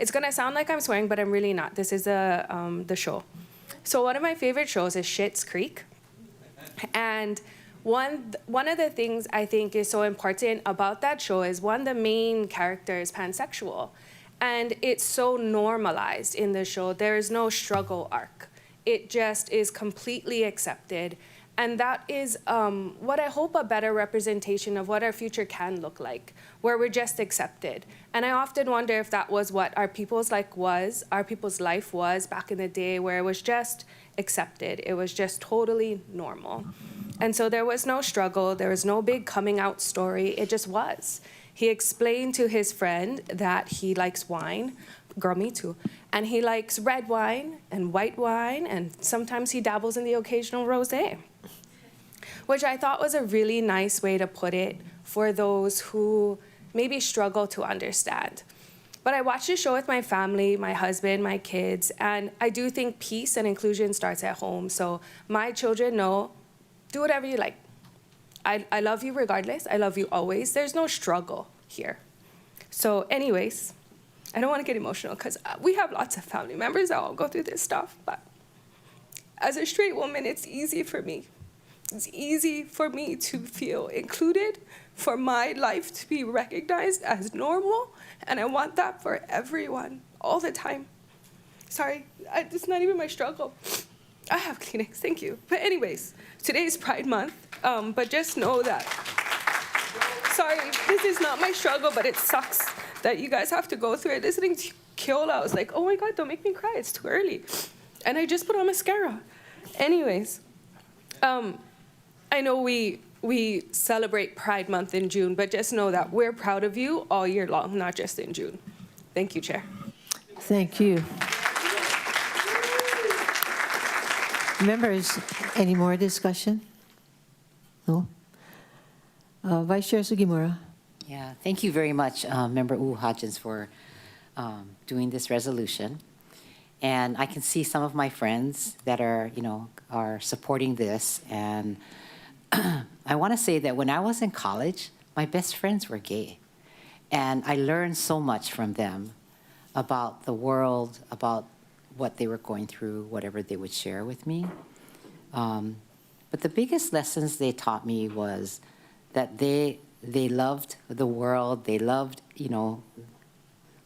It's gonna sound like I'm swearing, but I'm really not. This is the show. So one of my favorite shows is Schitt's Creek, and one of the things I think is so important about that show is the main character is pansexual, and it's so normalized in the show. There is no struggle arc. It just is completely accepted. And that is what I hope a better representation of what our future can look like, where we're just accepted. And I often wonder if that was what our people's life was back in the day, where it was just accepted. It was just totally normal. And so there was no struggle. There was no big coming out story. It just was. He explained to his friend that he likes wine. Girl, me too. And he likes red wine and white wine, and sometimes he dabbles in the occasional rosé, which I thought was a really nice way to put it for those who maybe struggle to understand. But I watched the show with my family, my husband, my kids, and I do think peace and inclusion starts at home. So my children know, do whatever you like. I love you regardless. I love you always. There's no struggle here. So anyways, I don't want to get emotional because we have lots of family members that all go through this stuff. But as a straight woman, it's easy for me. It's easy for me to feel included, for my life to be recognized as normal, and I want that for everyone, all the time. Sorry, it's not even my struggle. I have Kleenex, thank you. But anyways, today is Pride Month, but just know that, sorry, this is not my struggle, but it sucks that you guys have to go through it. Listening to Keola, I was like, oh my God, don't make me cry, it's too early. And I just put on mascara. Anyways, I know we celebrate Pride Month in June, but just know that we're proud of you all year long, not just in June. Thank you, Chair. Thank you. Members, any more discussion? No? Vice Chair Sugimura. Yeah, thank you very much, Member Hodgins, for doing this resolution. And I can see some of my friends that are supporting this. And I want to say that when I was in college, my best friends were gay. And I learned so much from them about the world, about what they were going through, whatever they would share with me. But the biggest lessons they taught me was that they loved the world, they loved,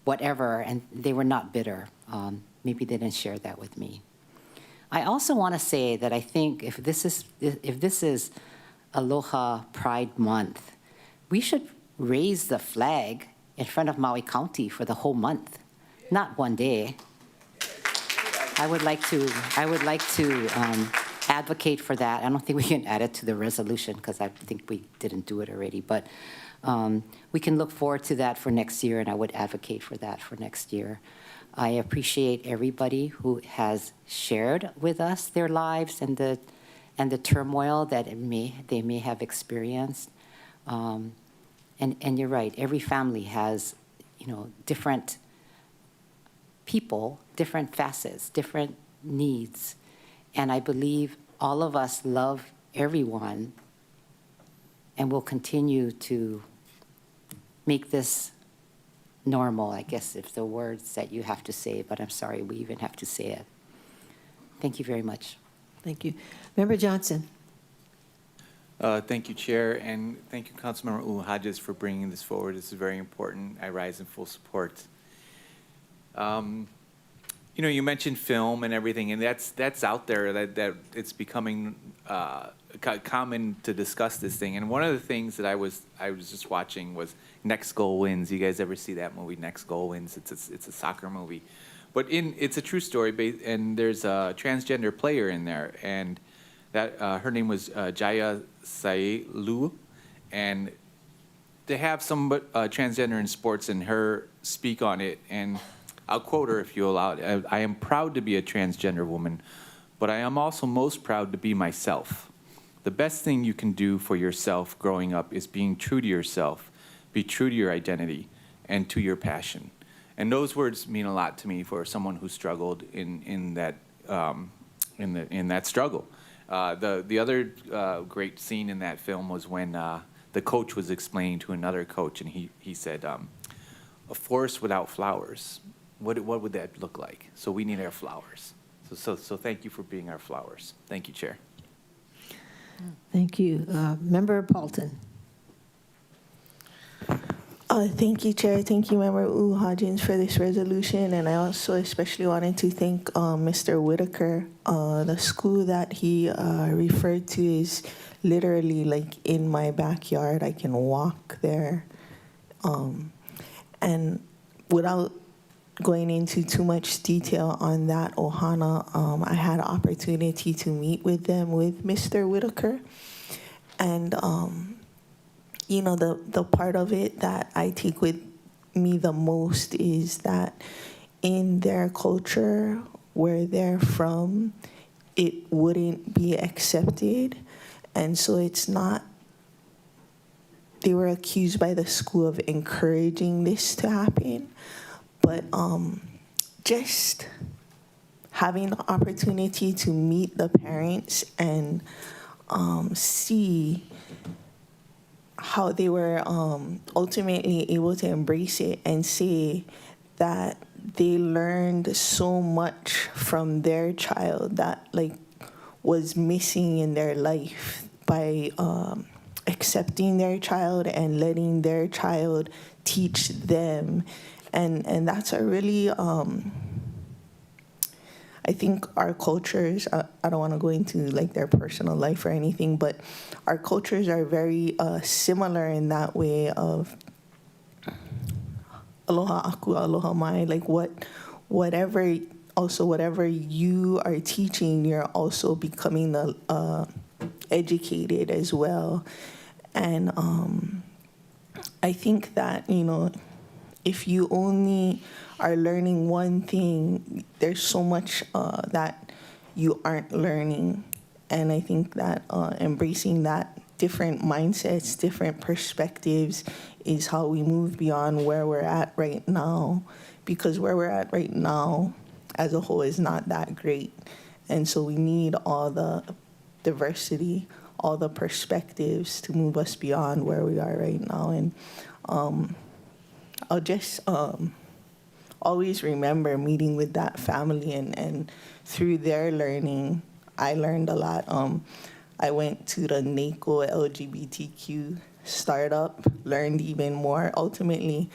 whatever, and they were not bitter. Maybe they didn't share that with me. I also want to say that I think if this is Aloha Pride Month, we should raise the flag in front of Maui County for the whole month, not one day. I would like to advocate for that. I don't think we can add it to the resolution because I think we didn't do it already, but we can look forward to that for next year, and I would advocate for that for next year. I appreciate everybody who has shared with us their lives and the turmoil that they may have experienced. And you're right, every family has, different people, different facets, different needs. And I believe all of us love everyone and will continue to make this normal, I guess, if the words that you have to say, but I'm sorry, we even have to say it. Thank you very much. Thank you. Member Johnson. Thank you, Chair, and thank you, Councilmember Hodges, for bringing this forward. This is very important. I rise in full support. You mentioned film and everything, and that's out there, that it's becoming common to discuss this thing. And one of the things that I was just watching was Next Goal Wins. You guys ever see that movie, Next Goal Wins? It's a soccer movie, but it's a true story, and there's a transgender player in there, and that her name was Jaya Sailu, and to have some transgender in sports and her speak on it, and I'll quote her if you allow it. I am proud to be a transgender woman, but I am also most proud to be myself. The best thing you can do for yourself growing up is being true to yourself, be true to your identity, and to your passion. And those words mean a lot to me for someone who struggled in that struggle. The other great scene in that film was when the coach was explaining to another coach, and he said, a forest without flowers What would that look like? So we need our flowers. So thank you for being our flowers. Thank you, Chair. Thank you. Member Paulton. Thank you, Chair. Thank you, Member Hodgins, for this resolution. And I also especially wanted to thank Mr. Whitaker. The school that he referred to is literally like in my backyard. I can walk there. And without going into too much detail on that, Ohana, I had an opportunity to meet with them, with Mr. Whitaker. And you know, the part of it that I take with me the most is that in their culture, where they're from, it wouldn't be accepted. And so it's not, they were accused by the school of encouraging this to happen. But just having the opportunity to meet the parents and see how they were ultimately able to embrace it and say that they learned so much from their child that like was missing in their life by accepting their child and letting their child teach them. And that's a really, I think our cultures, I don't want to go into like their personal life or anything, but our cultures are very similar in that way of aloha aku, aloha mai, like whatever you are teaching, you're also becoming the educated as well. And I think that, you know, if you only are learning one thing, there's so much that you aren't learning. And I think that embracing that different mindsets, different perspectives is how we move beyond where we're at right now. Because where we're at right now as a whole is not that great. And so we need all the diversity, all the perspectives to move us beyond where we are right now. And I'll just always remember meeting with that family, and through their learning, I learned a lot. I went to the NACO LGBTQ startup, learned even more. Ultimately,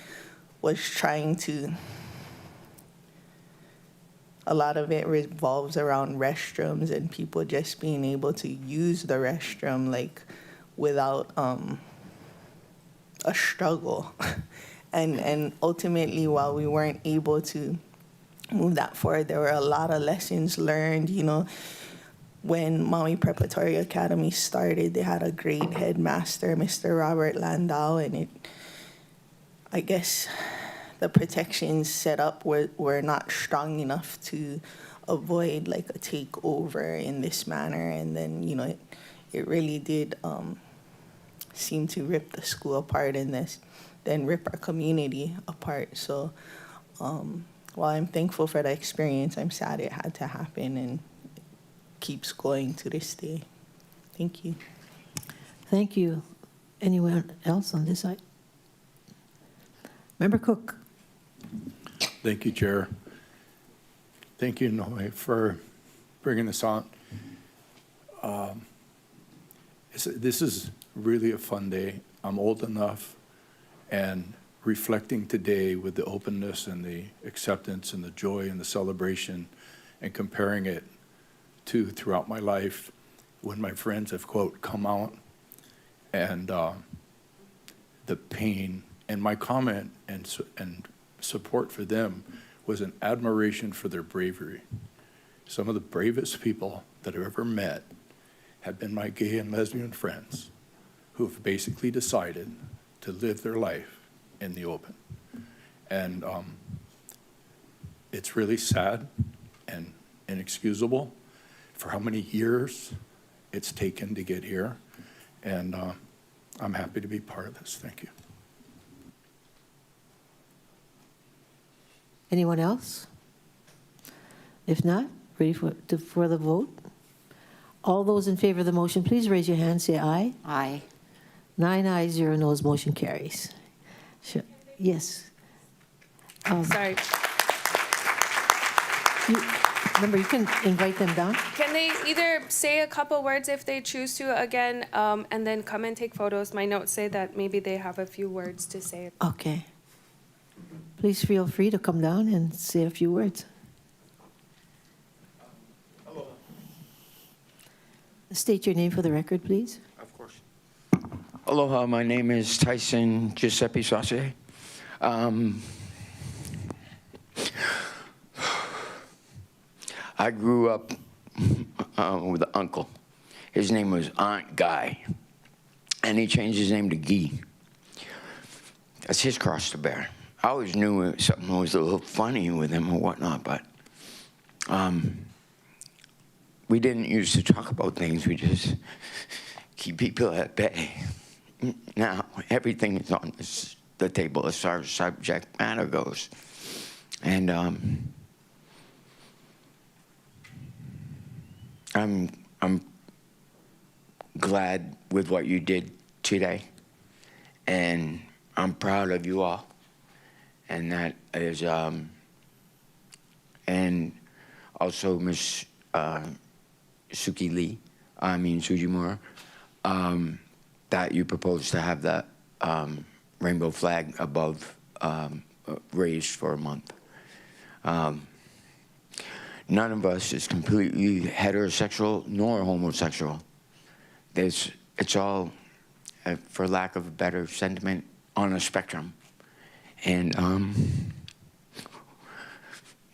was trying to, a lot of it revolves around restrooms and people just being able to use the restroom like without a struggle. And ultimately, while we weren't able to move that forward, there were a lot of lessons learned. You know, when Maui Preparatory Academy started, they had a great headmaster, Mr. Robert Landau, and I guess the protections set up were not strong enough to avoid like a takeover in this manner. And then, you know, it really did seem to rip the school apart in this, then rip our community apart. So while I'm thankful for the experience, I'm sad it had to happen and it keeps going to this day. Thank you. Thank you. Anyone else on this side? Member Cook. Thank you, Chair. Thank you, Noe, for bringing this on. This is really a fun day. I'm old enough, and reflecting today with the openness and the acceptance and the joy and the celebration, and comparing it to throughout my life when my friends have, quote, come out, and the pain. And my comment and support for them was an admiration for their bravery. Some of the bravest people that I've ever met have been my gay and lesbian friends who have basically decided to live their life in the open. And it's really sad and inexcusable for how many years it's taken to get here. And I'm happy to be part of this. Thank you. Anyone else? If not, ready for the vote? All those in favor of the motion, please raise your hand, say aye. Aye. 9 ayes, 0 noes, motion carries. Sure. Yes. Sorry. Remember, you can invite them down. Can they either say a couple words if they choose to again, and then come and take photos? My notes say that maybe they have a few words to say. Okay. Please feel free to come down and say a few words. State your name for the record, please. Of course. Aloha, my name is Tyson Giuseppe Sauce. I grew up with an uncle. His name was Aunt Guy, and he changed his name to Guy. That's his cross to bear. I always knew something was a little funny with him or whatnot, but we didn't used to talk about things. We just keep people at bay. Now, everything is on the table as far as subject matter goes. And I'm glad with what you did today. And I'm proud of you all. And that is, and also Miss Sujimura, that you proposed to have that rainbow flag above raised for a month. None of us is completely heterosexual nor homosexual. It's all, for lack of a better sentiment, on a spectrum. And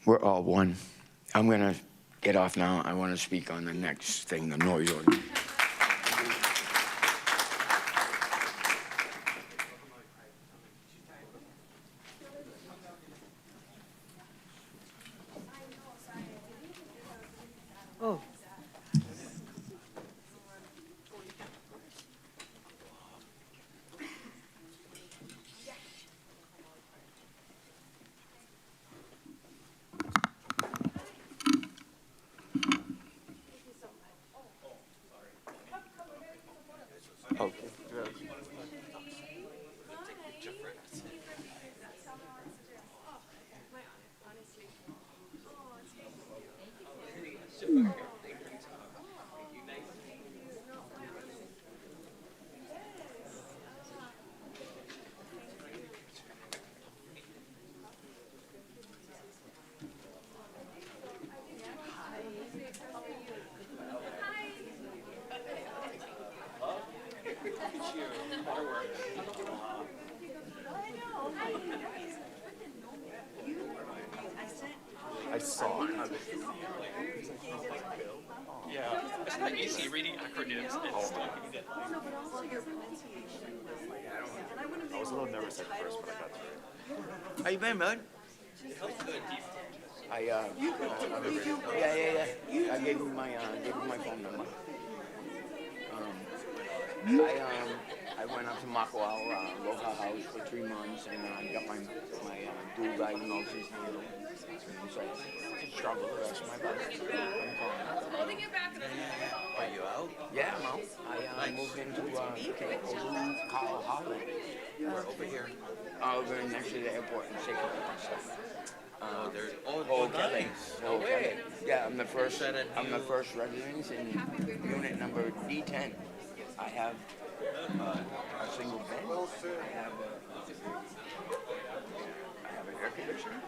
we're all one. I'm gonna get off now. I want to speak on the next thing, the noise ordinance. Oh. Okay. I saw it. Yeah, it's not easy reading acronyms and stuff. I was a little nervous at first, but I got through it. How you been, bud? Yeah. I gave you my phone number. I went up to Makawao, Aloha House for 3 months, and I got my dual diagnosis handled. So it's a struggle the rest of my life. Holding it back. Are you out? Yeah, I'm out. I moved into Kalahari. We're over here. Over next to the airport in Shaker and stuff. Okay. Okay. Yeah, I'm the first resident in unit number D10. I have a single bed. I have an air conditioner.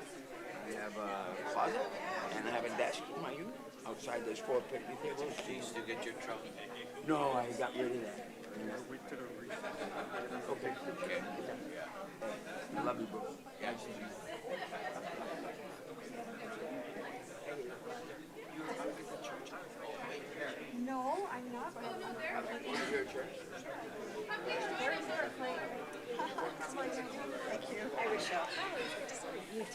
I have a closet, and I have a desk in my unit. Outside there's 4 picnic tables. Used to get your truck. No, I got rid of that. Okay. I love you, bro. Yeah. No, I'm not. Is your church? Thank you. I wish so. You too.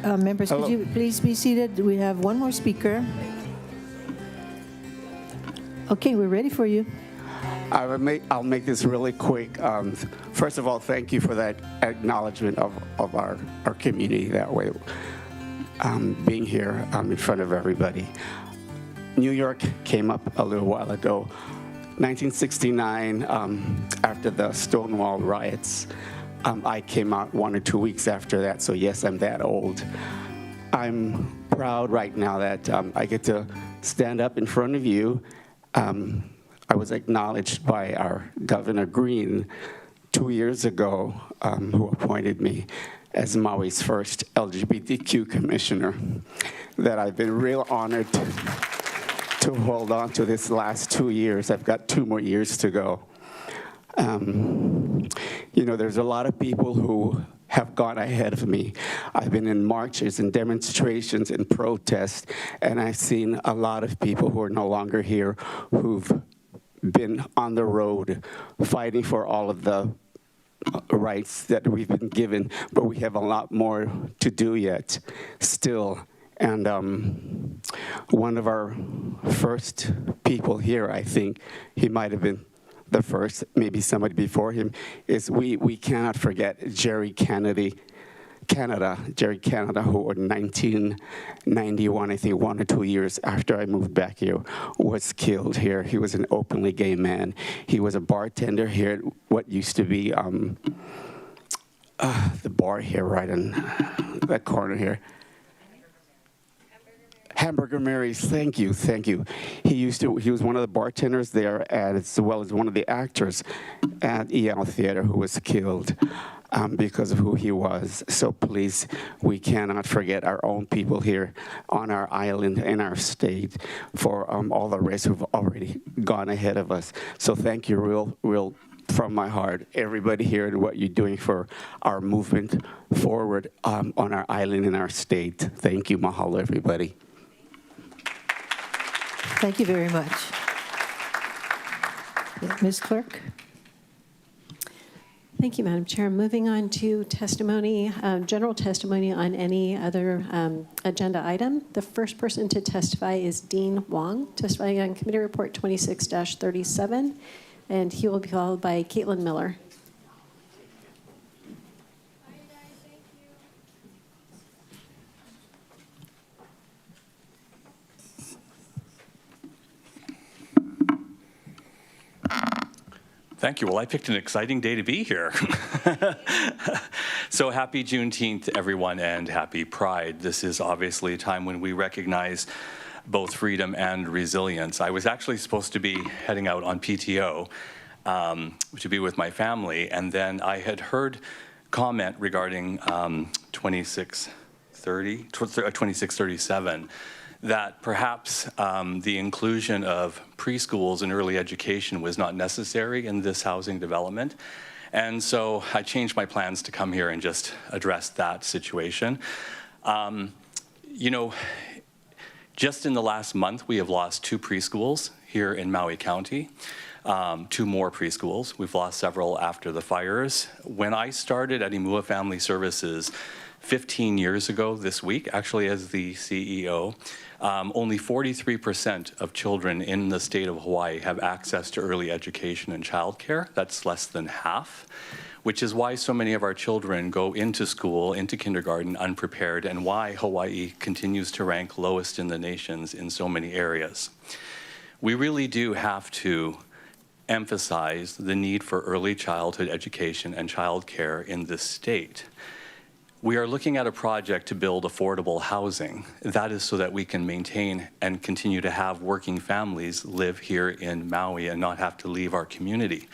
Members, could Hello. you please be seated? We have one more speaker. Okay, we're ready for you. I'll make this really quick. First of all, thank you for that acknowledgement of our community that way, being here in front of everybody. New York came up a little while ago. 1969, after the Stonewall riots, I came out 1 or 2 weeks after that, so yes, I'm that old. I'm proud right now that I get to stand up in front of you. I was acknowledged by our Governor Green 2 years ago, who appointed me as Maui's first LGBTQ commissioner, that I've been real honored to hold on to this last 2 years. I've got 2 more years to go. You know, there's a lot of people who have gone ahead of me. I've been in marches and demonstrations and protests, and I've seen a lot of people who are no longer here who've been on the road fighting for all of the rights that we've been given, but we have a lot more to do yet still. And one of our first people here, I think he might have been the first, maybe somebody before him, is we cannot forget Jerry Canada, who in 1991, I think 1 or 2 years after I moved back here, was killed here. He was an openly gay man. He was a bartender here at what used to be the bar here, right in that corner here. Hamburger Mary's, thank you. He was one of the bartenders there, as well as one of the actors at EL Theater who was killed because of who he was. So please, we cannot forget our own people here on our island, in our state, for all the rest who've already gone ahead of us. So thank you real from my heart, everybody here, and what you're doing for our movement forward on our island, in our state. Thank you, mahalo, everybody. Thank you very much. Ms. Clerk? Thank you, Madam Chair. Moving on to testimony, general testimony on any other agenda item. The first person to testify is Dean Wong, testifying on Committee Report 26-37, and he will be followed by Caitlin Miller. Thank you. Well, I picked an exciting day to be here. So happy Juneteenth, everyone, and happy Pride. This is obviously a time when we recognize both freedom and resilience. I was actually supposed to be heading out on PTO to be with my family, and then I had heard comment regarding 2637, that perhaps the inclusion of preschools and early education was not necessary in this housing development. And so I changed my plans to come here and just address that situation. You know, just in the last month, we have lost 2 preschools here in Maui County, 2 more preschools. We've lost several after the fires. When I started at Imua Family Services 15 years ago this week, actually as the CEO, only 43% of children in the state of Hawaii have access to early education and childcare. That's less than half, which is why so many of our children go into school, into kindergarten, unprepared, and why Hawaii continues to rank lowest in the nations in so many areas. We really do have to emphasize the need for early childhood education and childcare in this state. We are looking at a project to build affordable housing. That is so that we can maintain and continue to have working families live here in Maui and not have to leave our community.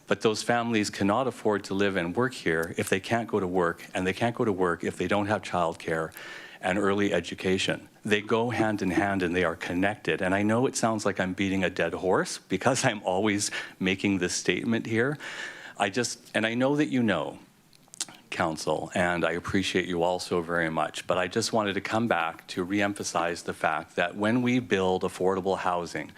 But those families cannot afford to live and work here if they can't go to work, and they can't go to work if they don't have childcare and early education. They go hand in hand and they are connected. And I know it sounds like I'm beating a dead horse because I'm always making this statement here. And I know that you know, Council, and I appreciate you all so very much, but I just wanted to come back to reemphasize the fact that when we build affordable housing,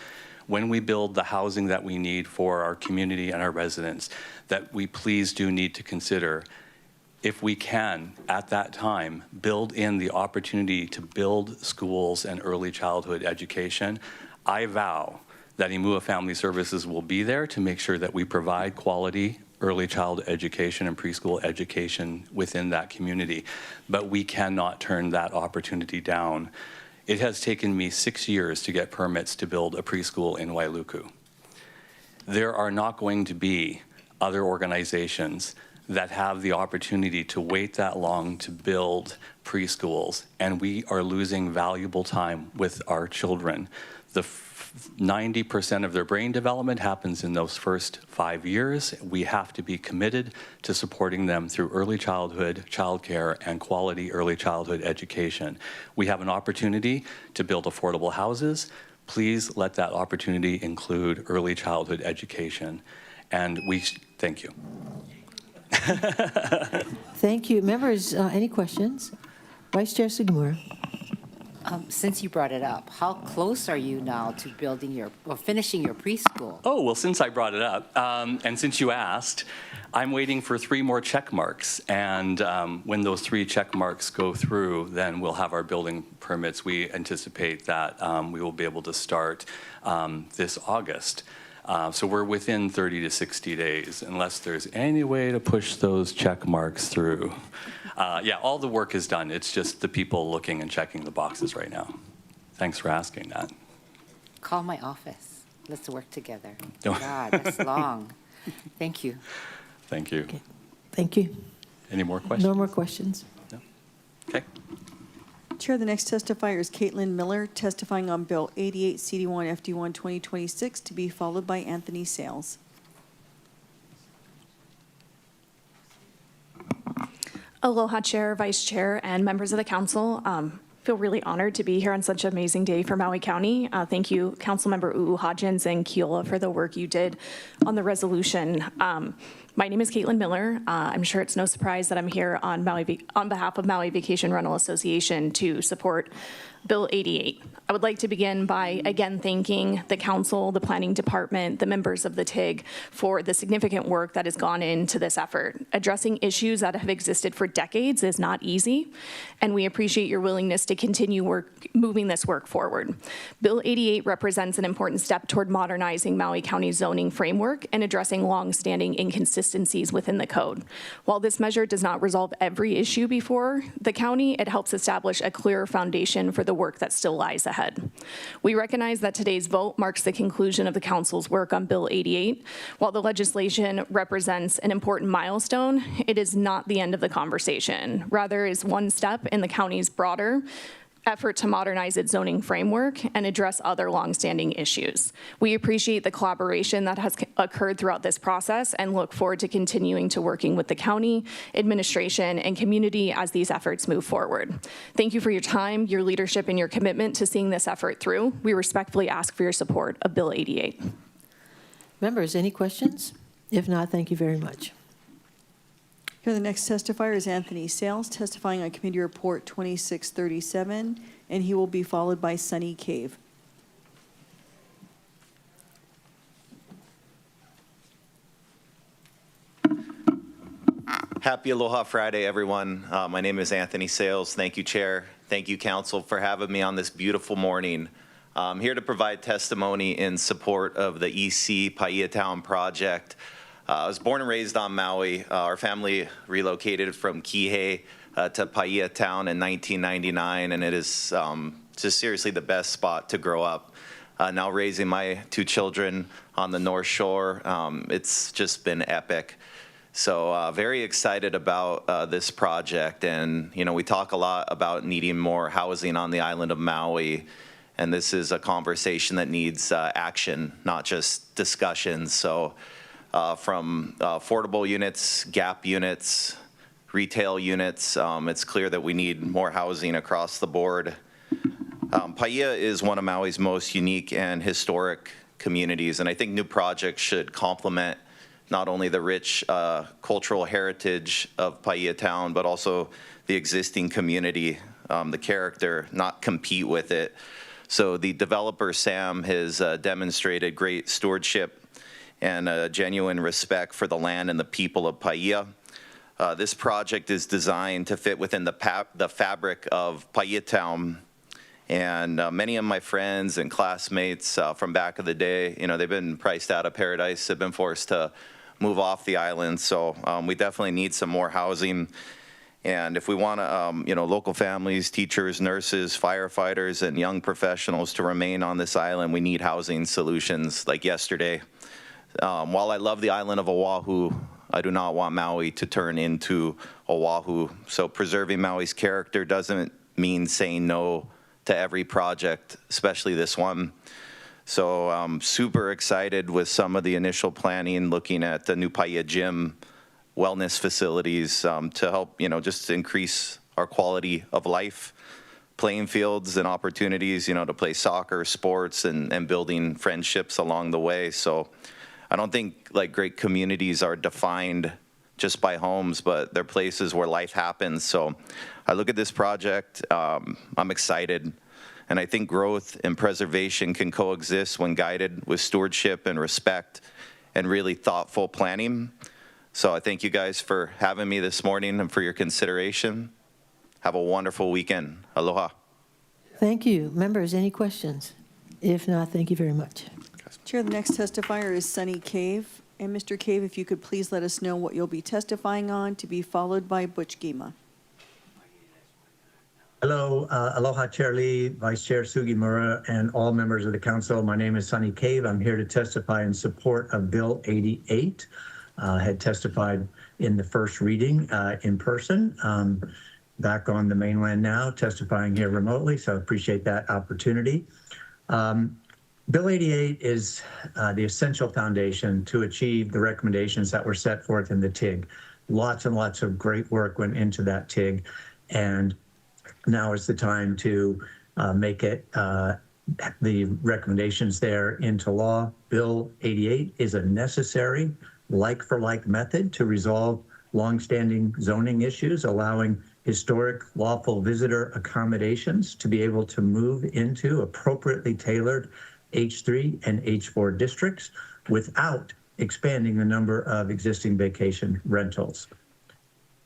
when we build the housing that we need for our community and our residents, that we please do need to consider if we can, at that time, build in the opportunity to build schools and early childhood education, I vow that Imua Family Services will be there to make sure that we provide quality early child education and preschool education within that community. But we cannot turn that opportunity down. It has taken me 6 years to get permits to build a preschool in Wailuku. There are not going to be other organizations that have the opportunity to wait that long to build preschools, and we are losing valuable time with our children. 90% of their brain development happens in those first 5 years. We have to be committed to supporting them through early childhood, childcare, and quality early childhood education. We have an opportunity to build affordable houses. Please let that opportunity include early childhood education. And thank you. Thank you. Members, any questions? Vice Chair Sugimura. Since you brought it up, how close are you now to finishing your preschool? Oh, well, since I brought it up, and since you asked, I'm waiting for 3 more check marks. And when those 3 check marks go through, then we'll have our building permits. We anticipate that we will be able to start this August. So we're within 30 to 60 days, unless there's any way to push those check marks through. Yeah, all the work is done. It's just the people looking and checking the boxes right now. Thanks for asking that. Call my office. Let's work together. No. God, that's long. Thank you. Thank you. Okay. Thank you. Any more questions? No more questions. No? Okay. Chair, the next testifier is Caitlin Miller, testifying on Bill 88 CD1 FD1 2026, to be followed by Anthony Sales. Aloha, Chair, Vice Chair, and members of the council. Feel really honored to be here on such an amazing day for Maui County. Thank you, Councilmember U'u Hodgins and Keola, for the work you did on the resolution. My name is Caitlin Miller. I'm sure it's no surprise that I'm here on behalf of Maui Vacation Rental Association to support Bill 88. I would like to begin by again thanking the council, the planning department, the members of the TIG for the significant work that has gone into this effort. Addressing issues that have existed for decades is not easy, and we appreciate your willingness to continue moving this work forward. Bill 88 represents an important step toward modernizing Maui County's zoning framework and addressing long-standing inconsistencies within the code. While this measure does not resolve every issue before the county, it helps establish a clearer foundation for the work that still lies ahead. We recognize that today's vote marks the conclusion of the council's work on Bill 88. While the legislation represents an important milestone, it is not the end of the conversation. Rather, is one step in the county's broader effort to modernize its zoning framework and address other longstanding issues. We appreciate the collaboration that has occurred throughout this process and look forward to continuing to working with the county, administration, and community as these efforts move forward. Thank you for your time, your leadership, and your commitment to seeing this effort through. We respectfully ask for your support of Bill 88. Members, any questions? If not, thank you very much. Here, the next testifier is Anthony Sales, testifying on Committee Report 2637, and he will be followed by Sunny Cave. Happy Aloha Friday, everyone. My name is Anthony Sales. Thank you, Chair. Thank you, Council, for having me on this beautiful morning. I'm here to provide testimony in support of the EC Paia Town project. I was born and raised on Maui. Our family relocated from Kihei to Paia Town in 1999, and it is just seriously the best spot to grow up. Now raising my 2 children on the North Shore, it's just been epic. So very excited about this project, and we talk a lot about needing more housing on the island of Maui, and this is a conversation that needs action, not just discussion. So from affordable units, gap units, retail units, it's clear that we need more housing across the board. Paia is one of Maui's most unique and historic communities, and I think new projects should complement not only the rich cultural heritage of Paia Town, but also the existing community, the character, not compete with it. So the developer, Sam, has demonstrated great stewardship and a genuine respect for the land and the people of Paia. This project is designed to fit within the fabric of Paia Town. And many of my friends and classmates from back of the day, they've been priced out of paradise, have been forced to move off the island. So we definitely need some more housing. And if we want to, local families, teachers, nurses, firefighters, and young professionals to remain on this island, we need housing solutions like yesterday. While I love the island of Oahu, I do not want Maui to turn into Oahu. So preserving Maui's character doesn't mean saying no to every project, especially this one. So I'm super excited with some of the initial planning, looking at the new Paia Gym, wellness facilities to help, just increase our quality of life, playing fields and opportunities, to play soccer, sports, and building friendships along the way. So I don't think great communities are defined just by homes, but they're places where life happens. So I look at this project, I'm excited. And I think growth and preservation can coexist when guided with stewardship and respect and really thoughtful planning. So I thank you guys for having me this morning and for your consideration. Have a wonderful weekend. Aloha. Thank you. Members, any questions? If not, thank you very much. Chair, the next testifier is Sunny Cave. And Mr. Cave, if you could please let us know what you'll be testifying on, to be followed by Butch Gima. Hello, aloha Chair Lee, Vice Chair Sugimura, and all members of the council. My name is Sunny Cave. I'm here to testify in support of Bill 88. Had testified in the first reading in person. Back on the mainland now, testifying here remotely, so I appreciate that opportunity. Bill 88 is the essential foundation to achieve the recommendations that were set forth in the TIG. Lots and lots of great work went into that TIG, and now is the time to make it the recommendations there into law. Bill 88 is a necessary like-for-like method to resolve longstanding zoning issues, allowing historic lawful visitor accommodations to be able to move into appropriately tailored H3 and H4 districts without expanding the number of existing vacation rentals.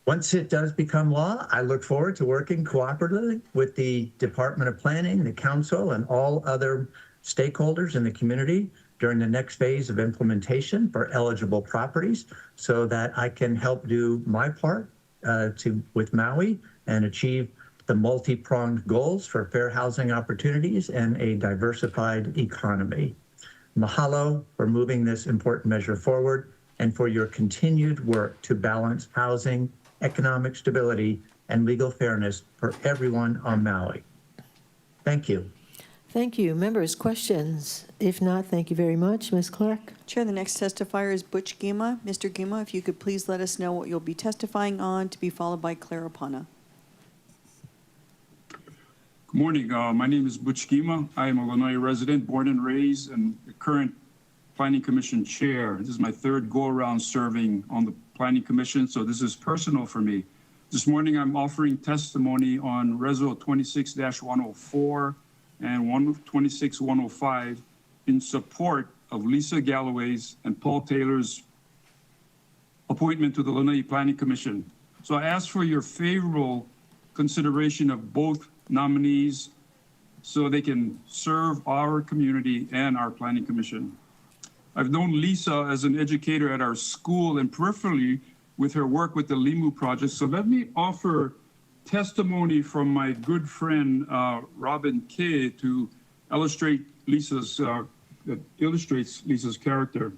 Once it does become law, I look forward to working cooperatively with the Department of Planning, the council, and all other stakeholders in the community during the next phase of implementation for eligible properties so that I can help do my part with Maui and achieve the multi-pronged goals for fair housing opportunities and a diversified economy. Mahalo for moving this important measure forward and for your continued work to balance housing, economic stability, and legal fairness for everyone on Maui. Thank you. Thank you. Members, questions? If not, thank you very much. Ms. Clark? Chair, the next testifier is Butch Gima. Mr. Gima, if you could please let us know what you'll be testifying on, to be followed by Clara Pana. Good morning. My name is Butch Gima. I am a Lanai resident, born and raised, and the current Planning Commission chair. This is my third go-around serving on the Planning Commission, so this is personal for me. This morning, I'm offering testimony on Reso 26-104 and 126-105 in support of Lisa Galloway's and Paul Taylor's appointment to the Lanai Planning Commission. So I ask for your favorable consideration of both nominees so they can serve our community and our Planning Commission. I've known Lisa as an educator at our school and peripherally with her work with the Limu Project. So let me offer testimony from my good friend, Robin Kay, to illustrate that illustrates Lisa's character.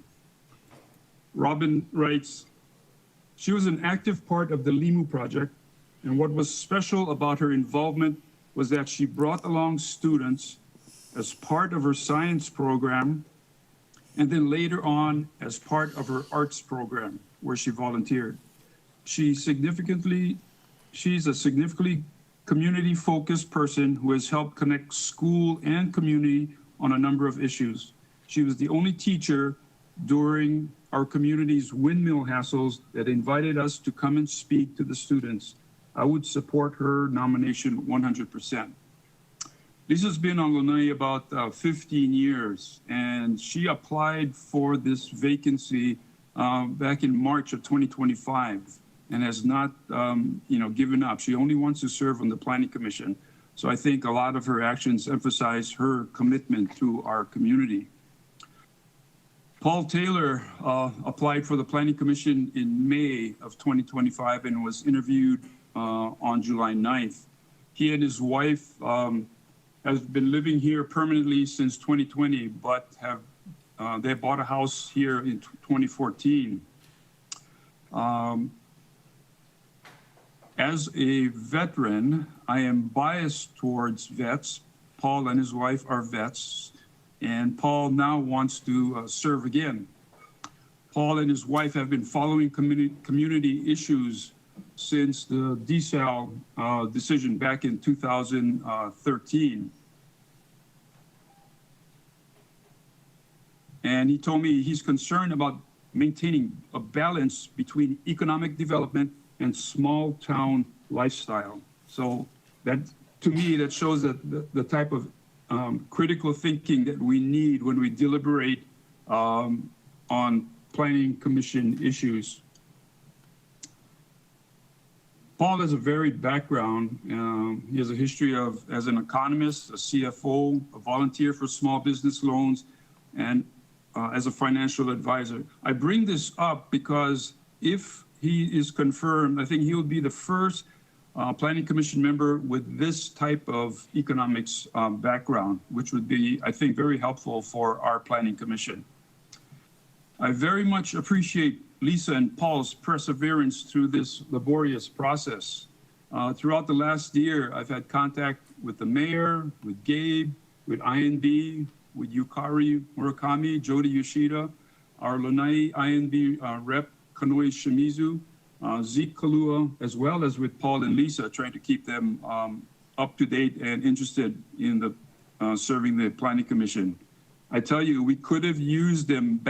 Robin writes, she was an active part of the Limu Project, and what was special about her involvement was that she brought along students as part of her science program, and then later on as part of her arts program, where she volunteered. She's a significantly community-focused person who has helped connect school and community on a number of issues. She was the only teacher during our community's windmill hassles that invited us to come and speak to the students. I would support her nomination 100%. Lisa's been on Lanai about 15 years, and she applied for this vacancy back in March of 2025. and has not, given up. She only wants to serve on the Planning Commission. So I think a lot of her actions emphasize her commitment to our community. Paul Taylor applied for the Planning Commission in May of 2025 and was interviewed on July 9th. He and his wife have been living here permanently since 2020, but they bought a house here in 2014. As a veteran, I am biased towards vets. Paul and his wife are vets, and Paul now wants to serve again. Paul and his wife have been following community issues since the DSAL decision back in 2013. And he told me he's concerned about maintaining a balance between economic development and small town lifestyle. So that, to me, that shows that the type of critical thinking that we need when we deliberate on Planning Commission issues. Paul has a varied background. He has a history as an economist, a CFO, a volunteer for small business loans, and as a financial advisor. I bring this up because if he is confirmed, I think he will be the first Planning Commission member with this type of economics background, which would be, I think, very helpful for our Planning Commission. I very much appreciate Lisa and Paul's perseverance through this laborious process. Throughout the last year, I've had contact with the mayor, with Gabe, with INB, with Yukari Murakami, Jody Yoshida, our Lanai INB rep, Kanoe Shimizu, Zeke Kalua, as well as with Paul and Lisa, trying to keep them up to date and interested in the serving the Planning Commission. I tell you, we could have used them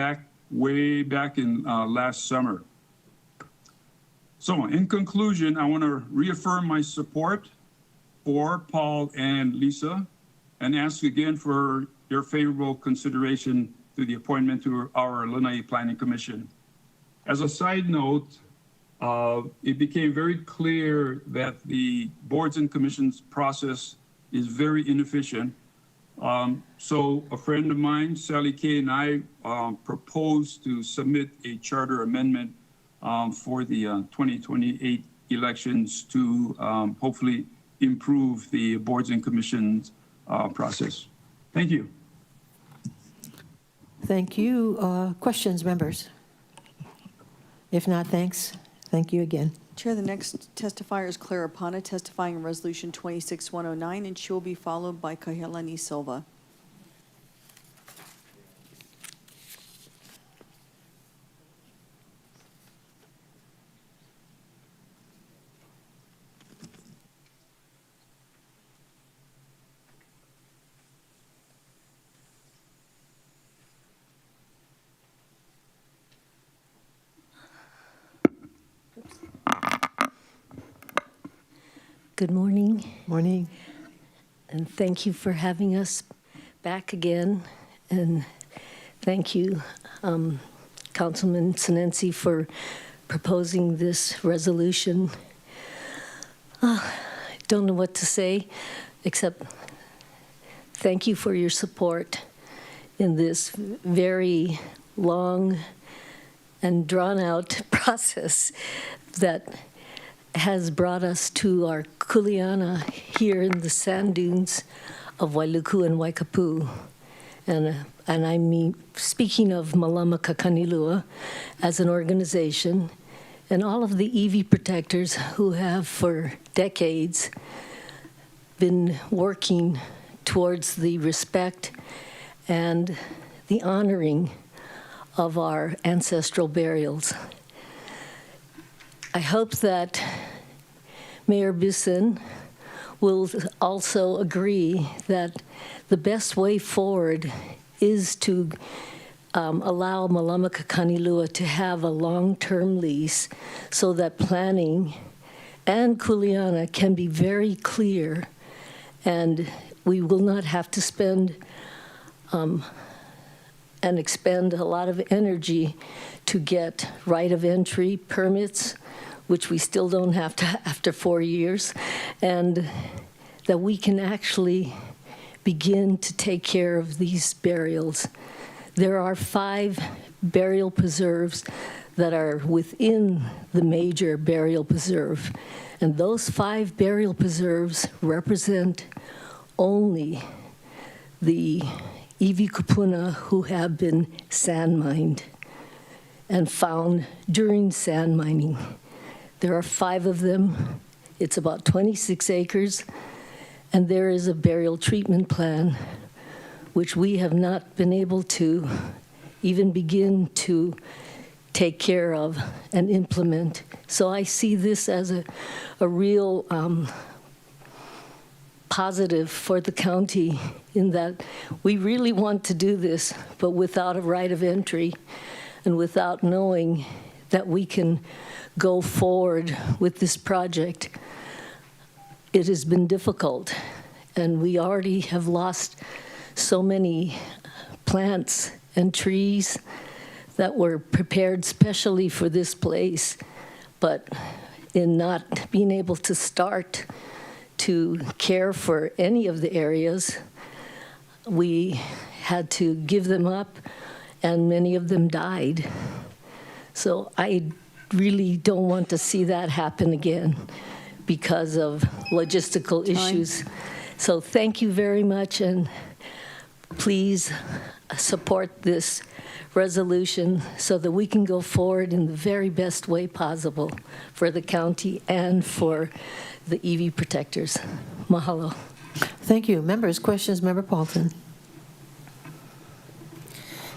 way back in last summer. So in conclusion, I want to reaffirm my support for Paul and Lisa and ask again for your favorable consideration to the appointment to our Lanai Planning Commission. As a side note, it became very clear that the boards and commissions process is very inefficient. So a friend of mine, Sally Kay, and I proposed to submit a charter amendment for the 2028 elections to hopefully improve the boards and commissions process. Thank you. Thank you. Questions, members? If not, thanks. Thank you again. Chair, the next testifier is Clara Pana, testifying on Resolution 26109, and she will be followed by Kahelani Silva. Good morning. Morning. And thank you for having us back again. And thank you, Councilman Sinensi, for proposing this resolution. I don't know what to say, except thank you for your support in this very long and drawn-out process that has brought us to our kuleana here in the sand dunes of Wailuku and Waikapu. And I mean, speaking of Malama Kakanilua as an organization, and all of the iwi protectors who have for decades been working towards the respect and the honoring of our ancestral burials. I hope that Mayor Bisson will also agree that the best way forward is to allow Malama Kakanilua to have a long-term lease so that planning and kuleana can be very clear, and we will not have to spend and expend a lot of energy to get right of entry permits which we still don't have to after 4 years, and that we can actually begin to take care of these burials. There are 5 burial preserves that are within the major burial preserve, and those 5 burial preserves represent only the Iwi Kupuna who have been sand mined and found during sand mining. There are 5 of them. It's about 26 acres, and there is a burial treatment plan, which we have not been able to even begin to take care of and implement. So I see this as a real positive for the county in that we really want to do this, but without a right of entry and without knowing that we can go forward with this project. It has been difficult, and we already have lost so many plants and trees that were prepared specially for this place, but in not being able to start to care for any of the areas, we had to give them up, and many of them died. So I really don't want to see that happen again because of logistical issues. So thank you very much, and please support this resolution so that we can go forward in the very best way possible for the county and for the Iwi protectors. Mahalo. Thank you. Members, questions? Member Paulton.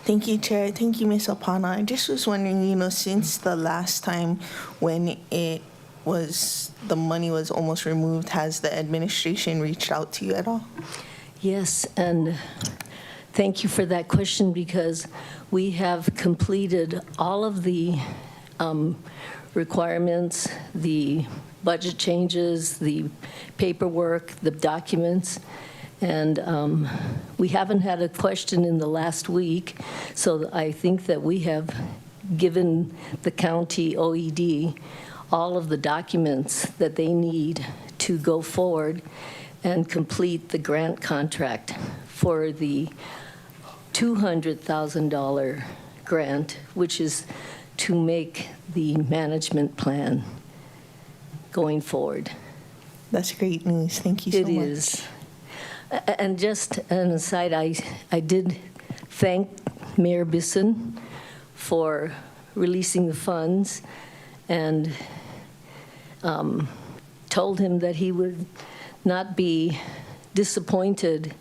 Thank you, Chair. Thank you, Ms. Opana. I just was wondering, since the last time when the money was almost removed, has the administration reached out to you at all? Yes, and thank you for that question, because we have completed all of the requirements, the budget changes, the paperwork, the documents, and we haven't had a question in the last week, so I think that we have given the county OED all of the documents that they need to go forward and complete the grant contract for the $200,000 grant, which is to make the management plan going forward. That's great news. Thank you so much. It is. And just an aside, I did thank Mayor Bisson for releasing the funds and told him that he would not be disappointed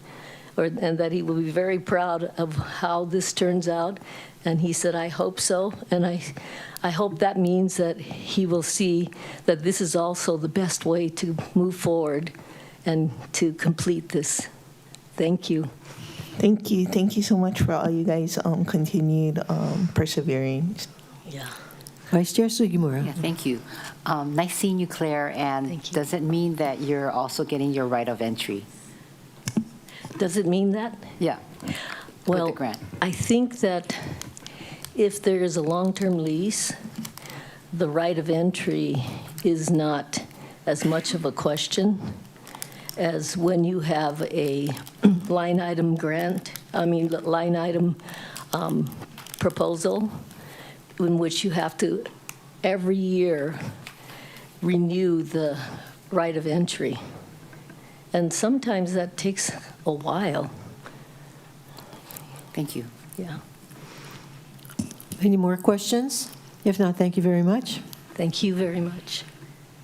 and that he will be very proud of how this turns out. And he said, I hope so. And I hope that means that he will see that this is also the best way to move forward and to complete this. Thank you. Thank you. Thank you so much for all you guys continued persevering. Yeah. Vice Chair Sugimura. Yeah, thank you. Nice seeing you, Claire. And does it mean that you're also getting your right of entry? Does it mean that? Yeah. Well, with the grant. I think that if there is a long-term lease, the right of entry is not as much of a question as when you have a line item proposal in which you have to every year renew the right of entry. And sometimes that takes a while. Thank you. Yeah. Any more questions? If not, thank you very much. Thank you very much.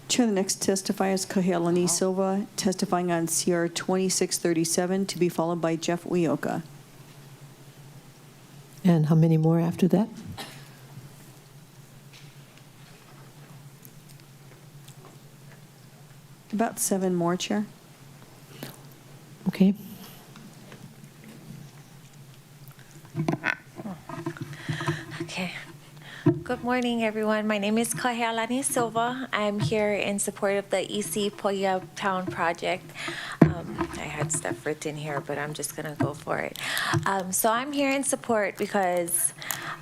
Chair, the next testifier is Kahealani Silva, testifying on CR 2637, to be followed by Jeff Uyoka. And how many more after that? About 7 more, Chair. Okay. Okay. Good morning, everyone. My name is Kahealani Silva. I'm here in support of the EC Poia Town project. I had stuff written here, but I'm just going to go for it. So I'm here in support because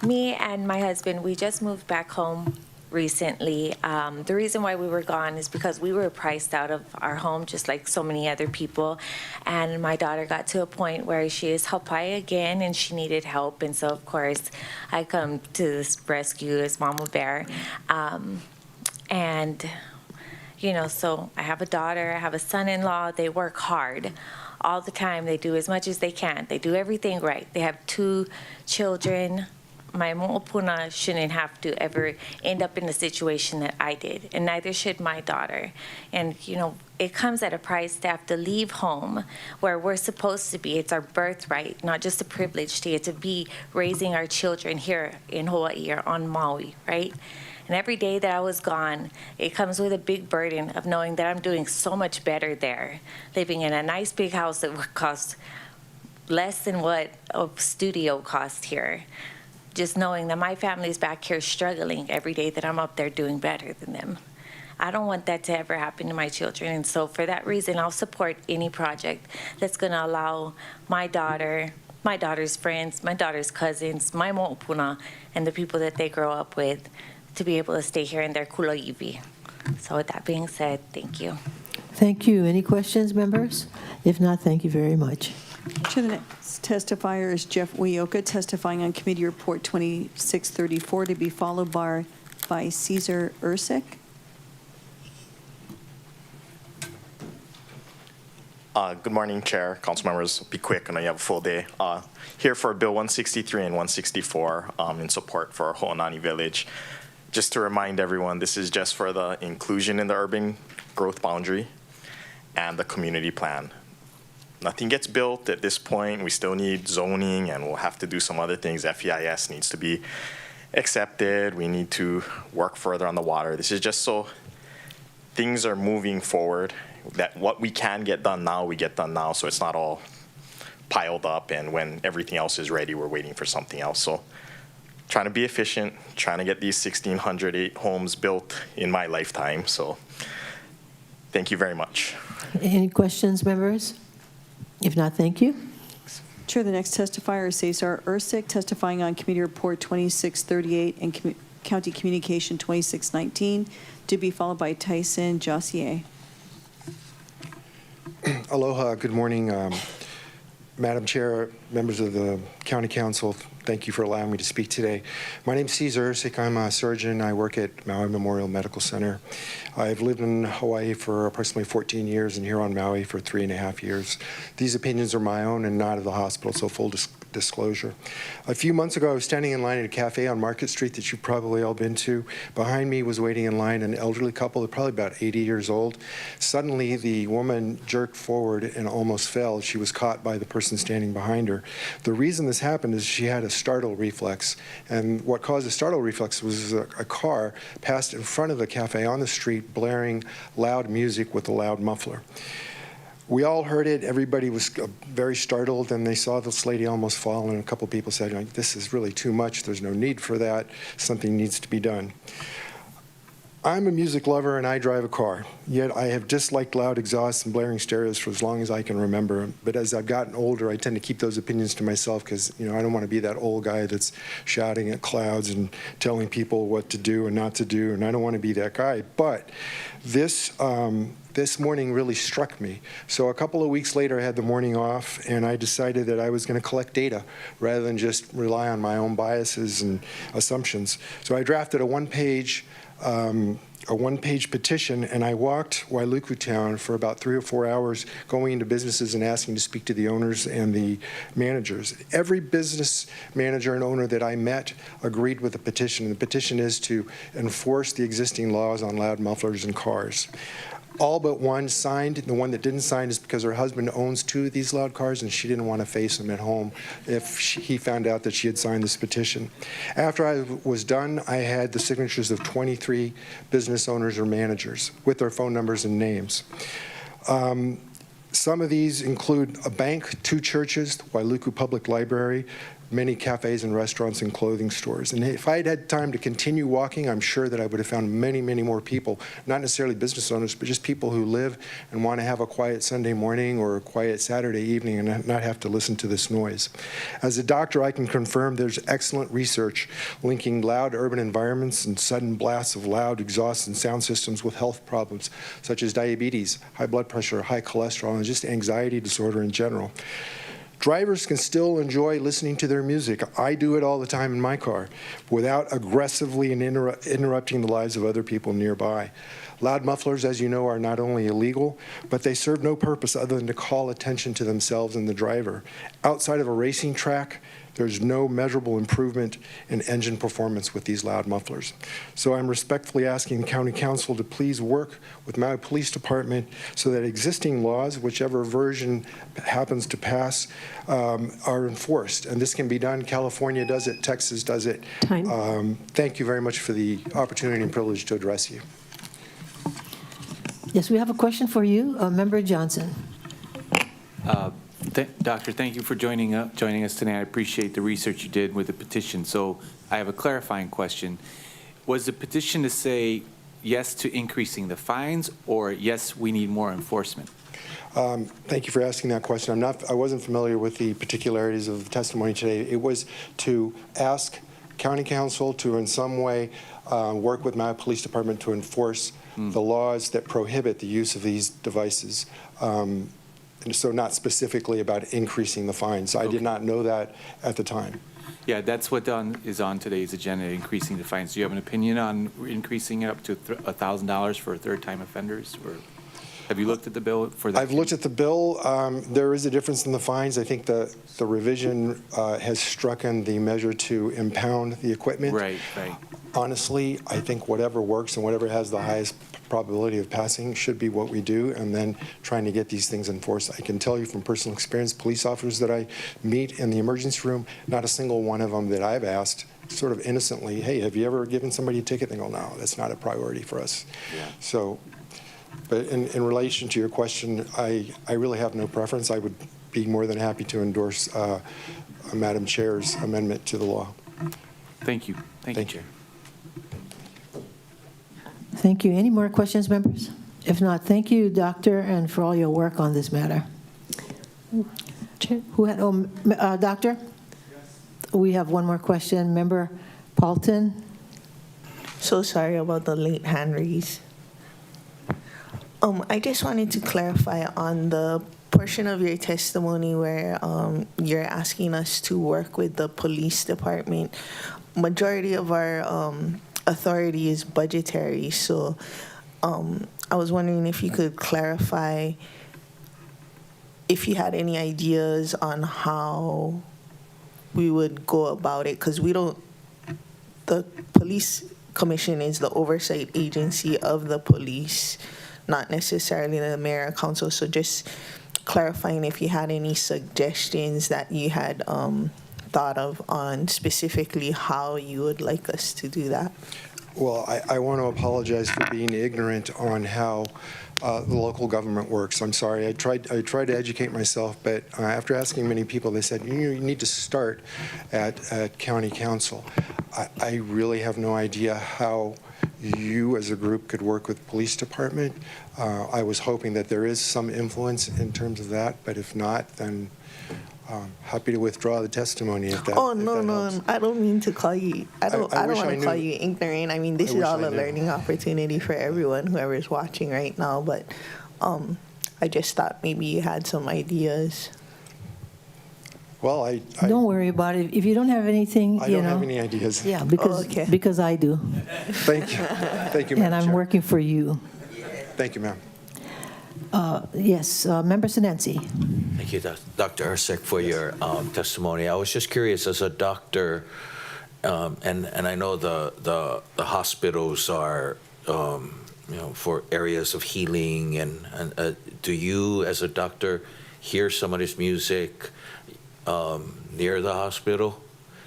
me and my husband, we just moved back home recently. The reason why we were gone is because we were priced out of our home, just like so many other people. And my daughter got to a point where she is hapai again, and she needed help. And so, of course, I come to this rescue as Mama Bear. And, you know, so I have a daughter, I have a son-in-law. They work hard all the time. They do as much as they can. They do everything right. They have 2 children. My mo'opuna shouldn't have to ever end up in the situation that I did, and neither should my daughter. And, you know, it comes at a price to have to leave home where we're supposed to be. It's our birthright, not just a privilege to get to be raising our children here in Hawaii or on Maui, right? And every day that I was gone, it comes with a big burden of knowing that I'm doing so much better there, living in a nice big house that would cost less than what a studio cost here. Just knowing that my family's back here struggling every day that I'm up there doing better than them. I don't want that to ever happen to my children. And so for that reason, I'll support any project that's gonna allow my daughter, my daughter's friends, my daughter's cousins, my mo'opuna, and the people that they grow up with to be able to stay here in their kuloiwi. So with that being said, thank you. Thank you. Any questions, members? If not, thank you very much. Chair, the next testifier is Jeff Uyoka, testifying on Committee Report 2634, to be followed by Caesar Ursik. Good morning, Chair, council members. Be quick, I know you have a full day. Here for Bill 163 and 164 in support for Ho'onani Village. Just to remind everyone, this is just for the inclusion in the urban growth boundary and the community plan. Nothing gets built at this point. We still need zoning, and we'll have to do some other things. FEIS needs to be accepted. We need to work further on the water. This is just so things are moving forward, that what we can get done now, we get done now, so it's not all piled up, and when everything else is ready, we're waiting for something else. So trying to be efficient, trying to get these 1,608 homes built in my lifetime. So thank you very much. Any questions, members? If not, thank you. Chair, the next testifier is Cesar Ursik, testifying on Committee Report 2638 and County Communication 2619, to be followed by Tyson Jossier. Aloha, good morning, Madam Chair, members of the County Council. Thank you for allowing me to speak today. My name is Caesar Ursik. I'm a surgeon. I work at Maui Memorial Medical Center. I've lived in Hawaii for approximately 14 years and here on Maui for 3.5 years. These opinions are my own and not of the hospital, so full disclosure. A few months ago, I was standing in line at a cafe on Market Street that you've probably all been to. Behind me was waiting in line an elderly couple, probably about 80 years old. Suddenly, the woman jerked forward and almost fell. She was caught by the person standing behind her. The reason this happened is she had a startle reflex, and what caused the startle reflex was a car passed in front of the cafe on the street, blaring loud music with a loud muffler. We all heard it. Everybody was very startled, and they saw this lady almost fall, and a couple people said, this is really too much. There's no need for that. Something needs to be done. I'm a music lover, and I drive a car, yet I have disliked loud exhausts and blaring stereos for as long as I can remember. But as I've gotten older, I tend to keep those opinions to myself because, I don't want to be that old guy that's shouting at clouds and telling people what to do and not to do, and I don't want to be that guy. But this morning really struck me. So a couple of weeks later, I had the morning off, and I decided that I was going to collect data rather than just rely on my own biases and assumptions. So I drafted a one-page petition, and I walked Wailuku Town for about 3 or 4 hours, going into businesses and asking to speak to the owners and the managers. Every business manager and owner that I met agreed with the petition. The petition is to enforce the existing laws on loud mufflers in cars. All but one signed. The one that didn't sign is because her husband owns 2 of these loud cars, and she didn't want to face him at home if he found out that she had signed this petition. After I was done, I had the signatures of 23 business owners or managers with their phone numbers and names. Some of these include a bank, 2 churches, Wailuku Public Library, many cafes and restaurants and clothing stores. And if I had had time to continue walking, I'm sure that I would have found many, many more people, not necessarily business owners, but just people who live and want to have a quiet Sunday morning or a quiet Saturday evening and not have to listen to this noise. As a doctor, I can confirm there's excellent research linking loud urban environments and sudden blasts of loud exhaust and sound systems with health problems such as diabetes, high blood pressure, high cholesterol, and just anxiety disorder in general. Drivers can still enjoy listening to their music. I do it all the time in my car without aggressively and interrupting the lives of other people nearby. Loud mufflers, as you know, are not only illegal, but they serve no purpose other than to call attention to themselves and the driver. Outside of a racing track, there's no measurable improvement in engine performance with these loud mufflers. So I'm respectfully asking the County Council to please work with Maui Police Department so that existing laws, whichever version happens to pass, are enforced. And this can be done. California does it. Texas does it. Thank you very much for the opportunity and privilege to address you. Yes, we have a question for you, Member Johnson. Doctor, thank you for joining us tonight. I appreciate the research you did with the petition. So I have a clarifying question. Was the petition to say yes to increasing the fines, or yes, we need more enforcement? Thank you for asking that question. I wasn't familiar with the particularities of the testimony today. It was to ask County Council to in some way work with Maui Police Department to enforce the laws that prohibit the use of these devices. And so not specifically about increasing the fines. I did not know that at the time. Yeah, that's what is on today's agenda, increasing the fines. Do you have an opinion on increasing it up to $1,000 for third-time offenders? Or have you looked at the bill for that? I've looked at the bill. There is a difference in the fines. I think the revision has struck in the measure to impound the equipment. Right, right. Honestly, I think whatever works and whatever has the highest probability of passing should be what we do, and then trying to get these things enforced. I can tell you from personal experience, police officers that I meet in the emergency room, not a single one of them that I've asked sort of innocently, hey, have you ever given somebody a ticket? They go, no, that's not a priority for us. Yeah. So, but in relation to your question, I really have no preference. I would be more than happy to endorse Madam Chair's amendment to the law. Thank you. Thank you, Chair. Thank you. Any more questions, members? If not, thank you, Doctor, and for all your work on this matter. Who had, Doctor? Yes. We have one more question. Member Paulton? So sorry about the late hand raise. I just wanted to clarify on the portion of your testimony where you're asking us to work with the police department. Majority of our authority is budgetary, so I was wondering if you could clarify if you had any ideas on how we would go about it, because the police commission is the oversight agency of the police, not necessarily the mayor or council. So just clarifying if you had any suggestions that you had thought of on specifically how you would like us to do that. Well, I want to apologize for being ignorant on how the local government works. I'm sorry. I tried to educate myself, but after asking many people, they said, you need to start at county council. I really have no idea how you as a group could work with police department. I was hoping that there is some influence in terms of that, but if not, then happy to withdraw the testimony if that. Oh no, no, I don't mean to call you. I don't want to call you ignorant. I mean, this is all a learning opportunity for everyone, whoever is watching right now. But I just thought maybe you had some ideas. Well, I don't worry about it. If you don't have anything, I don't have any ideas. Yeah, because I do. Thank you, thank you, Madam And I'm Chair. working for you. Thank you, ma'am. Yes, Member Sinensi. Thank you, Dr. Ersic, for your testimony. I was just curious, as a doctor, and I know the hospitals are, for areas of healing, and do you, as a doctor, hear some of this music near the hospital?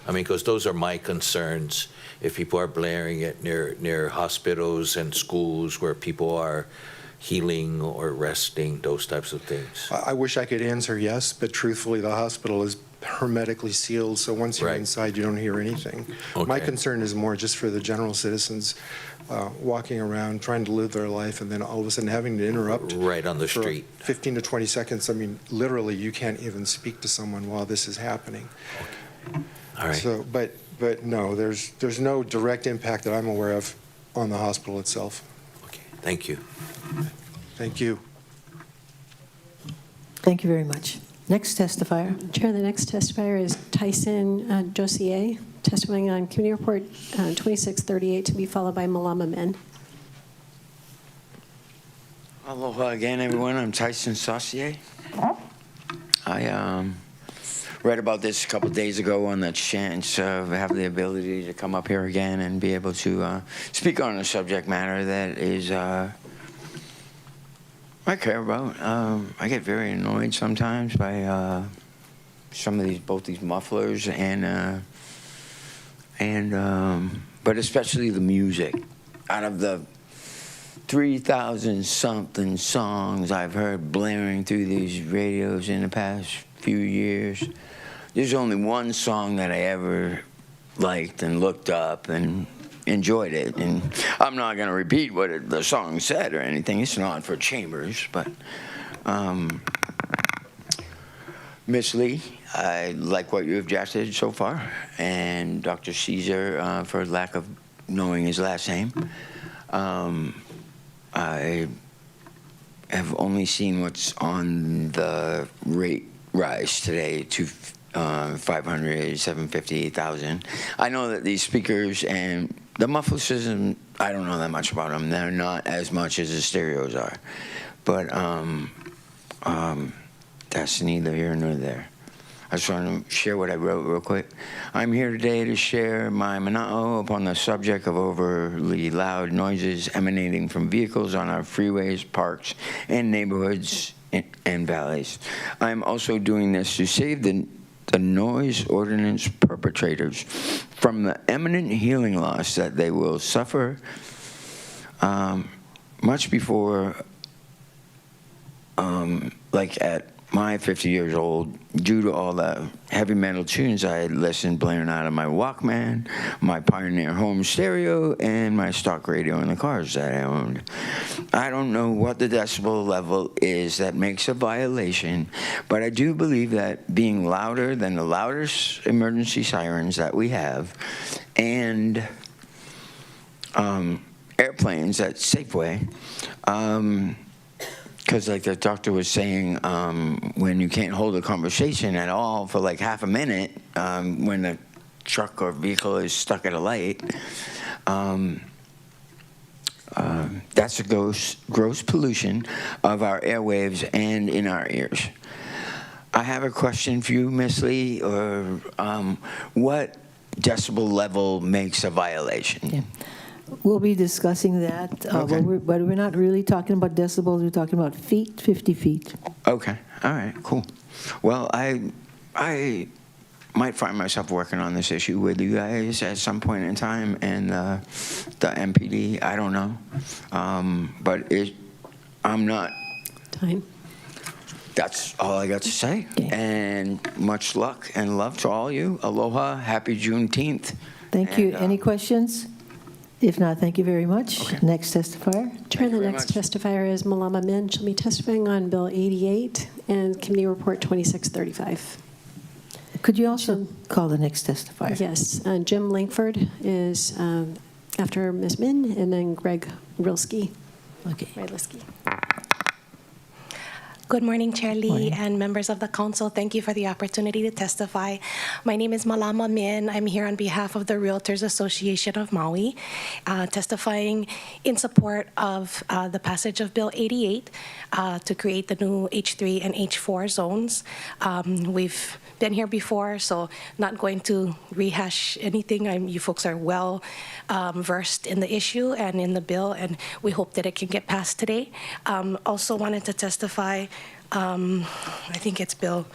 I mean, because those are my concerns. If people are blaring it near hospitals and schools where people are healing or resting, those types of things. I wish I could answer yes, but truthfully, the hospital is hermetically sealed, so once you're Right. inside, you don't hear anything. My Okay. concern is more just for the general citizens walking around, trying to live their life, and then all of a sudden having to interrupt. Right on the for street. 15 to 20 seconds. I mean, literally, you can't even speak to someone while this is happening. All right. So, but no, there's no direct impact that I'm aware of on the hospital itself. Thank you. Thank you. Thank you very much. Next testifier. Chair, the next testifier is Tyson Josier, testifying on Committee Report 2638, to be followed by Malama Men. Aloha again, everyone. I'm Tyson Saucier. I read about this a couple days ago on the chance of having the ability to come up here again and be able to speak on a subject matter that is I care about. I get very annoyed sometimes by some of both these mufflers but especially the music. Out of the 3,000 something songs I've heard blaring through these radios in the past few years, there's only one song that I ever liked and looked up and enjoyed it. And I'm not going to repeat what the song said or anything. It's not for Chambers, but Ms. Lee, I like what you have drafted so far, and Dr. Caesar, for lack of knowing his last name. I have only seen what's on the rate rise today to 500, 750, 8,000. I know that these speakers and the muffler system, I don't know that much about them. They're not as much as the stereos are. But that's neither here nor there. I just want to share what I wrote real quick. I'm here today to share my mana'o upon the subject of overly loud noises emanating from vehicles on our freeways, parks, and neighborhoods and valleys. I'm also doing this to save the noise ordinance perpetrators from the imminent hearing loss that they will suffer much before, like at my 50 years old, due to all the heavy metal tunes I had listened blaring out of my Walkman, my Pioneer home stereo, and my stock radio in the cars that I owned. I don't know what the decibel level is that makes a violation, but I do believe that being louder than the loudest emergency sirens that we have, and airplanes at Safeway, because like the doctor was saying, when you can't hold a conversation at all for like half a minute, when the truck or vehicle is stuck at a light, that's a gross pollution of our airwaves and in our ears. I have a question for you, Ms. Lee, or what decibel level makes a violation? Yeah. We'll be discussing that, Okay. but we're not really talking about decibels. We're talking about feet, 50 feet. Okay, all right, cool. Well, I might find myself working on this issue with you guys at some point in time, and the MPD, I don't know. But I'm not. Time. That's all I got to say. Okay. And much luck and love to all you. Aloha, happy Juneteenth. Thank you. And, Any questions? If not, thank you very much. Okay. Next testifier. Chair, the very next much. testifier is Malama Min. She'll be testifying on Bill 88 and Committee Report 2635. Could you also call the next testifier? Yes, Jim Langford is after Ms. Min, and then Greg Rilsky. Okay. Rylsky. Good morning, Chair Lee Morning. and members of the council. Thank you for the opportunity to testify. My name is Malama Min. I'm here on behalf of the Realtors Association of Maui, testifying in support of the passage of Bill 88 to create the new H3 and H4 zones. We've been here before, so not going to rehash anything. You folks are well versed in the issue and in the bill, and we hope that it can get passed today. Also wanted to testify, I think it's Bill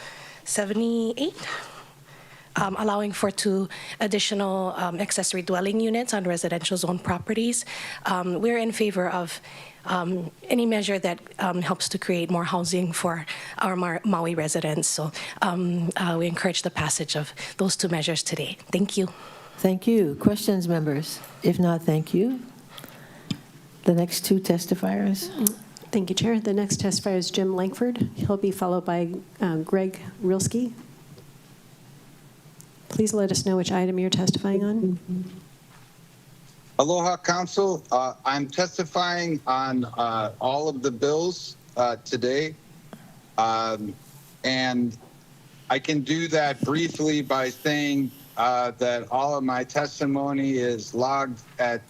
78, allowing for 2 additional accessory dwelling units on residential zone properties. We're in favor of any measure that helps to create more housing for our Maui residents. So we encourage the passage of those 2 measures today. Thank you. Thank you. Questions, members? If not, thank you. The next 2 testifiers. Thank you, Chair. The next testifier is Jim Langford. He'll be followed by Greg Rilski. Please let us know which item you're testifying on. Aloha, Council. I'm testifying on all of the bills today. And I can do that briefly by saying that all of my testimony is logged at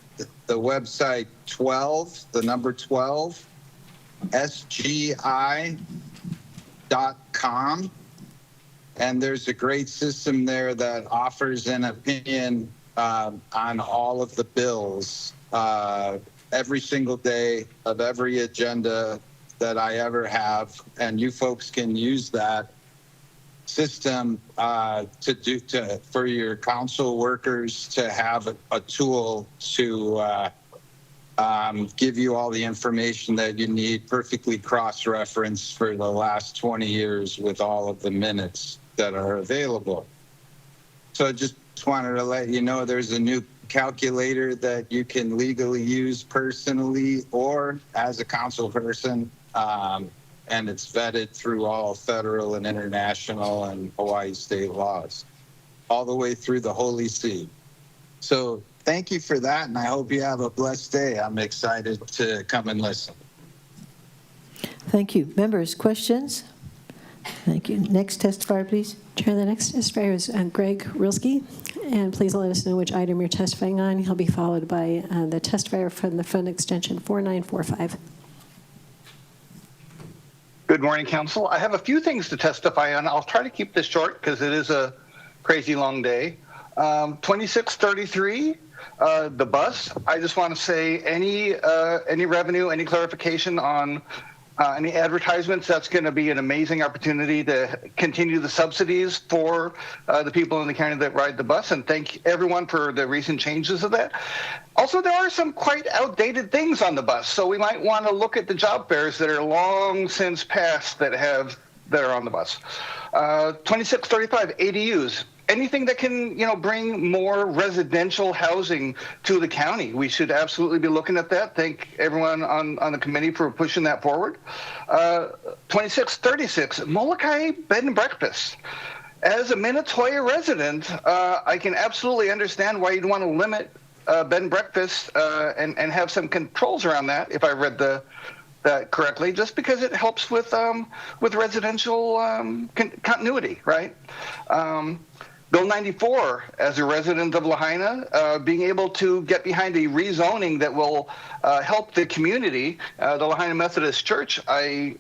the website 12, the number 12, sgi.com. And there's a great system there that offers an opinion on all of the bills every single day of every agenda that I ever have. And you folks can use that system for your council workers to have a tool to give you all the information that you need, perfectly cross-referenced for the last 20 years with all of the minutes that are available. So I just wanted to let you know there's a new calculator that you can legally use personally or as a council person. And it's vetted through all federal and international and Hawaii state laws, all the way through the Holy See. So thank you for that, and I hope you have a blessed day. I'm excited to come and listen. Thank you. Members, questions? Thank you. Next testifier, please. Chair, the next testifier is Greg Rilski. And please let us know which item you're testifying on. He'll be followed by the testifier from the Fund Extension 4945. Good morning, Council. I have a few things to testify on. I'll try to keep this short because it is a crazy long day. 2633, the bus. I just want to say any revenue, any clarification on any advertisements, that's going to be an amazing opportunity to continue the subsidies for the people in the county that ride the bus, and thank everyone for the recent changes of that. Also, there are some quite outdated things on the bus, so we might want to look at the job fairs that are long since passed that are on the bus. 2635, ADUs. Anything that can, bring more residential housing to the county. We should absolutely be looking at that. Thank everyone on the committee for pushing that forward. 2636, Molokai Bed and Breakfast. As a Minatoya resident, I can absolutely understand why you'd want to limit bed and breakfast and have some controls around that, if I read that correctly, just because it helps with residential continuity, right? Bill 94, as a resident of Lahaina, being able to get behind a rezoning that will help the community, the Lahaina Methodist Church, I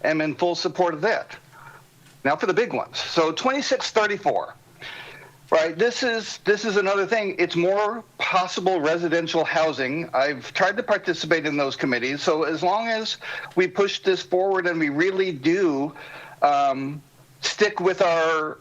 am in full support of that. Now for the big ones. So 2634, right? This is another thing. It's more possible residential housing. I've tried to participate in those committees. So as long as we push this forward and we really do stick with our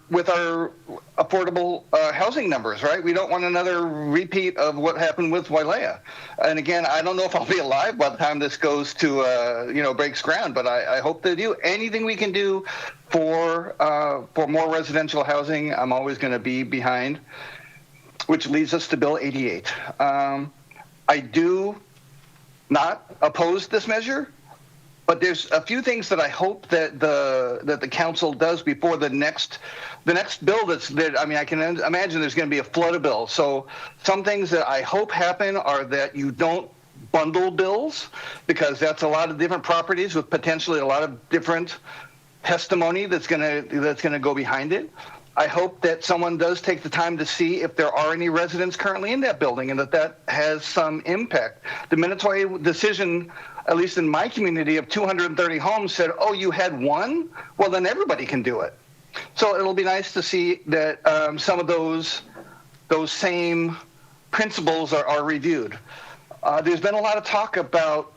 affordable housing numbers, right? We don't want another repeat of what happened with Wailea. And again, I don't know if I'll be alive by the time this goes to breaks ground, but I hope they do. Anything we can do for more residential housing, I'm always going to be behind. Which leads us to Bill 88. I do not oppose this measure. But there's a few things that I hope that the council does before the next bill I can imagine there's going to be a flood of bills. So some things that I hope happen are that you don't bundle bills, because that's a lot of different properties with potentially a lot of different testimony that's going to go behind it. I hope that someone does take the time to see if there are any residents currently in that building and that has some impact. The Minatoya decision, at least in my community of 230 homes, said, oh, you had one? Well, then everybody can do it. So it'll be nice to see that some of those same principles are reviewed. There's been a lot of talk about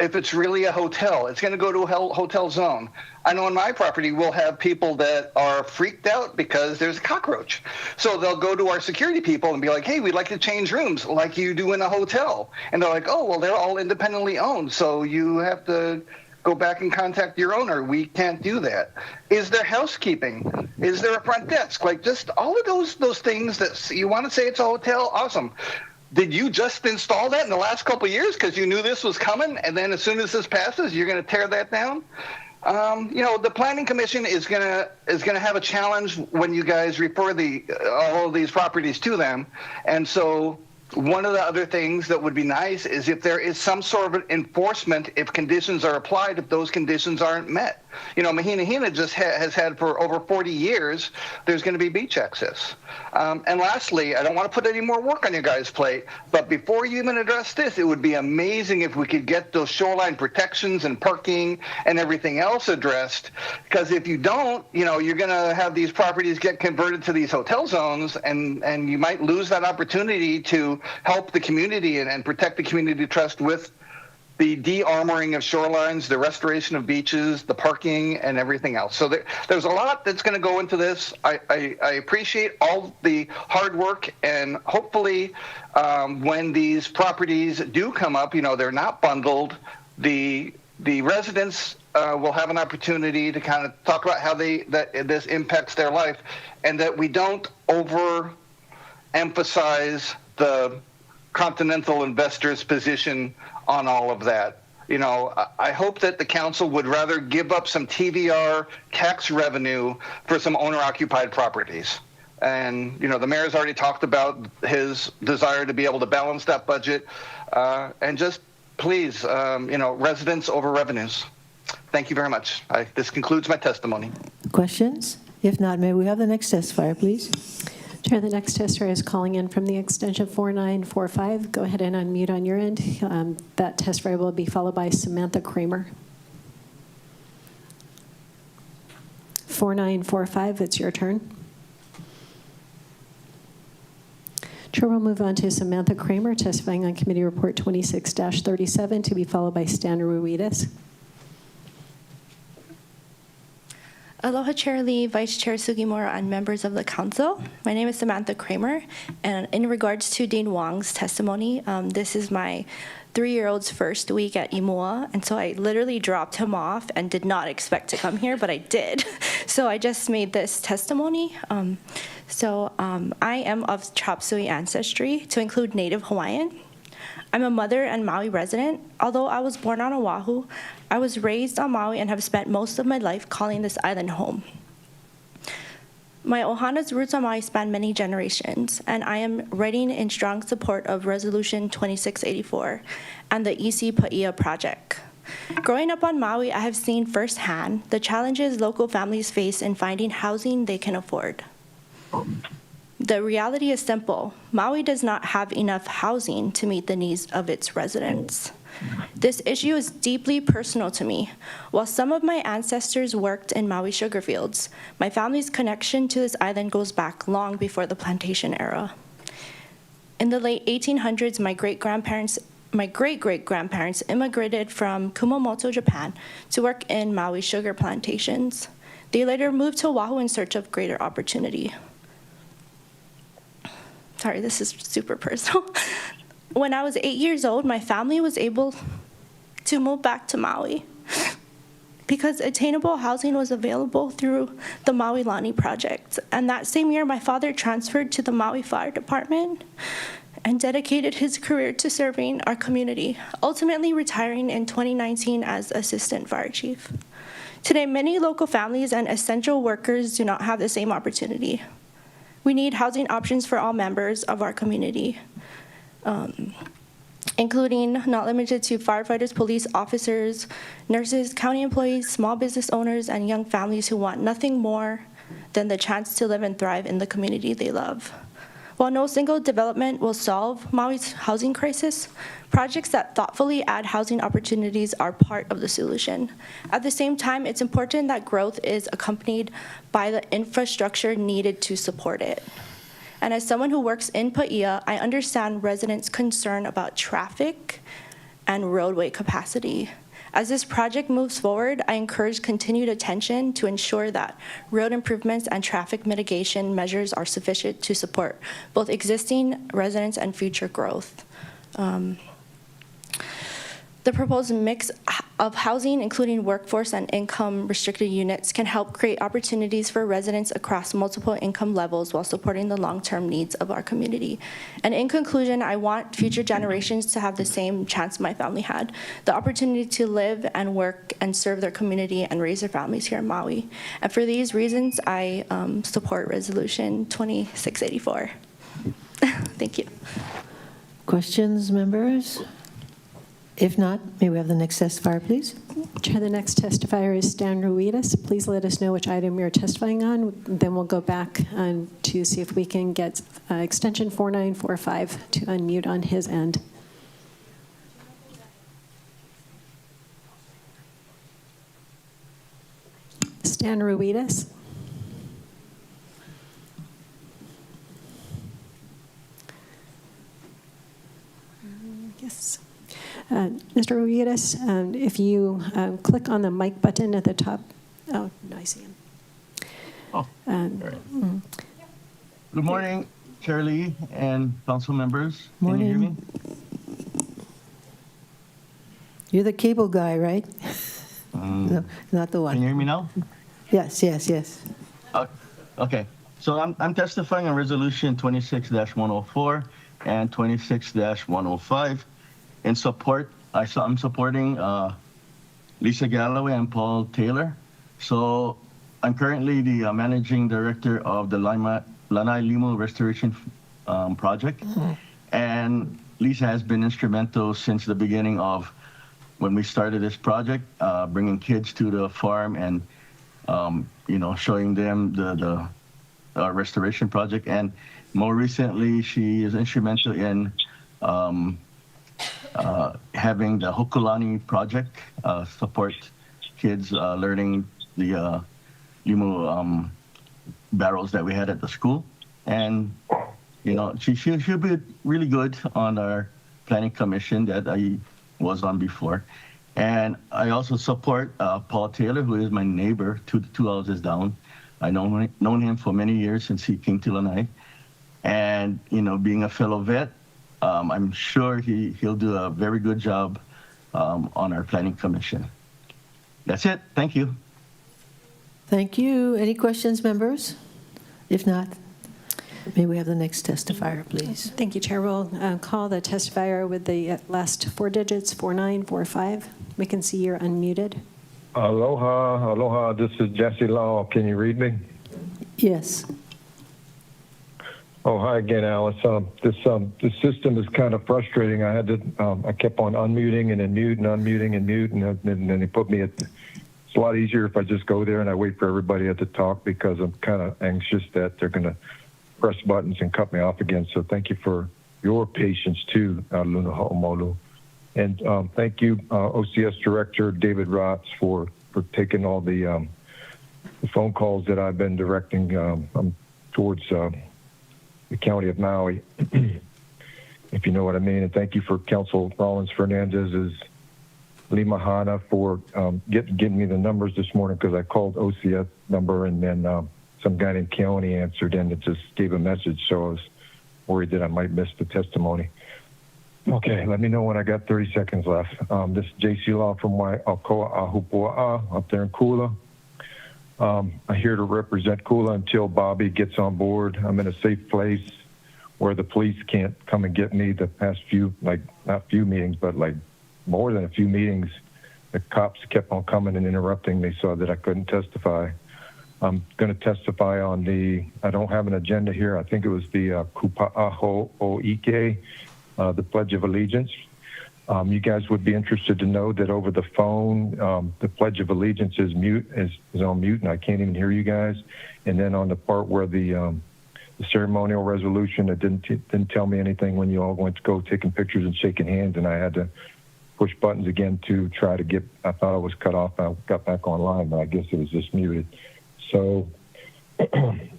if it's really a hotel. It's going to go to a hotel zone. I know on my property we'll have people that are freaked out because there's a cockroach. So they'll go to our security people and be like, hey, we'd like to change rooms like you do in a hotel. And they're like, oh, well, they're all independently owned, so you have to go back and contact your owner. We can't do that. Is there housekeeping? Is there a front desk? Like, just all of those things that you want to say it's a hotel, awesome. Did you just install that in the last couple of years because you knew this was coming, and then as soon as this passes, you're going to tear that down? The Planning Commission is gonna have a challenge when you guys refer all of these properties to them, and so one of the other things that would be nice is if there is some sort of enforcement if conditions are applied, if those conditions aren't met. Mahina Hina just has had for over 40 years, there's going to be beach access. And lastly, I don't want to put any more work on your guys' plate, but before you even address this, it would be amazing if we could get those shoreline protections and parking and everything else addressed. Because if you don't, you're going to have these properties get converted to these hotel zones, and you might lose that opportunity to help the community and protect the community trust with the de-armoring of shorelines, the restoration of beaches, the parking, and everything else. So there's a lot that's going to go into this. I appreciate all the hard work, and hopefully when these properties do come up, they're not bundled, the residents will have an opportunity to kind of talk about how this impacts their life, and that we don't overemphasize the continental investors' position on all of that. I hope that the council would rather give up some TVR tax revenue for some owner-occupied properties. And, the mayor's already talked about his desire to be able to balance that budget. And just please, residents over revenues. Thank you very much. This concludes my testimony. Questions? If not, may we have the next testifier, please? Chair, the next testifier is calling in from the extension 4945. Go ahead and unmute on your end. That testifier will be followed by Samantha Kramer. 4945, it's your turn. Chair will move on to Samantha Kramer, testifying on Committee Report 26-37, to be followed by Stan Ruidas. Aloha Chair Lee, Vice Chair Sugimura, and members of the council. My name is Samantha Kramer, and in regards to Dean Wong's testimony, this is my 3-year-old's first week at Imua, and so I literally dropped him off and did not expect to come here, but I did. So I just made this testimony. I am of Chop Suey ancestry, to include Native Hawaiian. I'm a mother and Maui resident. Although I was born on Oahu, I was raised on Maui and have spent most of my life calling this island home. My Ohana's roots on Maui span many generations, and I am writing in strong support of Resolution 2684 and the EC Paia project. Growing up on Maui, I have seen firsthand the challenges local families face in finding housing they can afford. The reality is simple. Maui does not have enough housing to meet the needs of its residents. This issue is deeply personal to me. While some of my ancestors worked in Maui sugar fields, my family's connection to this island goes back long before the plantation era. In the late 1800s, my great-great-grandparents immigrated from Kumamoto, Japan, to work in Maui sugar plantations. They later moved to Oahu in search of greater opportunity. Sorry, this is super personal. When I was 8 years old, my family was able to move back to Maui because attainable housing was available through the Maui Lani project. And that same year, my father transferred to the Maui Fire Department and dedicated his career to serving our community, ultimately retiring in 2019 as Assistant Fire Chief. Today, many local families and essential workers do not have the same opportunity. We need housing options for all members of our community, including, not limited to, firefighters, police officers, nurses, county employees, small business owners, and young families who want nothing more than the chance to live and thrive in the community they love. While no single development will solve Maui's housing crisis, projects that thoughtfully add housing opportunities are part of the solution. At the same time, it's important that growth is accompanied by the infrastructure needed to support it. And as someone who works in Paia, I understand residents' concern about traffic and roadway capacity. As this project moves forward, I encourage continued attention to ensure that road improvements and traffic mitigation measures are sufficient to support both existing residents and future growth. The proposed mix of housing, including workforce and income-restricted units, can help create opportunities for residents across multiple income levels while supporting the long-term needs of our community. And in conclusion, I want future generations to have the same chance my family had, the opportunity to live and work and serve their community and raise their families here in Maui. And for these reasons, I support Resolution 2684. Thank you. Questions, members? If not, may we have the next testifier, please? Chair, the next testifier is Stan Ruidas. Please let us know which item you're testifying on. Then we'll go back to see if we can get extension 4945 to unmute on his end. Stan Ruidas. Yes. Mr. Ruidas, if you click on the mic button at the top. Oh, no, I see him. Oh, Good morning, Chair Lee and council members. Morning. Can you hear me? You're the cable guy, right? No, not the one. Can you hear me now? Yes, yes, yes. Okay, so I'm testifying on Resolution 26-104 and 26-105 in support. I'm supporting Lisa Galloway and Paul Taylor. So I'm currently the managing director of the Lanai Limu Restoration Project. And Lisa has been instrumental since the beginning of when we started this project, bringing kids to the farm and showing them the restoration project. And more recently, she is instrumental in having the Hokulani project support kids learning the Limu barrels that we had at the school. And, she'll be really good on our planning commission that I was on before. And I also support Paul Taylor, who is my neighbor, two houses down. I've known him for many years since he came to Lanai. And, being a fellow vet, I'm sure he'll do a very good job on our planning commission. That's it. Thank you. Thank you. Any questions, members? If not, may we have the next testifier, please? Thank you, Chair. We'll call the testifier with the last four digits, 4945. We can see you're unmuted. Aloha, aloha. This is Jesse Lau. Can you read me? Yes. Oh, hi again, Alice. This system is kind of frustrating. I kept on unmuting and then mute and unmuting and mute, and then they put me at. It's a lot easier if I just go there and I wait for everybody to talk because I'm kind of anxious that they're going to press buttons and cut me off again. So thank you for your patience too, Luna Ha'omolu. And thank you, OCS Director David Rotz, for taking all the phone calls that I've been directing towards the County of Maui, if you know what I mean. And thank you for Council Rollins Fernandez's Limahana for getting me the numbers this morning, because I called OCS number and then some guy named Keone answered and it just gave a message. So I was worried that I might miss the testimony. Okay, let me know when I got 30 seconds left. This is JC Law from Waiakoa Ahupua'a up there in Kula. I'm here to represent Kula until Bobby gets on board. I'm in a safe place where the police can't come and get me. The past few, not few meetings, but more than a few meetings, the cops kept on coming and interrupting me so that I couldn't testify. I'm going to testify on I don't have an agenda here. I think it was the Kupa'aho O'ike, the Pledge of Allegiance. You guys would be interested to know that over the phone, the Pledge of Allegiance is on mute, and I can't even hear you guys. And then on the part where the ceremonial resolution, it didn't tell me anything when you all went to go taking pictures and shaking hands, and I had to push buttons again to try to get. I thought I was cut off. I got back online, but I guess it was just muted. So I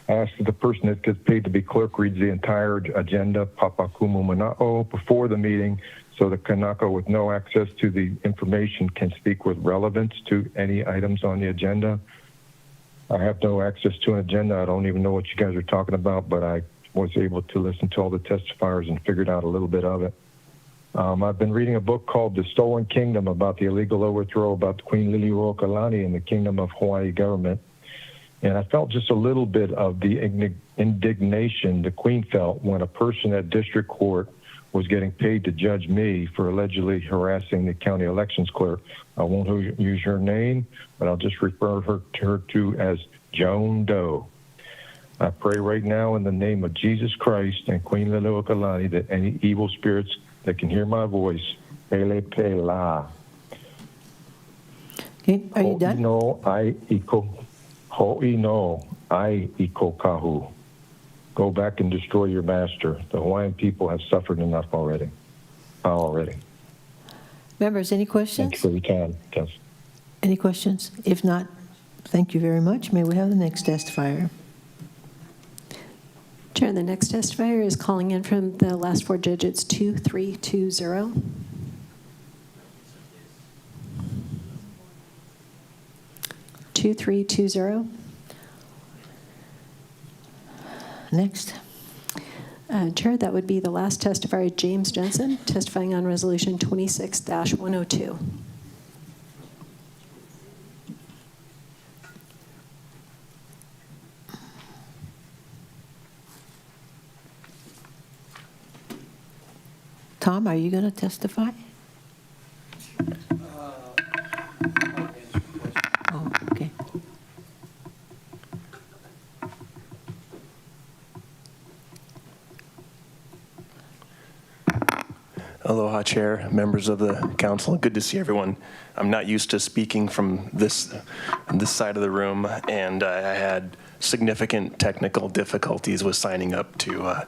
asked the person that gets paid to be clerk reads the entire agenda, Papa Kumu Mana'o, before the meeting, so the Kanaka with no access to the information can speak with relevance to any items on the agenda. I have no access to an agenda. I don't even know what you guys are talking about, but I was able to listen to all the testifiers and figured out a little bit of it. I've been reading a book called The Stolen Kingdom about the illegal overthrow about Queen Liliuokalani and the Kingdom of Hawaii government. And I felt just a little bit of the indignation the Queen felt when a person at district court was getting paid to judge me for allegedly harassing the county elections clerk. I won't use her name, but I'll just refer her to as Joan Doe. I pray right now in the name of Jesus Christ and Queen Liliuokalani that any evil spirits that can hear my voice, pele pela. Okay, are you done? No, I iko kahu. Go back and destroy your master. The Hawaiian people have suffered enough already. Members, any questions? Thank you for your time. Yes. Any questions? If not, thank you very much. May we have the next testifier? Chair, the next testifier is calling in from the last four digits, 2320. Next. Chair, that would be the last testifier, James Jensen, testifying on Resolution 26-102. Tom, are you going to testify? Oh, okay. Aloha, Chair, members of the council. Good to see everyone. I'm not used to speaking from this side of the room, and I had significant technical difficulties with signing up to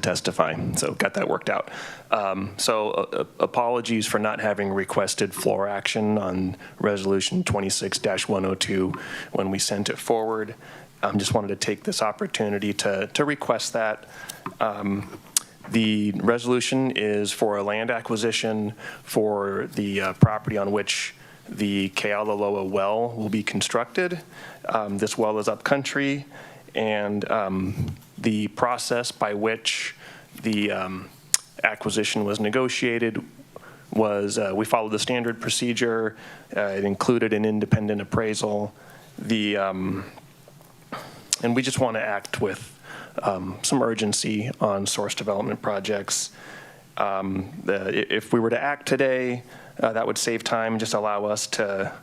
testify, so got that worked out. Apologies for not having requested floor action on Resolution 26-102 when we sent it forward. Just wanted to take this opportunity to request that. The resolution is for a land acquisition for the property on which the Kealaloa well will be constructed. This well is upcountry, and the process by which the acquisition was negotiated was we followed the standard procedure. It included an independent appraisal. And we just want to act with some urgency on source development projects. If we were to act today, that would save time, just allow us to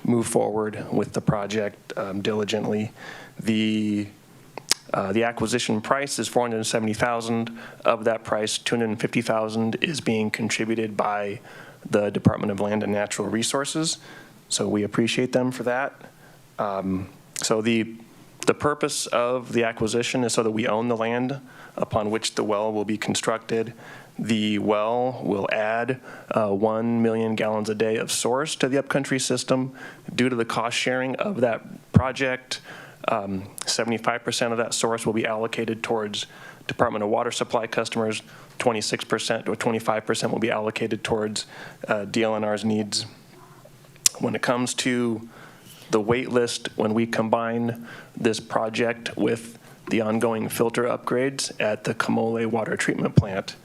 move forward with the project diligently. The acquisition price is $470,000. Of that price, $250,000 is being contributed by the Department of Land and Natural Resources. So we appreciate them for that. So the purpose of the acquisition is so that we own the land upon which the well will be constructed. The well will add 1 million gallons a day of source to the upcountry system. Due to the cost sharing of that project, 75% of that source will be allocated towards Department of Water Supply customers, 26% or 25% will be allocated towards DLNR's needs. When it comes to the wait list, when we combine this project with the ongoing filter upgrades at the Kamole water treatment plant,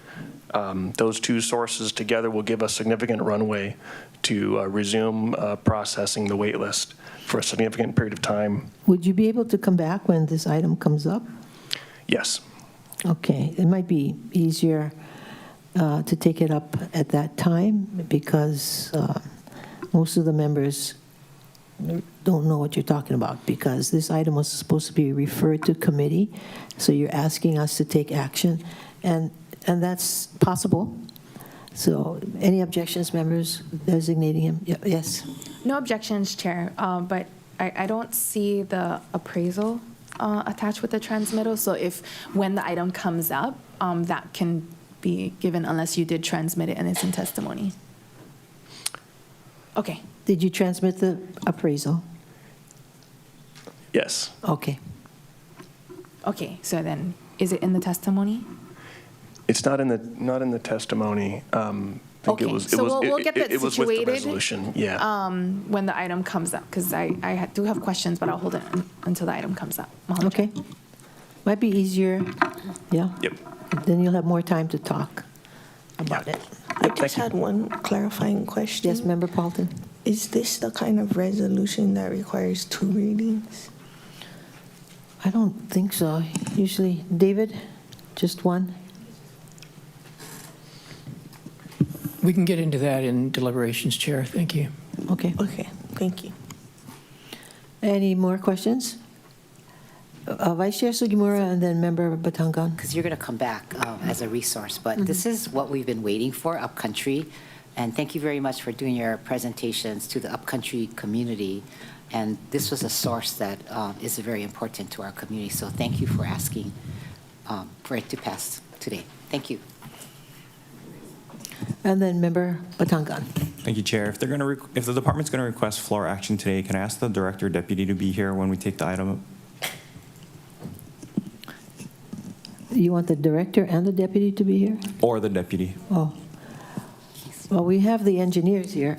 those two sources together will give us significant runway to resume processing the wait list for a significant period of time. Would you be able to come back when this item comes up? Yes. Okay, it might be easier to take it up at that time because most of the members don't know what you're talking about because this item was supposed to be referred to committee, so you're asking us to take action, and that's possible. So any objections, members designating him? Yes. No objections, Chair, but I don't see the appraisal attached with the transmittal, so when the item comes up, that can be given unless you did transmit it and it's in testimony. Okay. Did you transmit the appraisal? Yes. Okay. Okay, so then, is it in the testimony? It's not in the testimony. think Okay, so we'll get that it was with the situated, resolution, yeah. when the item comes up, because I do have questions, but I'll hold it until the item comes up. Mahalo. Okay. Might be easier, yeah? Yep. Then you'll have more time to talk about it. I just had one clarifying question. Yes, Member Paulton? Is this the kind of resolution that requires 2 readings? I don't think so. Usually, David, just one? We can get into that in deliberations, Chair. Thank you. Okay. Okay, thank you. Any more questions? Vice Chair Sugimura and then Member Batangan. Because you're going to come back as a resource, but this is what we've been waiting for, Upcountry. And thank you very much for doing your presentations to the Upcountry community. And this was a source that is very important to our community. So thank you for asking for it to pass today. Thank you. And then Member Batangan. Thank you, Chair. If the department's going to request floor action today, can I ask the director or deputy to be here when we take the item up? You want the director and the deputy to be here? Or the deputy? Oh. Well, we have the engineers here.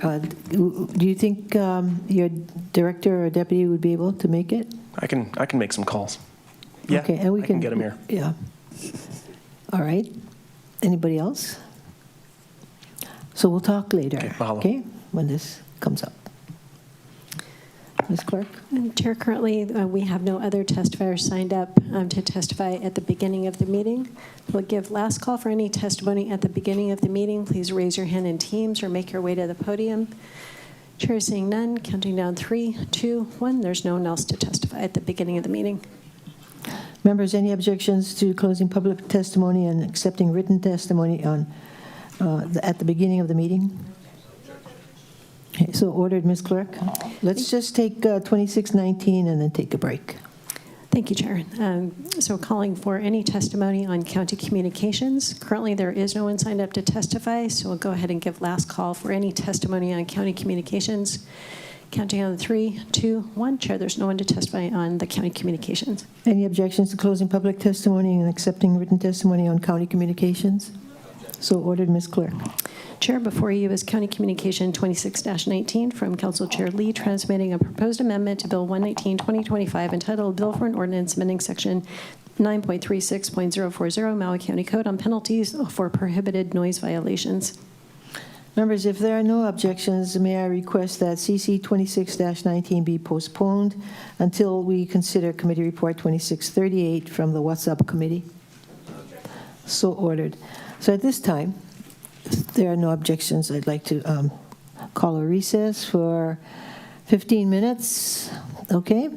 Do you think your director or deputy would be able to make it? I can make some calls. Yeah, Okay, and we I can get them here. Yeah. All right. Anybody else? So we'll talk later, mahalo. okay, when this comes up. Ms. Clark? Chair, currently we have no other testifiers signed up to testify at the beginning of the meeting. We'll give last call for any testimony at the beginning of the meeting. Please raise your hand in Teams or make your way to the podium. Chair is seeing none, counting down 3, 2, 1. There's no one else to testify at the beginning of the meeting. Members, any objections to closing public testimony and accepting written testimony on at the beginning of the meeting? Okay, so ordered, Ms. Clerk. Let's just take 2619 and then take a break. Thank you, Chair. So calling for any testimony on county communications. Currently, there is no one signed up to testify, so we'll go ahead and give last call for any testimony on county communications. Counting on 3, 2, 1. Chair, there's no one to testify on the county communications. Any objections to closing public testimony and accepting written testimony on county communications? So ordered, Ms. Clerk. Chair, before you is County Communication 26-19 from Council Chair Lee, transmitting a proposed amendment to Bill 119-2025 entitled Bill for an Ordinance amending Section 9.36.040 Maui County Code on penalties for prohibited noise violations. Members, if there are no objections, may I request that CC 26-19 be postponed until we consider Committee Report 2638 from the What's Up Committee? So ordered. So at this time, if there are no objections, I'd like to call a recess for 15 minutes. Okay?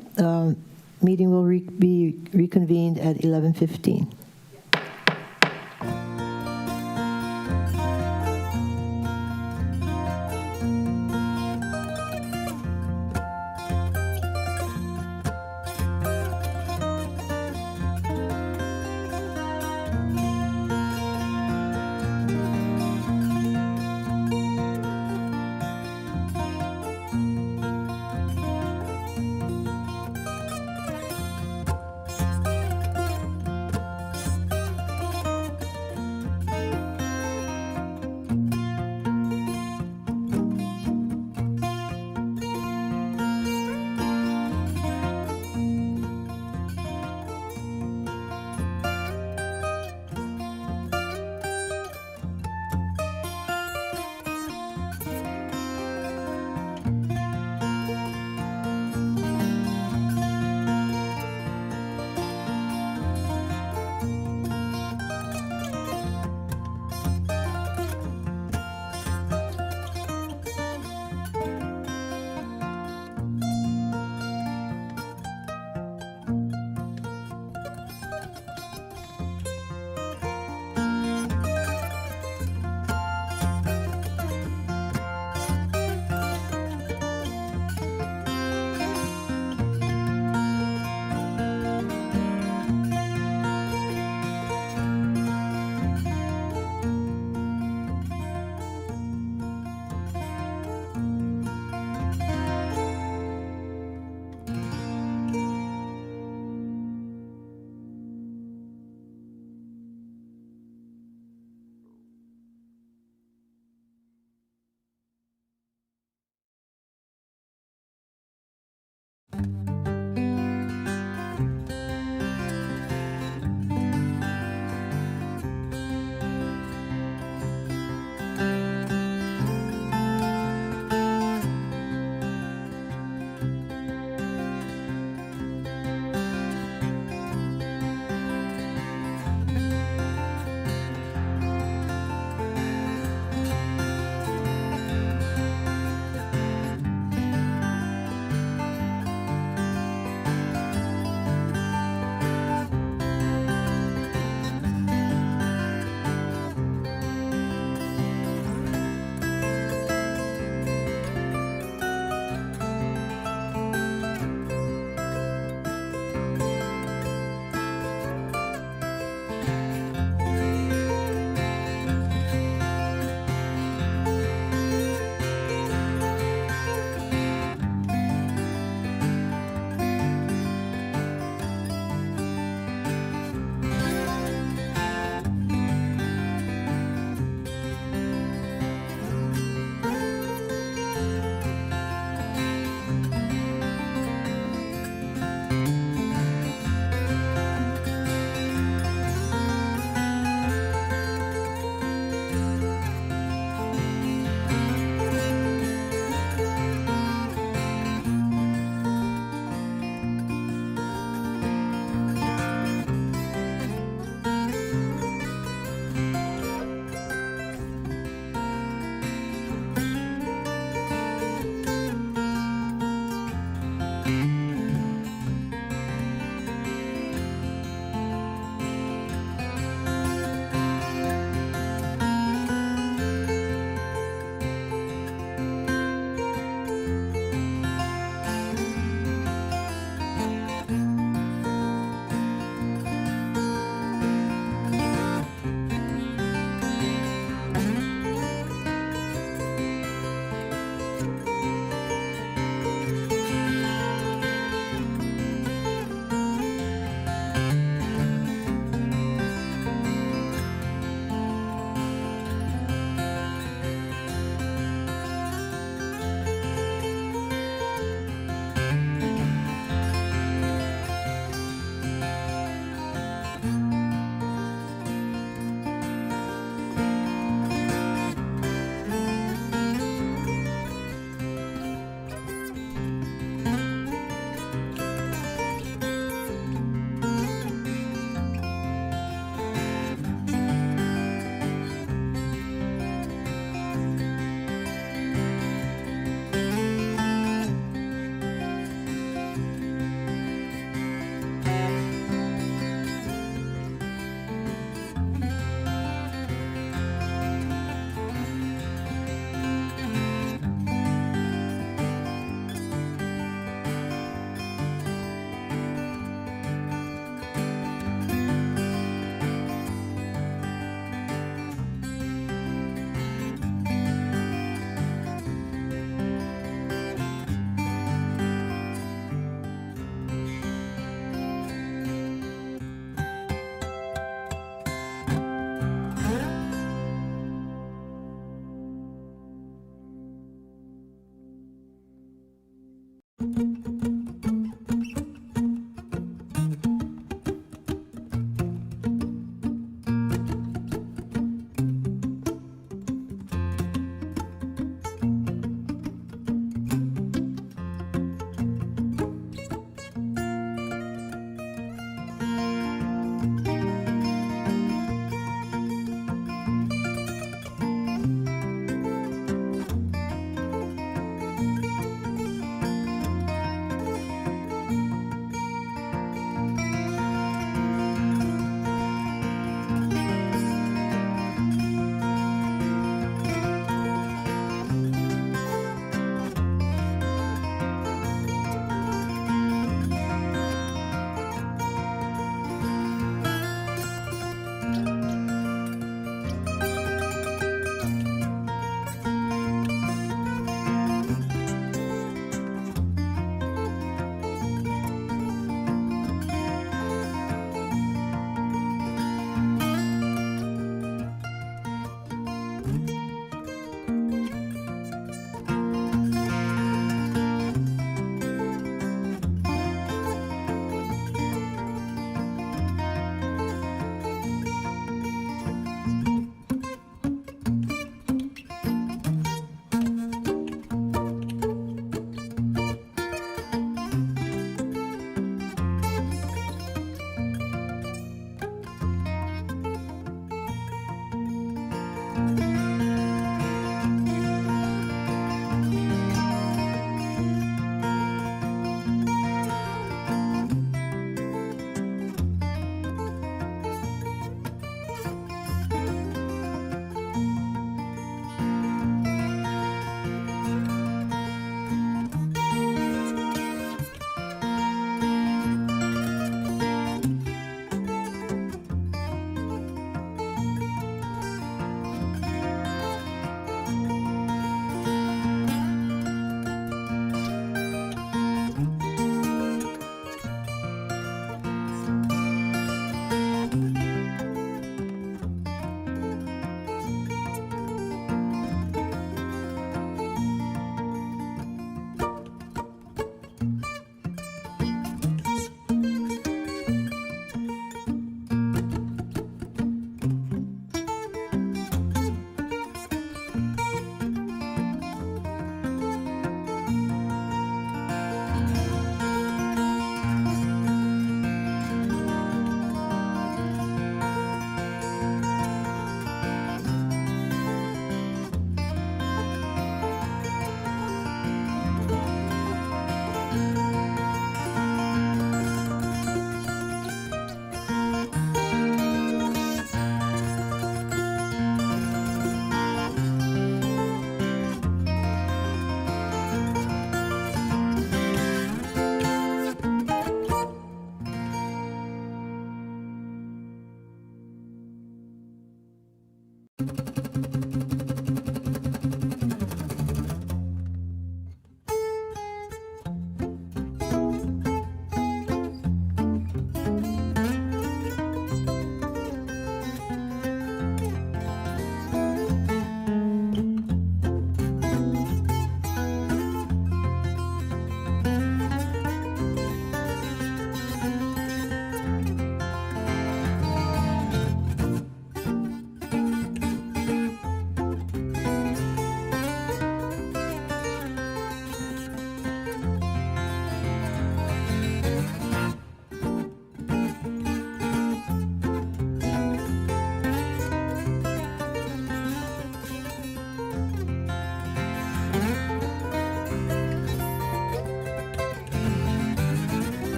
Meeting will be reconvened at 11:15.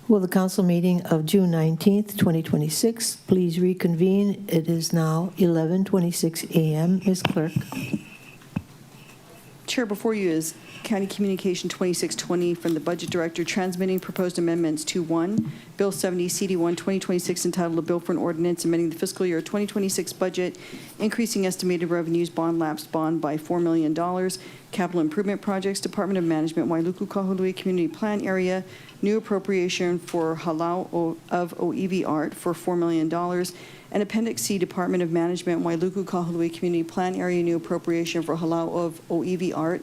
Will the council meeting of June 19th, 2026 please reconvene? It is now 11:26 a.m. Ms. Clerk. Chair, before you is County Communication 2620 from the Budget Director transmitting proposed amendments to 1, Bill 70 CD1 2026 entitled A Bill for an Ordinance amending the fiscal year 2026 budget, increasing estimated revenues bond lapsed bond by $4 million, capital improvement projects, Department of Management, Wailuku Kahului Community Plan Area, new appropriation for Halau of OEV Art for $4 million, and Appendix C, Department of Management, Wailuku Kahului Community Plan Area, new appropriation for Halau of OEV Art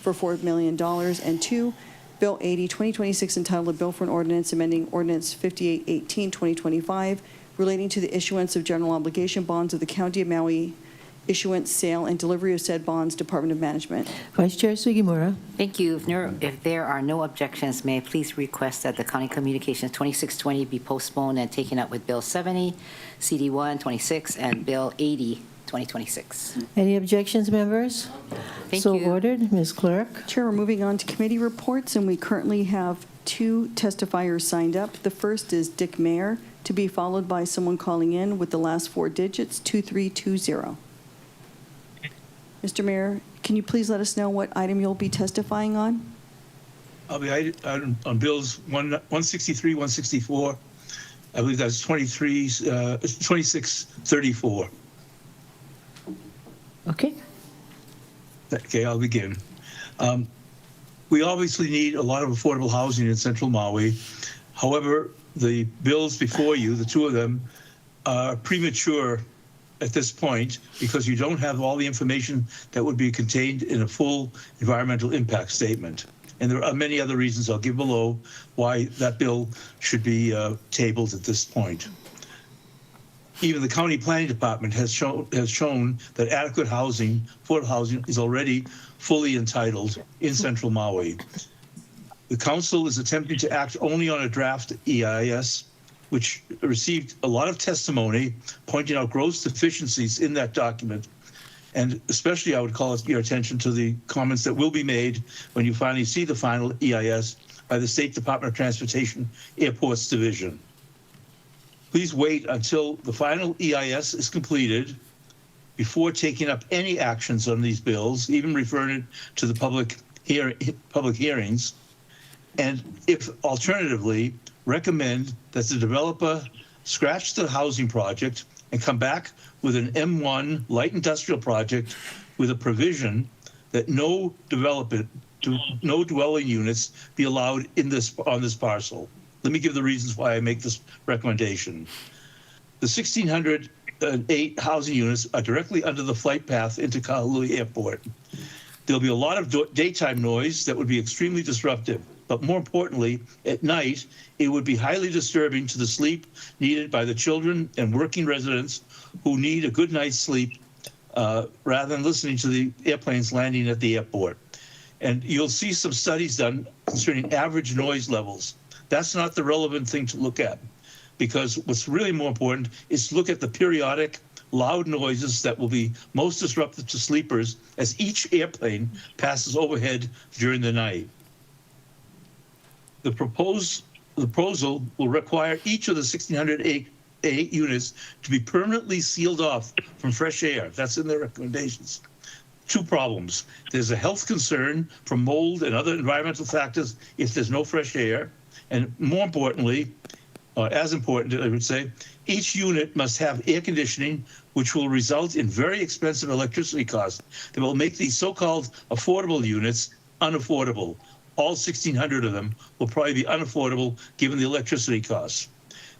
for $4 million, and 2, Bill 80, 2026 entitled A Bill for an Ordinance amending Ordinance 5818, 2025, relating to the issuance of general obligation bonds of the County of Maui, issuance, sale, and delivery of said bonds, Department of Management. Vice Chair Sugimura. Thank you. If there are no objections, may I please request that the County Communications 2620 be postponed and taken up with Bill 70, CD1 26, and Bill 80, 2026. Any objections, members? Thank so you. ordered. Ms. Clerk. Chair, we're moving on to committee reports, and we currently have 2 testifiers signed up. The first is Dick Mayer, to be followed by someone calling in with the last 4 digits, 2320. Mr. Mayor, can you please let us know what item you'll be testifying on? I'll be on bills 163, 164. I believe that's 2634. Okay. Okay, I'll begin. We obviously need a lot of affordable housing in Central Maui. However, the bills before you, the 2 of them, are premature at this point because you don't have all the information that would be contained in a full environmental impact statement. And there are many other reasons I'll give below why that bill should be tabled at this point. Even the County Planning Department has shown that adequate housing, affordable housing, is already fully entitled in Central Maui. The council is attempting to act only on a draft EIS, which received a lot of testimony pointing out gross deficiencies in that document. And especially I would call your attention to the comments that will be made when you finally see the final EIS by the State Department of Transportation Airports Division. Please wait until the final EIS is completed before taking up any actions on these bills, even referring it to the public hearings. And if alternatively, recommend that the developer scratch the housing project and come back with an M1 light industrial project with a provision that no dwelling units be allowed on this parcel. Let me give the reasons why I make this recommendation. The 1,608 housing units are directly under the flight path into Kahului Airport. There'll be a lot of daytime noise that would be extremely disruptive. But more importantly, at night, it would be highly disturbing to the sleep needed by the children and working residents who need a good night's sleep rather than listening to the airplanes landing at the airport. And you'll see some studies done concerning average noise levels. That's not the relevant thing to look at, because what's really more important is to look at the periodic loud noises that will be most disruptive to sleepers as each airplane passes overhead during the night. The proposal will require each of the 1,608 units to be permanently sealed off from fresh air. That's in their recommendations. 2 problems. There's a health concern from mold and other environmental factors if there's no fresh air. And more importantly, or as important, I would say, each unit must have air conditioning, which will result in very expensive electricity costs that will make these so-called affordable units unaffordable. All 1,600 of them will probably be unaffordable given the electricity costs.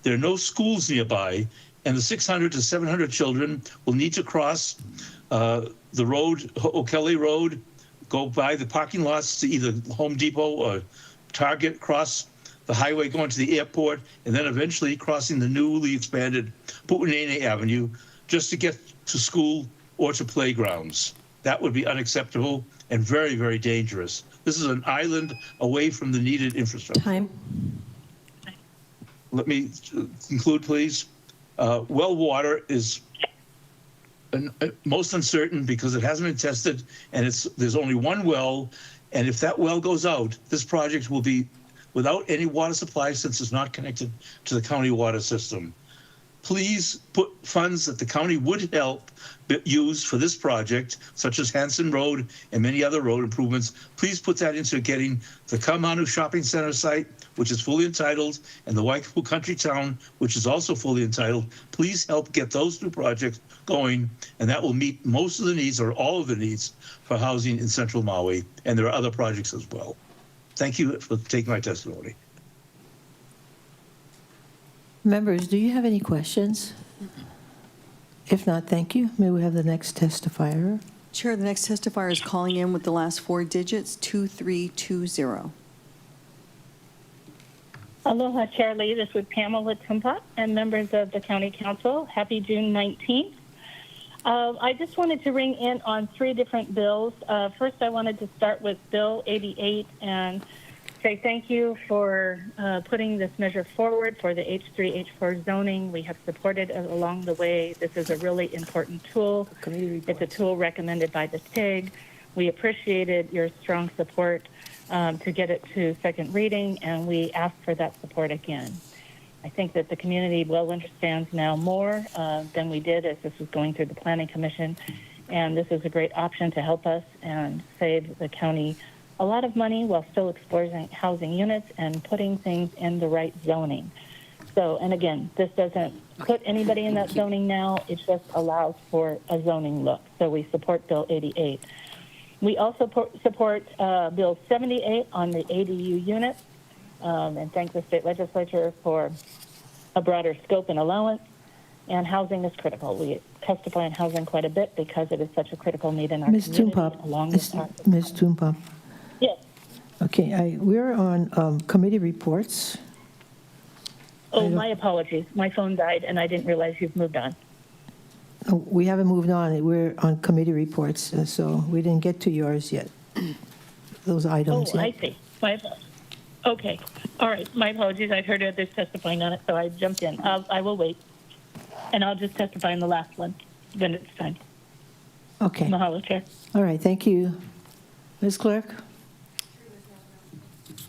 There are no schools nearby, and the 600 to 700 children will need to cross the road, O'Kelly Road, go by the parking lots to either Home Depot or Target, cross the highway going to the airport, and then eventually crossing the newly expanded Pu'unene Avenue just to get to school or to playgrounds. That would be unacceptable and very, very dangerous. This is an island away from the needed infrastructure. Time. Let me conclude, please. Well water is most uncertain because it hasn't been tested, and there's only one well, and if that well goes out, this project will without any water supply since it's not connected to the county water system. Please put funds that the county would help use for this project, such as Hanson Road and many other road improvements. Please put that into getting the Kamanu Shopping Center site, which is fully entitled, and the Waikapu Country Town, which is also fully entitled. Please help get those two projects going, and that will meet most of the needs or all of the needs for housing in Central Maui. And there are other projects as well. Thank you for taking my testimony. Members, do you have any questions? If not, thank you. May we have the next testifier? Chair, the next testifier is calling in with the last 4 digits, 2320. Aloha, Chair Lee. This is Pamela Tumpa and members of the County Council. Happy June 19th. I just wanted to ring in on 3 different bills. First, I wanted to start with Bill 88 and say thank you for putting this measure forward for the H3, H4 zoning. We have supported it along the way. This is a really important tool. It's a tool recommended by the TIG. We appreciated your strong support to get it to second reading, and we ask for that support again. I think that the community well understands now more than we did as this was going through the Planning Commission, and this is a great option to help us and save the county a lot of money while still exploring housing units and putting things in the right zoning. So, and again, this doesn't put anybody in that zoning now, it just allows for a zoning look. So we support Bill 88. We also support Bill 78 on the ADU units, and thank the state legislature for a broader scope and allowance. And housing is critical. We testify on housing quite a bit because it is such a critical need in our community. Ms. Tumpap. Yes. Okay, we're on committee reports. Oh, my apologies. My phone died, and I didn't realize you've moved on. Oh, we haven't moved on. We're on committee reports, so we didn't get to yours yet. Those items Oh, yet. I see. My apologies. Okay. All right. My apologies. I've heard others testifying on it, so I jumped in. I will wait, and I'll just testify on the last one when it's time. Okay. Mahalo, Chair. All right, thank you. Ms. Clerk?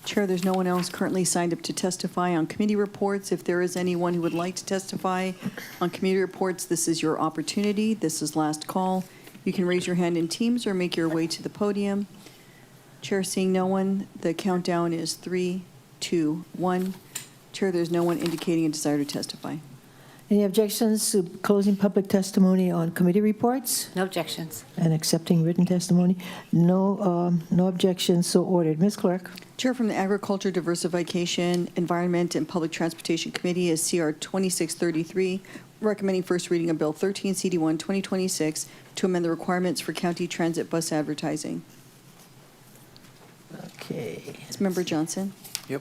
Chair, there's no one else currently signed up to testify on committee reports. If there is anyone who would like to testify on committee reports, this is your opportunity. This is last call. You can raise your hand in Teams or make your way to the podium. Chair, seeing no one, the countdown is 3, 2, 1. Chair, there's no one indicating a desire to testify. Any objections to closing public testimony on committee reports? No objections. And accepting written testimony? No objections, so ordered. Ms. Clerk? Chair, from the Agriculture, Diversification, Environment, and Public Transportation Committee is CR 2633, recommending first reading of Bill 13, CD1, 2026, to amend the requirements for county transit bus advertising. Okay. It's Member Johnson. Yep.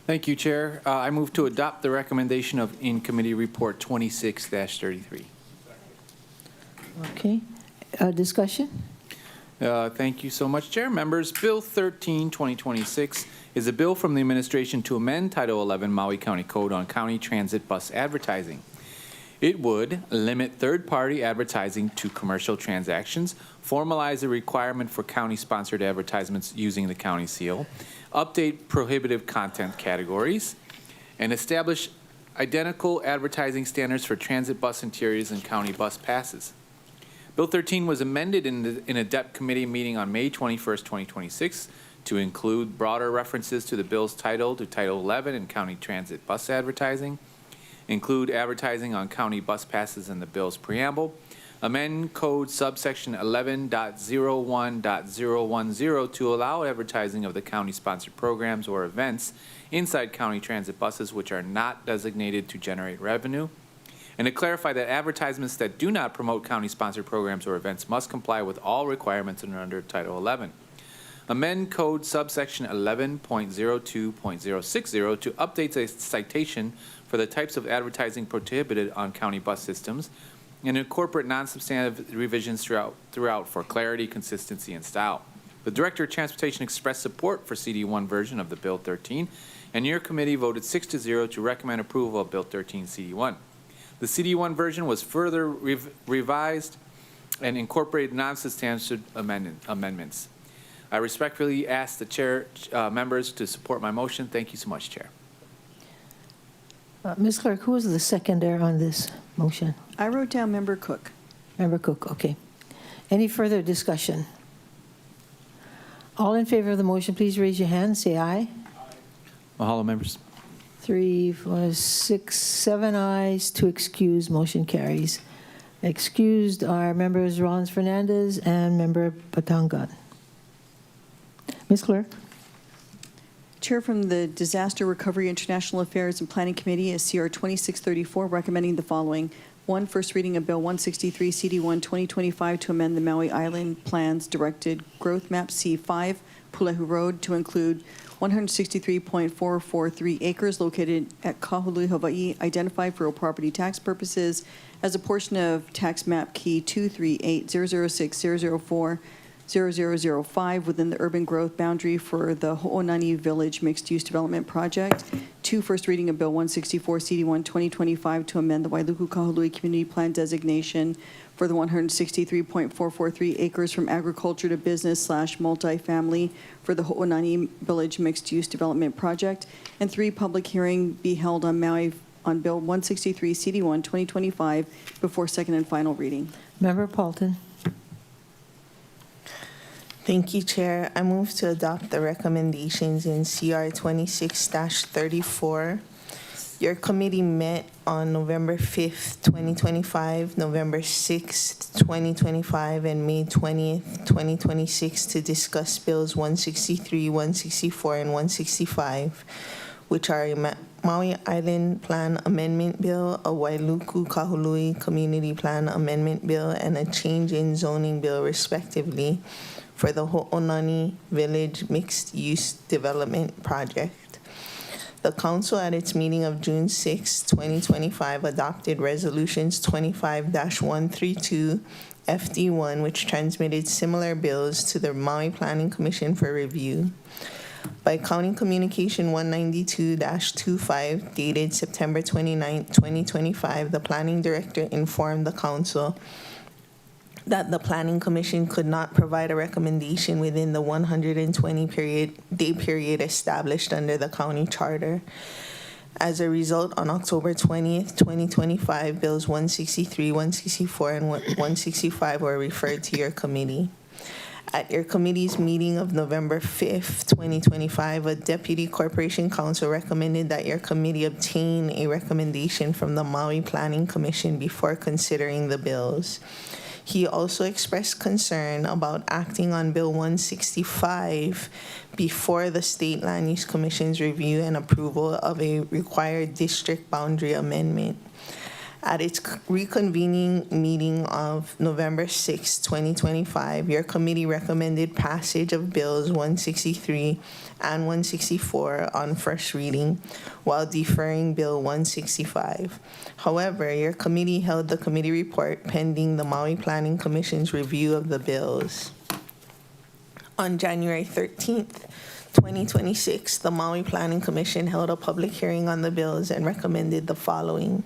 Thank you, Chair. I move to adopt the recommendation of in-committee report 26-33. Okay. Discussion? Thank you so much, Chair. Members, Bill 13, 2026 is a bill from the administration to amend Title 11 Maui County Code on county transit bus advertising. It would limit third-party advertising to commercial transactions, formalize a requirement for county-sponsored advertisements using the county seal, update prohibitive content categories, and establish identical advertising standards for transit bus interiors and county bus passes. Bill 13 was amended in a DEP committee meeting on May 21st, 2026 to include broader references to the bill's title to Title 11 and county transit bus advertising, include advertising on county bus passes in the bill's preamble, amend code subsection 11.01.010 to allow advertising of the county-sponsored programs or events inside county transit buses which are not designated to generate revenue, and to clarify that advertisements that do not promote county-sponsored programs or events must comply with all requirements under Title 11. Amend code subsection 11.02.060 to update a citation for the types of advertising prohibited on county bus systems and incorporate non-substantive revisions throughout for clarity, consistency, and style. The Director of Transportation expressed support for CD1 version of the Bill 13, and your committee voted 6-0 to recommend approval of Bill 13 CD1. The CD1 version was further revised and incorporated non-substantive amendments. I respectfully ask the chair members to support my motion. Thank you so much, Chair. Ms. Clerk, who was the seconder on this motion? I wrote down Member Cook. Member Cook, okay. Any further discussion? All in favor of the motion, please raise your hand. Say aye. Mahalo, members. 3, 4, 6, 7 ayes, 2 excused, motion carries. Excused are members Rollins Fernandez and member Batangan. Ms. Clerk. Chair from the Disaster Recovery International Affairs and Planning Committee is CR 2634, recommending the following. 1, first reading of Bill 163, CD1 2025 to amend the Maui Island Plan's Directed Growth Map C5, Pulehu Road, to include 163.443 acres located at Kahului, Hawaii, identified for real property tax purposes as a portion of tax map key 238-006-004-0005 within the urban growth boundary for the Ho'onani Village Mixed-Use Development Project. 2, first reading of Bill 164, CD1 2025 to amend the Wailuku Kahului Community Plan designation for the 163.443 acres from agriculture to business / multifamily for the Ho'onani Village Mixed-Use Development Project. And 3, public hearing be held on Maui on Bill 163, CD1 2025 before second and final reading. Member Paulton. Thank you, Chair. I move to adopt the recommendations in CR 26-34. Your committee met on November 5th, 2025, November 6th, 2025, and May 20th, 2026 to discuss Bills 163, 164, and 165, which are a Maui Island Plan Amendment Bill, a Wailuku Kahului Community Plan Amendment Bill, and a change in zoning bill, respectively, for the Ho'onani Village Mixed-Use Development Project. The Council at its meeting of June 6, 2025 adopted Resolutions 25-132 FD1, which transmitted similar bills to the Maui Planning Commission for review. By County Communication 192-25 dated September 29, 2025, the Planning Director informed the Council that the Planning Commission could not provide a recommendation within the 120-day period established under the county charter. As a result, on October 20th, 2025, Bills 163, 164, and 165 were referred to your committee. At your committee's meeting of November 5th, 2025, a Deputy Corporation Counsel recommended that your committee obtain a recommendation from the Maui Planning Commission before considering the bills. He also expressed concern about acting on Bill 165 before the State Land Use Commission's review and approval of a required district boundary amendment. At its reconvening meeting of November 6, 2025, your committee recommended passage of Bills 163 and 164 on first reading while deferring Bill 165. However, your committee held the committee report pending the Maui Planning Commission's review of the bills. On January 13th, 2026, the Maui Planning Commission held a public hearing on the bills and recommended the following.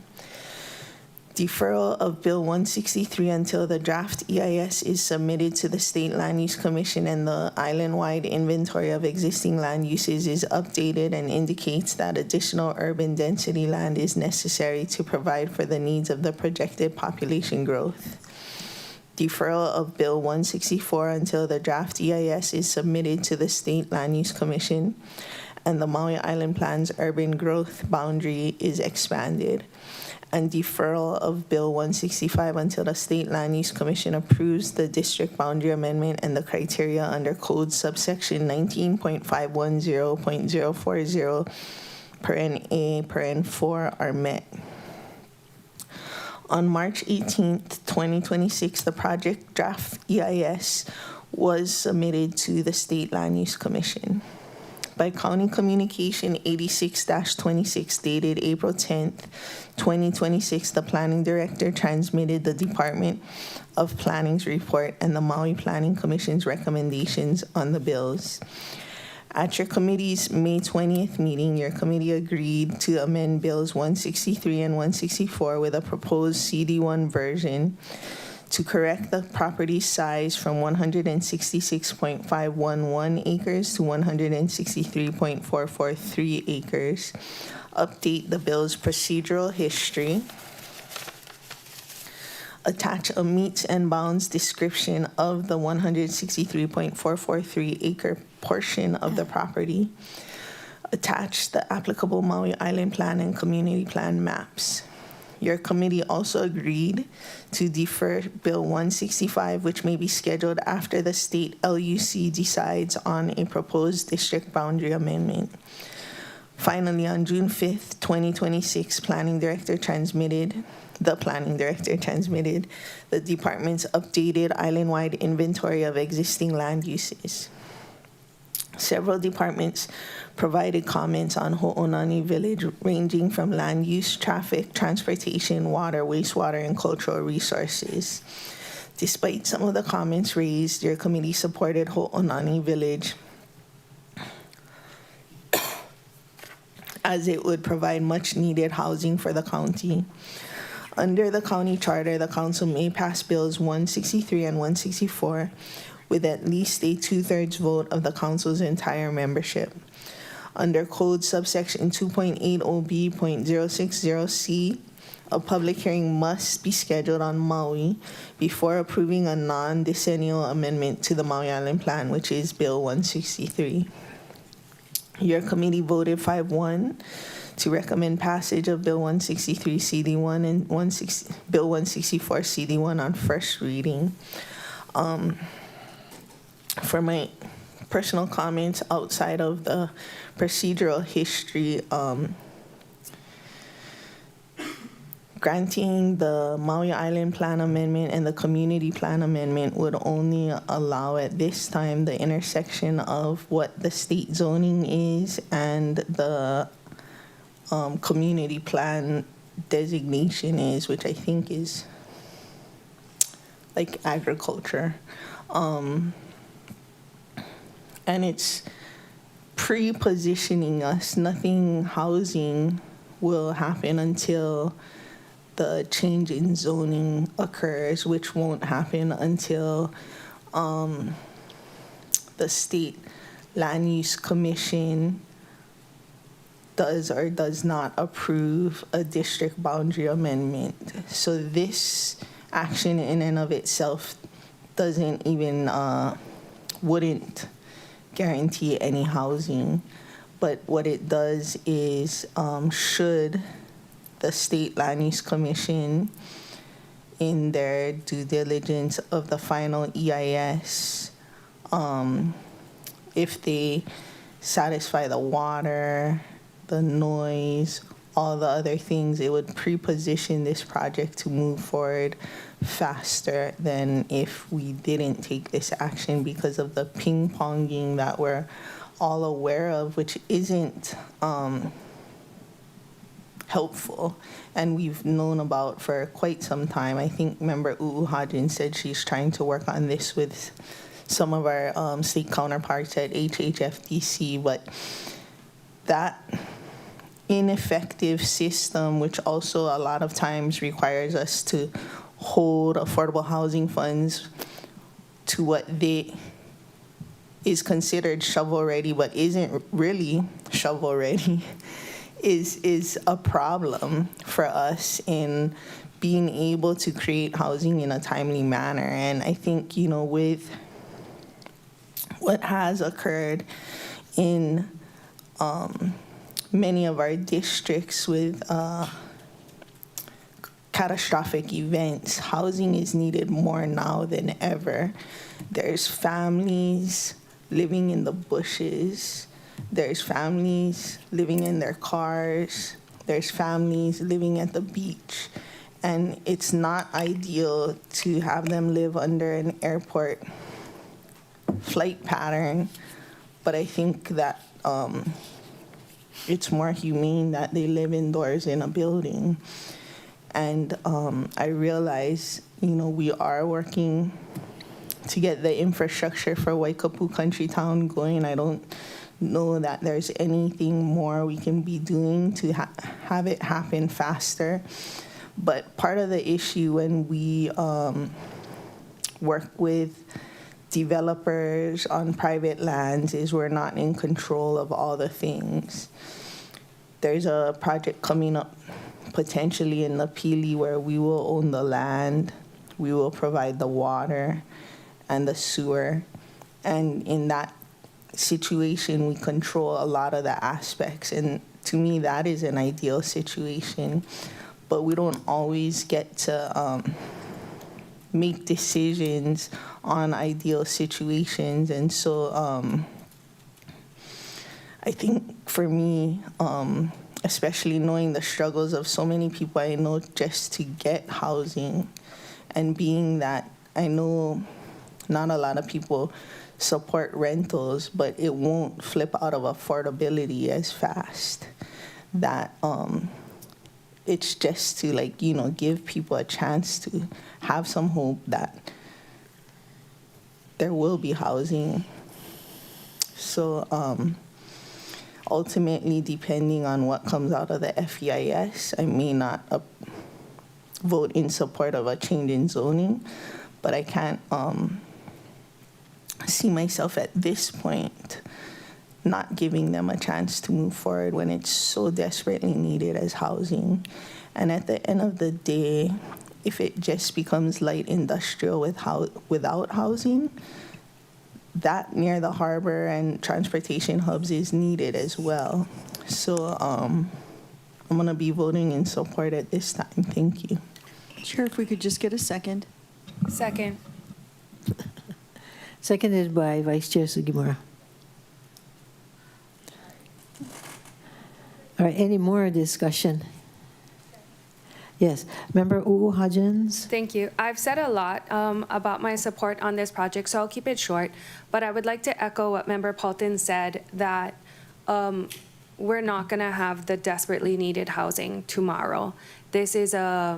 Deferral of Bill 163 until the draft EIS is submitted to the State Land Use Commission and the island-wide inventory of existing land uses is updated and indicates that additional urban density land is necessary to provide for the needs of the projected population growth. Deferral of Bill 164 until the draft EIS is submitted to the State Land Use Commission and the Maui Island Plan's urban growth boundary is expanded. And deferral of Bill 165 until the State Land Use Commission approves the district boundary amendment and the criteria under Code subsection 19.510.040 paren A, paren 4 are met. On March 18th, 2026, the project draft EIS was submitted to the State Land Use Commission. By County Communication 86-26 dated April 10th, 2026, the Planning Director transmitted the Department of Planning's report and the Maui Planning Commission's recommendations on the bills. At your committee's May 20th meeting, your committee agreed to amend Bills 163 and 164 with a proposed CD1 version to correct the property size from 166.511 acres to 163.443 acres, update the bill's procedural history, attach a meets and bounds description of the 163.443 acre portion of the property, attach the applicable Maui Island Plan and Community Plan maps. Your committee also agreed to defer Bill 165, which may be scheduled after the state LUC decides on a proposed district boundary amendment. Finally, on June 5th, 2026, the planning director transmitted the department's updated island-wide inventory of existing land uses. Several departments provided comments on Ho'onani Village, ranging from land use, traffic, transportation, water, wastewater, and cultural resources. Despite some of the comments raised, your committee supported Ho'onani Village as it would provide much-needed housing for the county. Under the county charter, the council may pass bills 163 and 164 with at least a 2/3 vote of the council's entire membership. Under Code subsection 2.80b.060c, a public hearing must be scheduled on Maui before approving a non-decennial amendment to the Maui Island Plan, which is Bill 163. Your committee voted 5-1 to recommend passage of Bill 163 CD1 and Bill 164 CD1 on first reading. For my personal comments outside of the procedural history, granting the Maui Island Plan Amendment and the Community Plan Amendment would only allow at this time the intersection of what the state zoning is and the community plan designation is, which I think is like agriculture. And it's pre-positioning us. Nothing housing will happen until the change in zoning occurs, which won't happen until the state land use commission does or does not approve a district boundary amendment. So this action in and of itself doesn't even, wouldn't guarantee any housing. But what it does is, should the State Land Use Commission, in their due diligence of the final EIS, if they satisfy the water, the noise, all the other things, it would pre-position this project to move forward faster than if we didn't take this action because of the ping-ponging that we're all aware of, which isn't helpful and we've known about for quite some time. I think member Uuhajin said she's trying to work on this with some of our state counterparts at HHFDC, but that ineffective system, which also a lot of times requires us to hold affordable housing funds to what they is considered shovel ready but isn't really shovel ready, is a problem for us in being able to create housing in a timely manner. And I think, you know, with what has occurred in many of our districts with catastrophic events, housing is needed more now than ever. There's families living in the bushes. There's families living in their cars. There's families living at the beach. And it's not ideal to have them live under an airport flight pattern, but I think that it's more humane that they live indoors in a building. And I realize, you know, we are working to get the infrastructure for Waikapu Country Town going. I don't know that there's anything more we can be doing to have it happen faster. But part of the issue when we work with developers on private lands is we're not in control of all the things. There's a project coming up potentially in the Pili where we will own the land, we will provide the water and the sewer, and in that situation we control a lot of the aspects, and to me that is an ideal situation. But we don't always get to make decisions on ideal situations, and so I think for me, especially knowing the struggles of so many people I know just to get housing, and being that I know not a lot of people support rentals, but it won't flip out of affordability as fast, that it's just to, like, you know, give people a chance to have some hope that there will be housing. So ultimately, depending on what comes out of the FEIS, I may not vote in support of a change in zoning, but I can't see myself at this point not giving them a chance to move forward when it's so desperately needed as housing. And at the end of the day, if it just becomes light industrial without housing, that near the harbor and transportation hubs is needed as well. So I'm going to be voting in support at this time. Thank you. Chair, if we could just get a second. Second. Seconded by Vice Chair Sugimura. All right, any more discussion? Yes, Member Hajens. Thank you. I've said a lot about my support on this project, so I'll keep it short. But I would like to echo what Member Paulton said, that we're not going to have the desperately needed housing tomorrow. This is a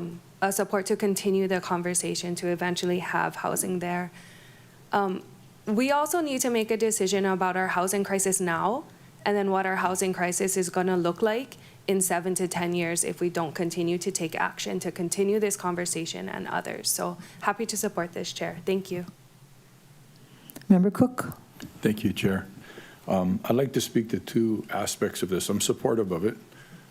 support to continue the conversation to eventually have housing there. We also need to make a decision about our housing crisis now, and then what our housing crisis is going to look like in 7 to 10 years if we don't continue to take action to continue this conversation and others. So happy to support this, Chair. Thank you. Member Cook. Thank you, Chair. I'd like to speak to two aspects of this. I'm supportive of it.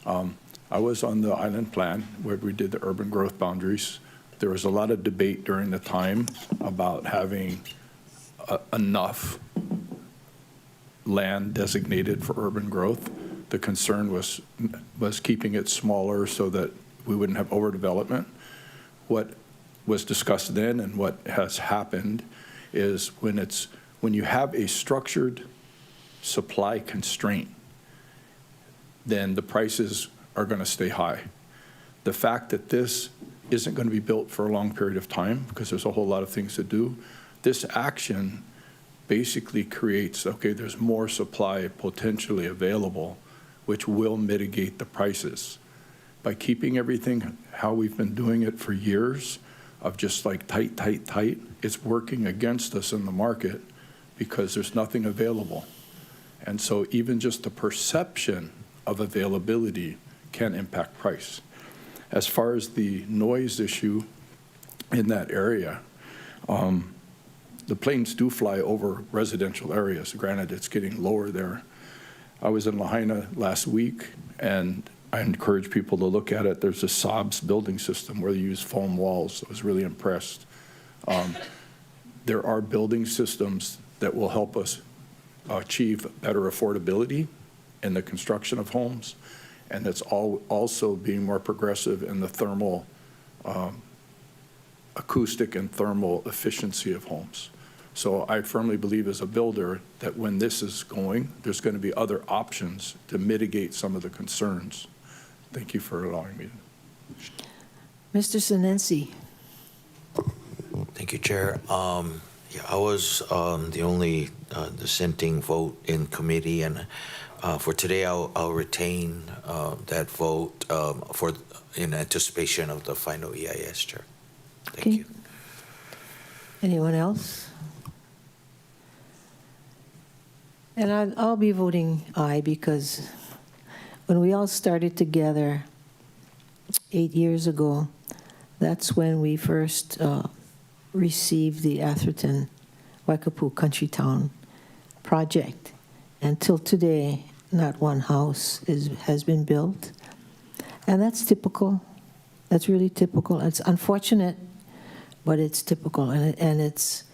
I was on the island plan where we did the urban growth boundaries. There was a lot of debate during the time about having enough land designated for urban growth. The concern was keeping it smaller so that we wouldn't have overdevelopment. What was discussed then and what has happened is when you have a structured supply constraint, then the prices are going to stay high. The fact that this isn't going to be built for a long period of time because there's a whole lot of things to do, this action basically creates, okay, there's more supply potentially available, which will mitigate the prices. By keeping everything how we've been doing it for years, of just like tight, tight, tight, it's working against us in the market because there's nothing available. And so even just the perception of availability can impact price. As far as the noise issue in that area, the planes do fly over residential areas. Granted, it's getting lower there. I was in Lahaina last week, and I encourage people to look at it. There's a SOBS building system where they use foam walls. I was really impressed. There are building systems that will help us achieve better affordability in the construction of homes, and it's also being more progressive in the thermal, acoustic and thermal efficiency of homes. So I firmly believe as a builder that when this is going, there's going to be other options to mitigate some of the concerns. Thank you for allowing me. Mr. Sinensi. Thank you, Chair. Yeah, I was the only dissenting vote in committee, and for today I'll retain that vote in anticipation of the final EIS, Chair. Thank you. Anyone else? And I'll be voting aye because when we all started together 8 years ago, that's when we first receive the Atherton Waikapu Country Town project. Until today, not one house has been built. And that's typical. That's really typical. It's unfortunate, but it's typical. And it's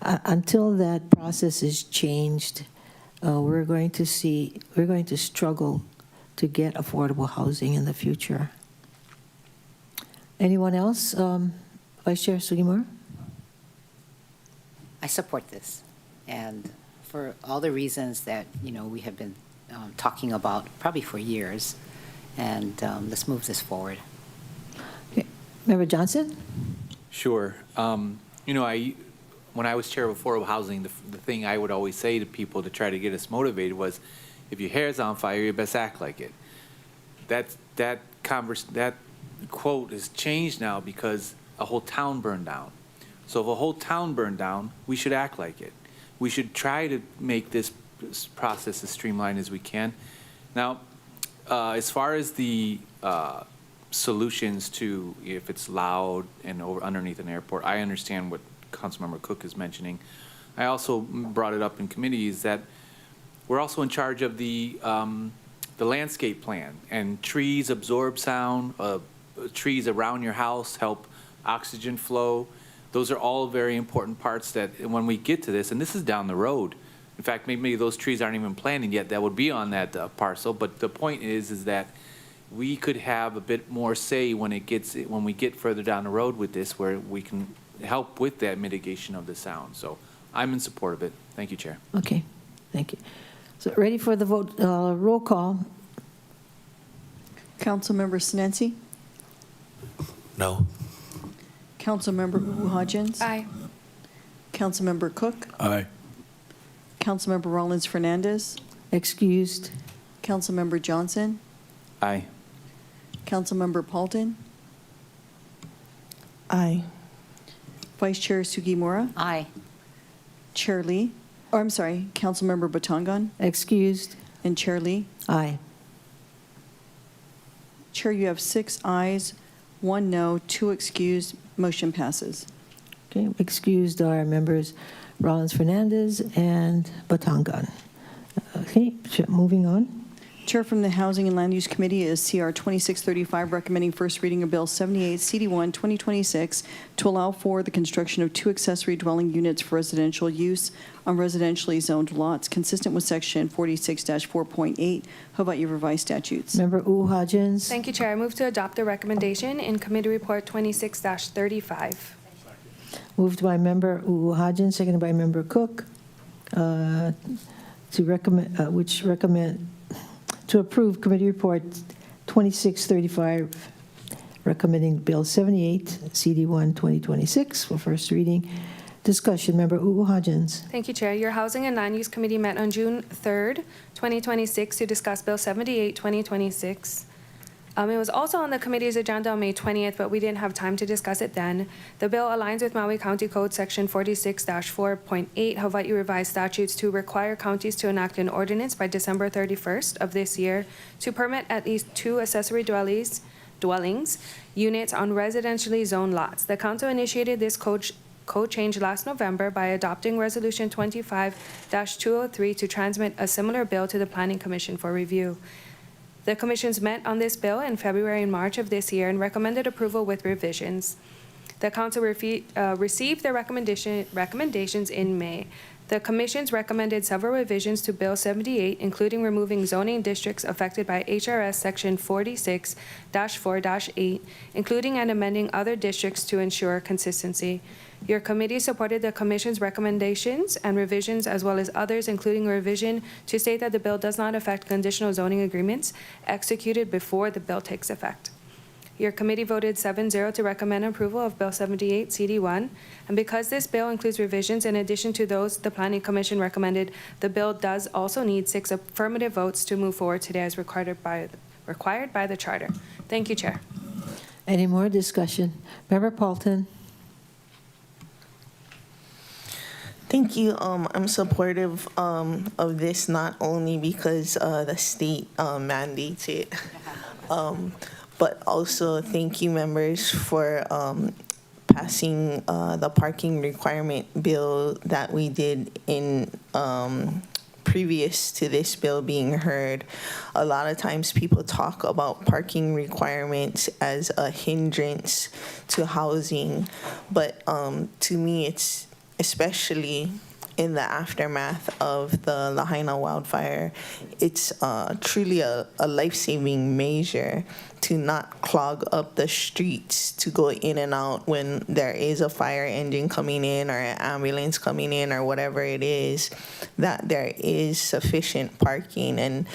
until that process is changed, we're going to struggle to get affordable housing in the future. Anyone else? Vice Chair Sugimura? I support this, and for all the reasons that we have been talking about probably for years, and let's move this forward. Okay. Member Johnson? Sure. When I was chair of affordable housing, the thing I would always say to people to try to get us motivated was, if your hair's on fire, you best act like it. That quote has changed now because a whole town burned down. So if a whole town burned down, we should act like it. We should try to make this process as streamlined as we can. Now, as far as the solutions to if it's loud and underneath an airport, I understand what Councilmember Cook is mentioning. I also brought it up in committees that we're also in charge of the landscape plan, and trees absorb sound. Trees around your house help oxygen flow. Those are all very important parts that when we get to this, and this is down the road. In fact, maybe those trees aren't even planted yet that would be on that parcel. But the point is that we could have a bit more say when we get further down the road with this, where we can help with that mitigation of the sound. So I'm in support of it. Thank you, Chair. Okay, thank you. So ready for the vote? Roll call. Councilmember Sinensi? No. Councilmember Hodgins? Aye. Councilmember Cook? Aye. Councilmember Rollins Fernandez? Excused. Councilmember Johnson? Aye. Councilmember Paulton? Aye. Vice Chair Sugimura? Aye. Chair Lee? Or I'm sorry, Councilmember Batangan? Excused. And Chair Lee? Aye. Chair, you have 6 ayes, 1 no, 2 excused. Motion passes. Okay, excused are members Rollins Fernandez and Batangan. Okay, moving on. Chair from the Housing and Land Use Committee is CR 2635, recommending first reading of Bill 78, CD1, 2026, to allow for the construction of 2 accessory dwelling units for residential use on residentially zoned lots, consistent with Section 46-4.8 Hawaii Revised Statutes. Member Hodgins. Thank you, Chair. I move to adopt the recommendation in Committee Report 26-35. Moved by Member Hodgins, seconded by Member Cook, to recommend, to approve Committee Report 2635, recommending Bill 78, CD1, 2026 for first reading. Discussion. Member Hodgins. Thank you, Chair. Your Housing and Land Use Committee met on June 3rd, 2026 to discuss Bill 78, 2026. It was also on the committee's agenda on May 20th, but we didn't have time to discuss it then. The bill aligns with Maui County Code Section 46-4.8 Hawaii Revised Statutes to require counties to enact an ordinance by December 31st of this year to permit at least 2 accessory dwellings units on residentially zoned lots. The council initiated this code change last November by adopting Resolution 25-203 to transmit a similar bill to the Planning Commission for review. The commissions met on this bill in February and March of this year and recommended approval with revisions. The council received their recommendations in May. The commissions recommended several revisions to Bill 78, including removing zoning districts affected by HRS Section 46-4-8, including and amending other districts to ensure consistency. Your committee supported the commission's recommendations and revisions, as well as others, including a revision to state that the bill does not affect conditional zoning agreements executed before the bill takes effect. Your committee voted 7-0 to recommend approval of Bill 78, CD1. And because this bill includes revisions in addition to those the Planning Commission recommended, the bill does also need 6 affirmative votes to move forward today as required by the Charter. Thank you, Chair. Any more discussion? Member Paulton. Thank you. I'm supportive of this not only because the state mandates it, but also thank you, members, for passing the parking requirement bill that we did in previous to this bill being heard. A lot of times people talk about parking requirements as a hindrance to housing, but to me, it's especially in the aftermath of the Lahaina wildfire, it's truly a life-saving measure to not clog up the streets to go in and out when there is a fire engine coming in or an ambulance coming in or whatever it is, that there is sufficient parking. And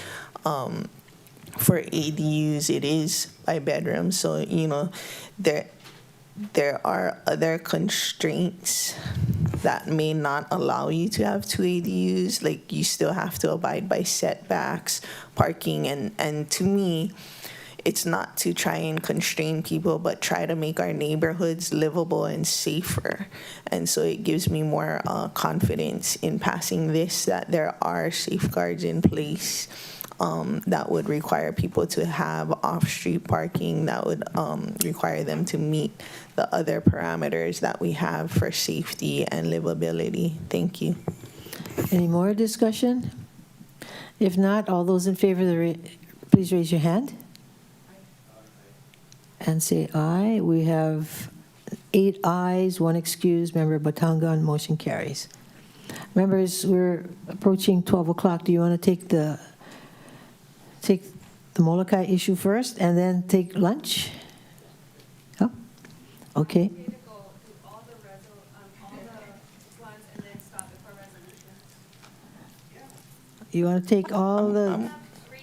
for ADUs, it is by bedroom. So, you know, there are other constraints that may not allow you to have 2 ADUs. Like, you still have to abide by setbacks, parking, and to me, it's not to try and constrain people, but try to make our neighborhoods livable and safer. And so it gives me more confidence in passing this, that there are safeguards in place that would require people to have off-street parking, that would require them to meet the other parameters that we have for safety and livability. Thank you. Any more discussion? If not, all those in favor, please raise your hand and say aye. We have 8 ayes, 1 excused. Member Batangan, motion carries. Members, we're approaching 12 o'clock. Do you want to take the Molokai issue first and then take lunch? Oh, okay. You want to take all the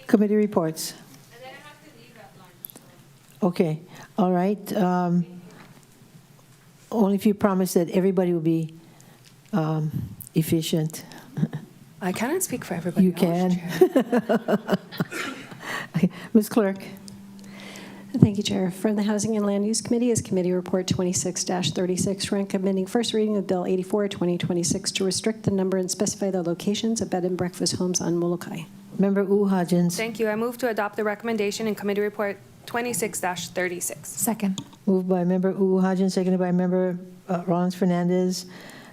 committee reports? And then I have to leave at lunch. Okay, all right. Only if you promise that everybody will be efficient. I cannot speak for everybody. You can. Okay. Ms. Clerk. Thank you, Chair. From the Housing and Land Use Committee is Committee Report 26-36, recommending first reading of Bill 84, 2026 to restrict the number and specify the locations of bed and breakfast homes on Molokai. Member Uhajins. Thank you. I move to adopt the recommendation in Committee Report 26-36. Second. Moved by Member Uhajin, seconded by Member Rollins Fernandez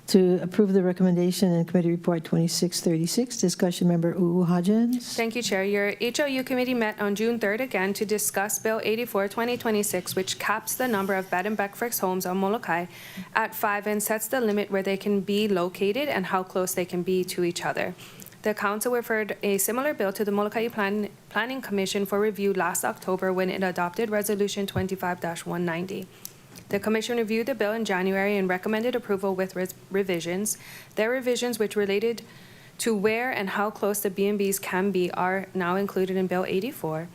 to approve the recommendation in Committee Report 2636. Discussion, Member Uhajins. Thank you, Chair. Your HOU committee met on June 3rd again to discuss Bill 84, 2026, which caps the number of bed and breakfast homes on Molokai at 5 and sets the limit where they can be located and how close they can be to each other. The Council referred a similar bill to the Molokai Planning Commission for review last October when it adopted Resolution 25-190. The Commission reviewed the bill in January and recommended approval with revisions. Their revisions, which related to where and how close the B&Bs can be, are now included in Bill 84.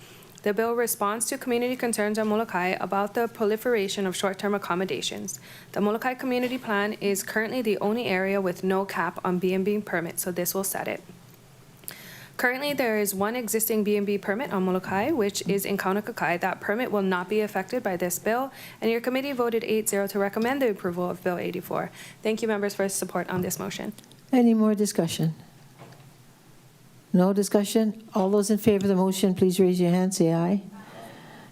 The bill responds to community concerns on Molokai about the proliferation of short-term accommodations. The Molokai Community Plan is currently the only area with no cap on B&B permits, so this will set it. Currently, there is one existing B&B permit on Molokai, which is in Kaunakakai. That permit will not be affected by this bill, and your committee voted 8-0 to recommend the approval of Bill 84. Thank you, members, for support on this motion. Any more discussion? No discussion? All those in favor of the motion, please raise your hand, say aye.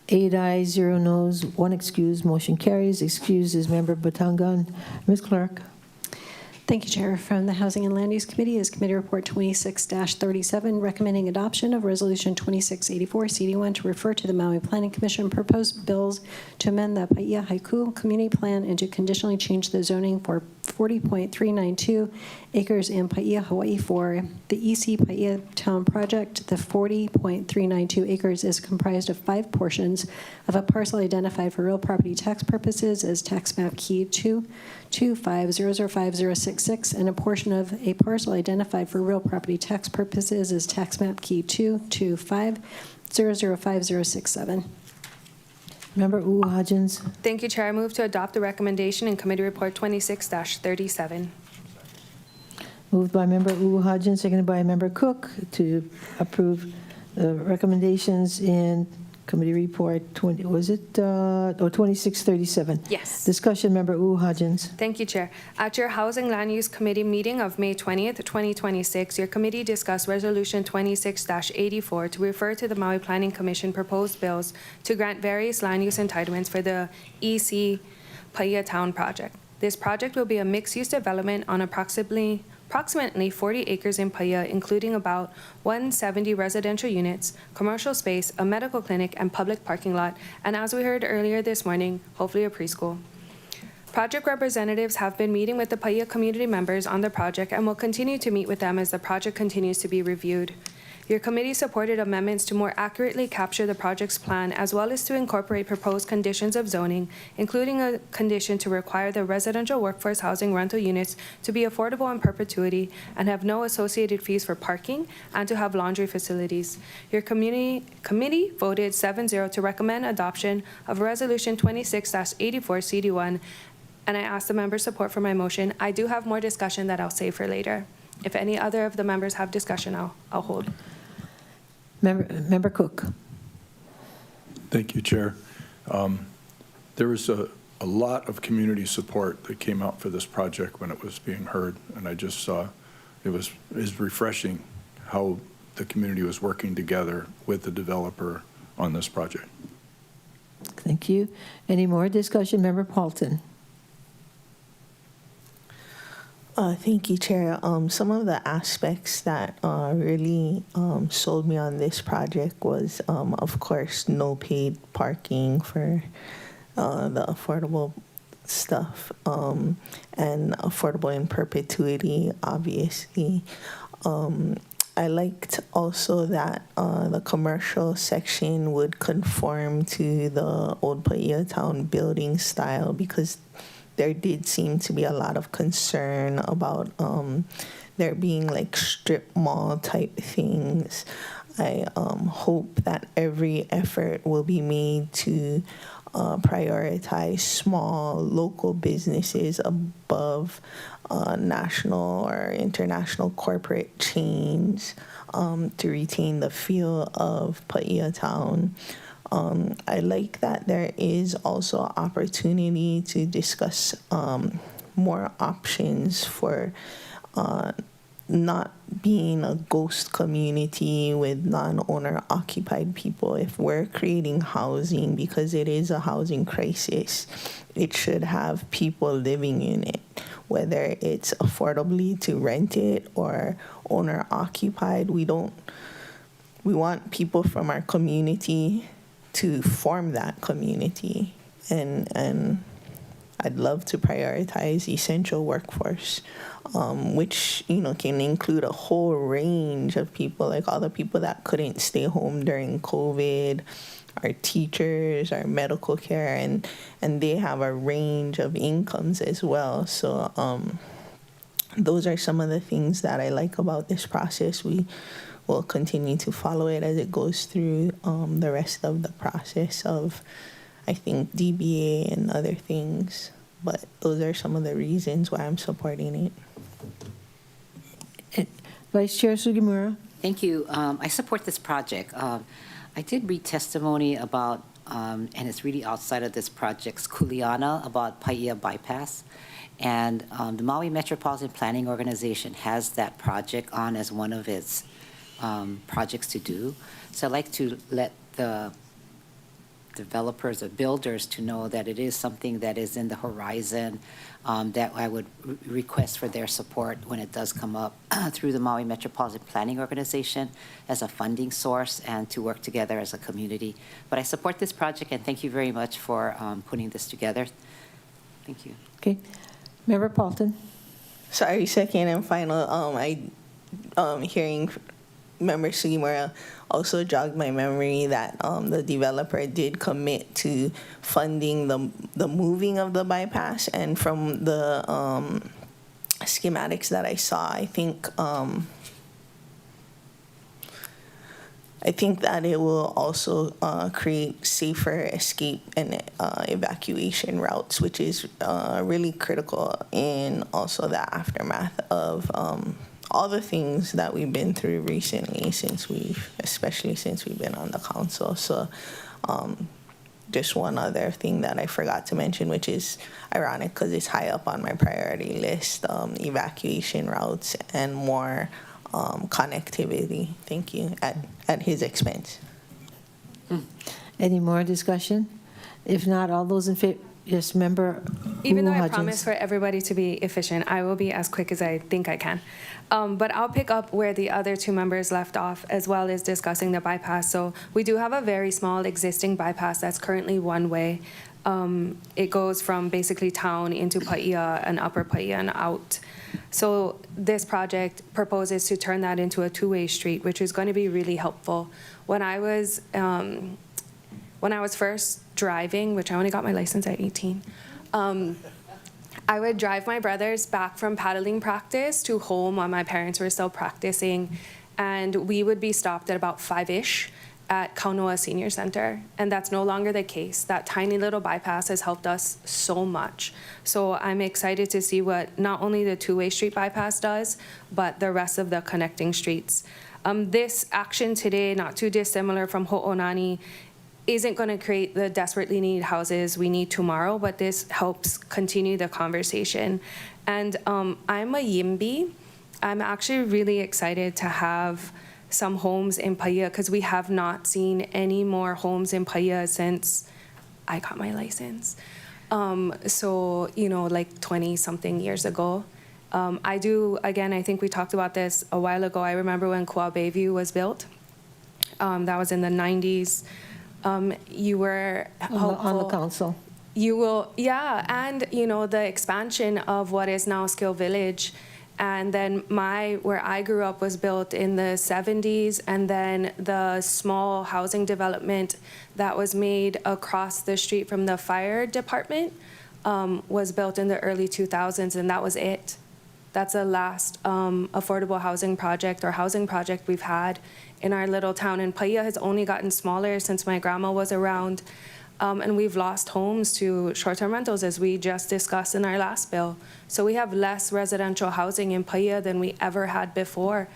8 ayes, 0 noes, 1 excused. Motion carries. Excused is Member Batangan. Ms. Clerk. Thank you, Chair. From the Housing and Land Use Committee is Committee Report 26-37, recommending adoption of Resolution 2684 CD1 to refer to the Maui Planning Commission proposed bills to amend the Paia Haiku Community Plan and to conditionally change the zoning for 40.392 acres in Paia, Hawaii for the EC Paia Town Project. The 40.392 acres is comprised of 5 portions of a parcel identified for real property tax purposes as tax map key 225005066 and a portion of a parcel identified for real property tax purposes as tax map key 225005067. Member Uhajins. Thank you, Chair. I move to adopt the recommendation in Committee Report 26-37. Moved by Member Uhajin, seconded by Member Cook to approve the recommendations in Committee Report 2637. Yes. Discussion, Member Uhajins. Thank you, Chair. At your Housing Land Use Committee meeting of May 20th, 2026, your committee discussed Resolution 26-84 to refer to the Maui Planning Commission proposed bills to grant various land use entitlements for the EC Paia Town project. This project will be a mixed-use development on approximately 40 acres in Paia, including about 170 residential units, commercial space, a medical clinic, and public parking lot, and as we heard earlier this morning, hopefully a preschool. Project representatives have been meeting with the Paia community members on the project and will continue to meet with them as the project continues to be reviewed. Your committee supported amendments to more accurately capture the project's plan, as well as to incorporate proposed conditions of zoning, including a condition to require the residential workforce housing rental units to be affordable in perpetuity and have no associated fees for parking, and to have laundry facilities. Your committee voted 7-0 to recommend adoption of Resolution 26-84 CD1, and I ask the members' support for my motion. I do have more discussion that I'll save for later. If any other of the members have discussion, I'll hold. Member Cook. Thank you, Chair. There was a lot of community support that came out for this project when it was being heard, and I just saw it was refreshing how the community was working together with the developer on this project. Thank you. Any more discussion? Member Paulton. Thank you, Chair. Some of the aspects that really sold me on this project was, of course, no paid parking for the affordable stuff, and affordable in perpetuity, obviously. I liked also that the commercial section would conform to the old Paia Town building style, because there did seem to be a lot of concern about there being like strip mall type things. I hope that every effort will be made to prioritize small local businesses above national or international corporate chains to retain the feel of Paia Town. I like that there is also opportunity to discuss more options for not being a ghost community with non-owner occupied people. If we're creating housing, because it is a housing crisis, it should have people living in it, whether it's affordably to rent it or owner occupied. We want people from our community to form that community, and I'd love to prioritize essential workforce, which can include a whole range of people, like all the people that couldn't stay home during COVID, our teachers, our medical care, and they have a range of incomes as well. So those are some of the things that I like about this process. We will continue to follow it as it goes through the rest of the process of, I think, DBA and other things. But those are some of the reasons why I'm supporting it. Vice Chair Sugimura. Thank you. I support this project. I did read testimony about, and it's really outside of this project's Kuleana, about Paia Bypass. And the Maui Metropolitan Planning Organization has that project on as one of its projects to do. So I'd like to let the developers or builders to know that it is something that is in the horizon, that I would request for their support when it does come up through the Maui Metropolitan Planning Organization as a funding source, and to work together as a community. But I support this project, and thank you very much for putting this together. Thank you. Okay. Member Paulton. Sorry, second and final. Hearing Member Sugimura also jogged my memory that the developer did commit to funding the moving of the bypass, and from the schematics that I saw, I think that it will also create safer escape and evacuation routes, which is really critical in also the aftermath of all the things that we've been through recently, especially since we've been on the council. So just one other thing that I forgot to mention, which is ironic because it's high up on my priority list, evacuation routes and more connectivity. Thank you, at his expense. Any more discussion? If not, all those in favor, Yes, member. Even though I Hudgens. promise for everybody to be efficient, I will be as quick as I think I can. But I'll pick up where the other two members left off, as well as discussing the bypass. So we do have a very small existing bypass that's currently one way. It goes from basically town into Paia and Upper Paia and out. So this project proposes to turn that into a two-way street, which is going to be really helpful. When I was first driving, which I only got my license at 18, I would drive my brothers back from paddling practice to home while my parents were still practicing, and we would be stopped at about 5-ish at Kaunoa Senior Center, and that's no longer the case. That tiny little bypass has helped us so much. So I'm excited to see what not only the two-way street bypass does, but the rest of the connecting streets. This action today, not too dissimilar from Ho'onani, isn't going to create the desperately needed houses we need tomorrow, but this helps continue the conversation. And I'm a Yimby. I'm actually really excited to have some homes in Paia because we have not seen any more homes in Paia since I got my license. So, you know, like 20-something years ago. I think we talked about this a while ago. I remember when Kua Bayview was built. That was in the 90s. You were helpful. On the council. You will, yeah, and you know the expansion of what is now Skill Village, and then where I grew up was built in the 70s, and then the small housing development that was made across the street from the fire department was built in the early 2000s, and that was it. That's the last affordable housing project or housing project we've had in our little town. And Paia has only gotten smaller since my grandma was around. And we've lost homes to short-term rentals, as we just discussed in our last bill. So we have less residential housing in Paia than we ever had before,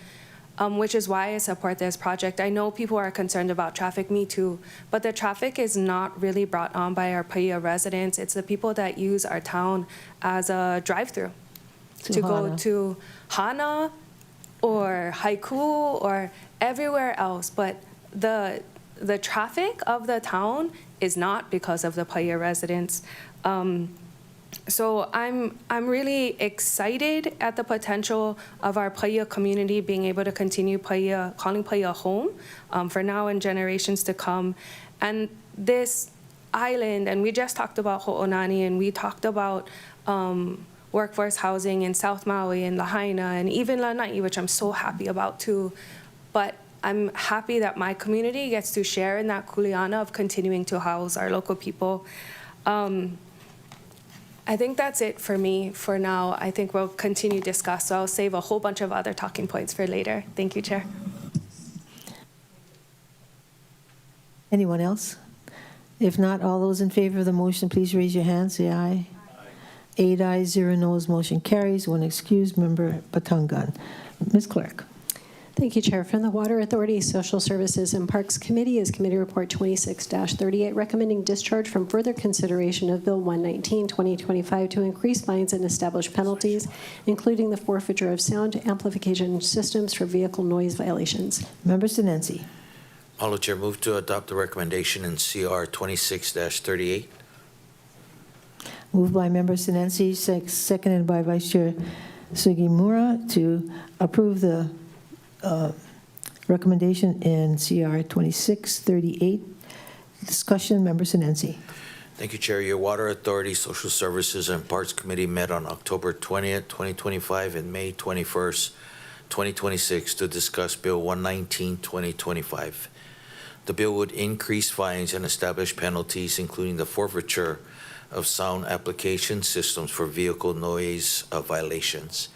which is why I support this project. I know people are concerned about traffic, me too, but the traffic is not really brought on by our Paia residents. It's the people that use our town as a drive-through to go to Hana or Haiku or everywhere else. But the traffic of the town is not because of the Paia residents. So I'm really excited at the potential of our Paia community being able to continue calling Paia home for now and generations to come. And this island, and we just talked about Ho'onani, and we talked about workforce housing in South Maui and Lahaina and even Lanai, which I'm so happy about too. But I'm happy that my community gets to share in that kuleana of continuing to house our local people. I think that's it for me for now. I think we'll continue to discuss, so I'll save a whole bunch of other talking points for later. Thank you, Chair. Anyone else? If not, all those in favor of the motion, please raise your hand. Say aye. 8 ayes, 0 noes. Motion carries. One excused, Member Batangan. Ms. Clerk. Thank you, Chair. From the Water Authority, Social Services and Parks Committee is Committee Report 26-38, recommending discharge from further consideration of Bill 119, 2025, to increase fines and establish penalties, including the forfeiture of sound amplification systems for vehicle noise violations. Member Sinensi. Mahalo, Chair. Move to adopt the recommendation in CR 26-38. Moved by Member Sinensi, seconded by Vice Chair Sugimura to approve the recommendation in CR 2638. Discussion, Member Sinensi. Thank you, Chair. Your Water Authority, Social Services, and Parks Committee met on October 20th, 2025 and May 21st, 2026 to discuss Bill 119, 2025. The bill would increase fines and establish penalties, including the forfeiture of sound application systems for vehicle noise violations.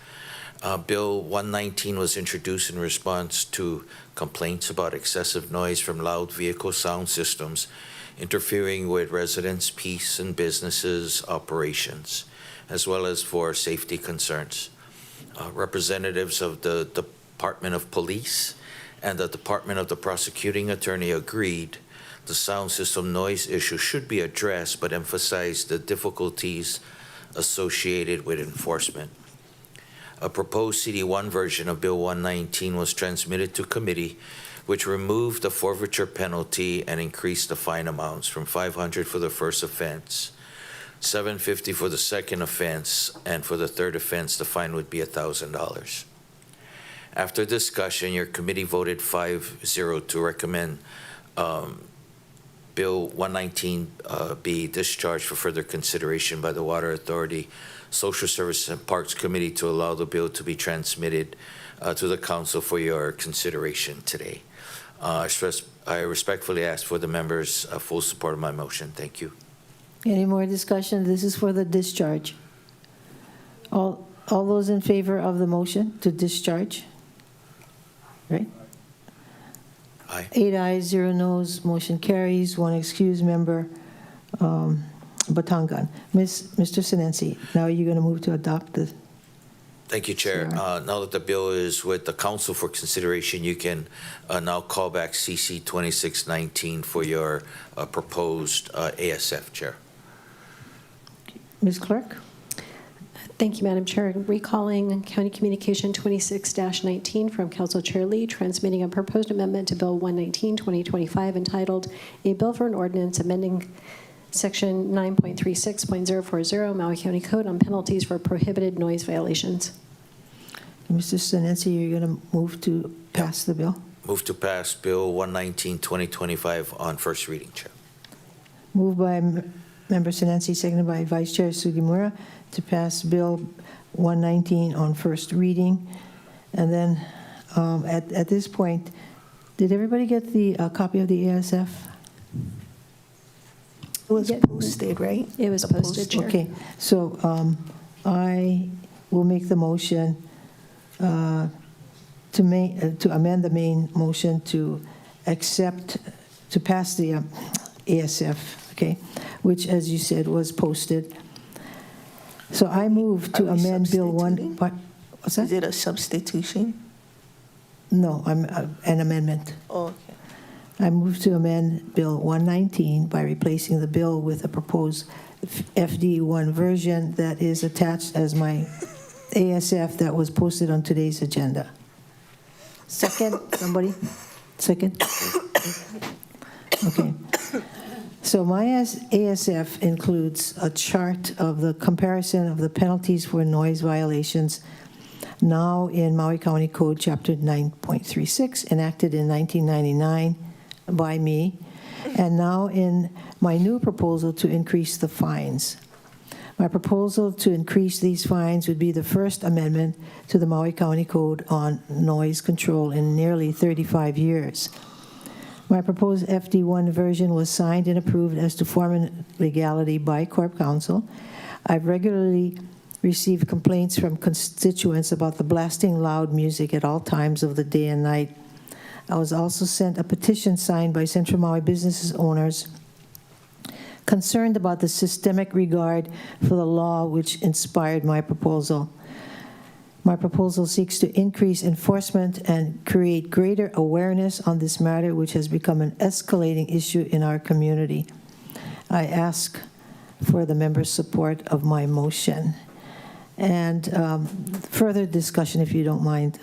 Bill 119 was introduced in response to complaints about excessive noise from loud vehicle sound systems interfering with residents' peace and businesses' operations, as well as for safety concerns. Representatives of the Department of Police and the Department of the Prosecuting Attorney agreed the sound system noise issue should be addressed, but emphasized the difficulties associated with enforcement. A proposed CD1 version of Bill 119 was transmitted to committee, which removed the forfeiture penalty and increased the fine amounts from $500 for the first offense $750 for the second offense, and for the third offense, the fine would be $1,000. After discussion, your committee voted 5-0 to recommend Bill 119 be discharged for further consideration by the Water Authority, Social Service and Parks Committee to allow the bill to be transmitted to the council for your consideration today. I respectfully ask for the members' full support of my motion. Thank you. Any more discussion? This is for the discharge. All those in favor of the motion to discharge? Right? Aye. 8 ayes, 0 noes, motion carries. 1 excused member, Batangan. Mr. Sinensi, now you're going to move to adopt the... Thank you, Chair. Now that the bill is with the council for consideration, you can now call back CC 2619 for your proposed ASF, Chair. Ms. Clerk? Thank you, Madam Chair. Recalling County Communication 26-19 from Council Chair Lee, transmitting a proposed amendment to Bill 119, 2025, entitled A Bill for an Ordinance Amending Section 9.36.040 Maui County Code on Penalties for Prohibited Noise Violations. Mr. Sinensi, you're going to move to pass the bill? Move to pass Bill 119, 2025 on first reading, Chair. Moved by Member Sinensi, seconded by Vice Chair Sugimura, to pass Bill 119 on first reading. And then at this point, did everybody get the copy of the ASF? It was posted, right? It was posted, Chair. Okay, so I will make the motion to amend the main motion to accept, to pass the ASF, okay, which, as you said, was posted. So I move to amend Bill 1. What's that? Is it a substitution? No, I'm an amendment. Oh, okay. I move to amend Bill 119 by replacing the bill with a proposed FD1 version that is attached as my ASF that was posted on today's agenda. Second, somebody? Second? Okay. So my ASF includes a chart of the comparison of the penalties for noise violations now in Maui County Code Chapter 9.36, enacted in 1999 by me, and now in my new proposal to increase the fines. My proposal to increase these fines would be the first amendment to the Maui County Code on noise control in nearly 35 years. My proposed FD1 version was signed and approved as to form and legality by Corp Council. I've regularly received complaints from constituents about the blasting loud music at all times of the day and night. I was also sent a petition signed by Central Maui business owners concerned about the systemic regard for the law which inspired my proposal. My proposal seeks to increase enforcement and create greater awareness on this matter, which has become an escalating issue in our community. I ask for the members' support of my motion. And further discussion, if you don't mind.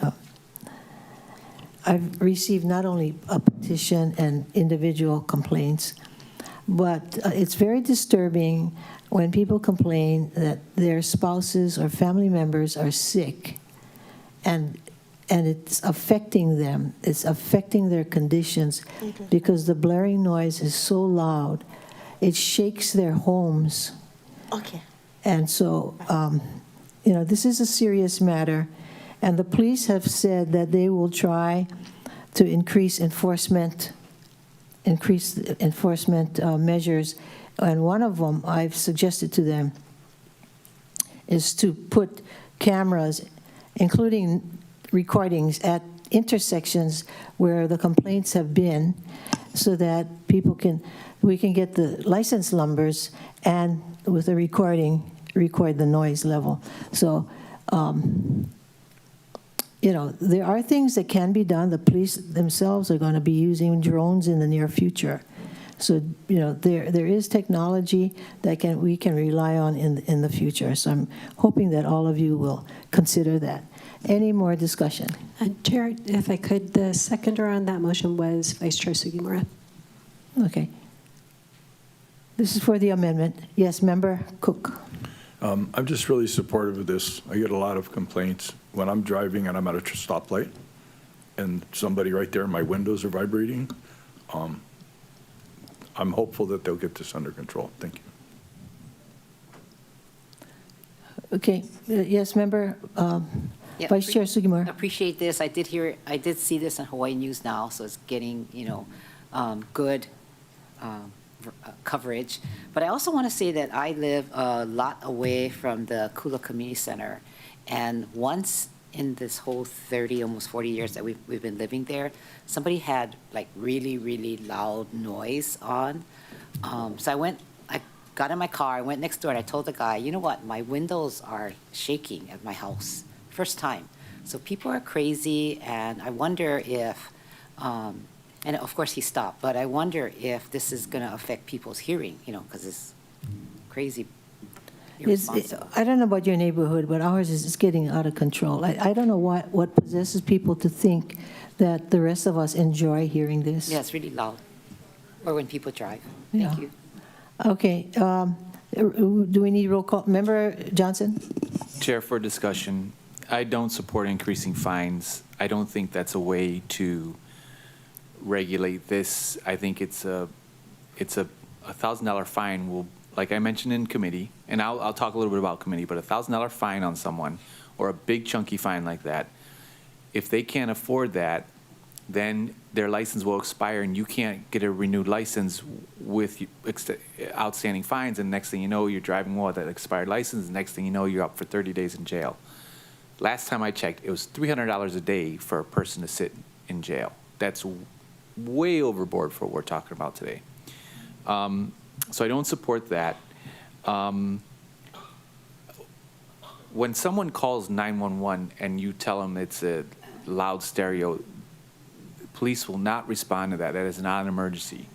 I've received not only a petition and individual complaints, but it's very disturbing when people complain that their spouses or family members are sick, and it's affecting them. It's affecting their conditions because the blaring noise is so loud. It shakes their homes. Okay. And so, this is a serious matter, and the police have said that they will try to increase enforcement measures. And one of them I've suggested to them is to put cameras, including recordings, at intersections where the complaints have been, so that we can get the license numbers and with a recording, record the noise level. So, there are things that can be done. The police themselves are going to be using drones in the near future. So, there is technology that we can rely on in the future. So I'm hoping that all of you will consider that. Any more discussion? Chair, if I could, the seconder on that motion was Vice Chair Sugimura. Okay. This is for the amendment. Yes, Member Cook. I'm just really supportive of this. I get a lot of complaints when I'm driving and I'm at a stoplight and somebody right there, my windows are vibrating. I'm hopeful that they'll get this under control. Thank you. Okay, yes, Member Yeah, Vice Chair Sugimura. Appreciate this. I did see this on Hawaii News Now, so it's getting, good coverage. But I also want to say that I live a lot away from the Kula Community Center. And once in this whole 30, almost 40 years that we've been living there, somebody had like really, really loud noise on. So I got in my car, I went next door, and I told the guy, you know what, my windows are shaking at my house. First time. So people are crazy, and I wonder if, and of course he stopped, but I wonder if this is going to affect people's hearing, because it's crazy. I don't know about your neighborhood, but ours is getting out of control. I don't know what possesses people to think that the rest of us enjoy hearing this. Yeah, it's really loud. Or when people drive. Yeah. Thank you. Okay, do we need roll call? Member Johnson? Chair, for discussion, I don't support increasing fines. I don't think that's a way to regulate this. I think it's a $1,000 fine will, like I mentioned in committee, and I'll talk a little bit about committee, but a $1,000 fine on someone, or a big chunky fine like that, if they can't afford that, then their license will expire and you can't get a renewed license with outstanding fines, and next thing you know, you're driving with that expired license, and next thing you know, you're up for 30 days in jail. Last time I checked, it was $300 a day for a person to sit in jail. That's way overboard for what we're talking about today. So I don't support that. When someone calls 911 and you tell them it's a loud stereo, police will not respond to that. That is not an emergency.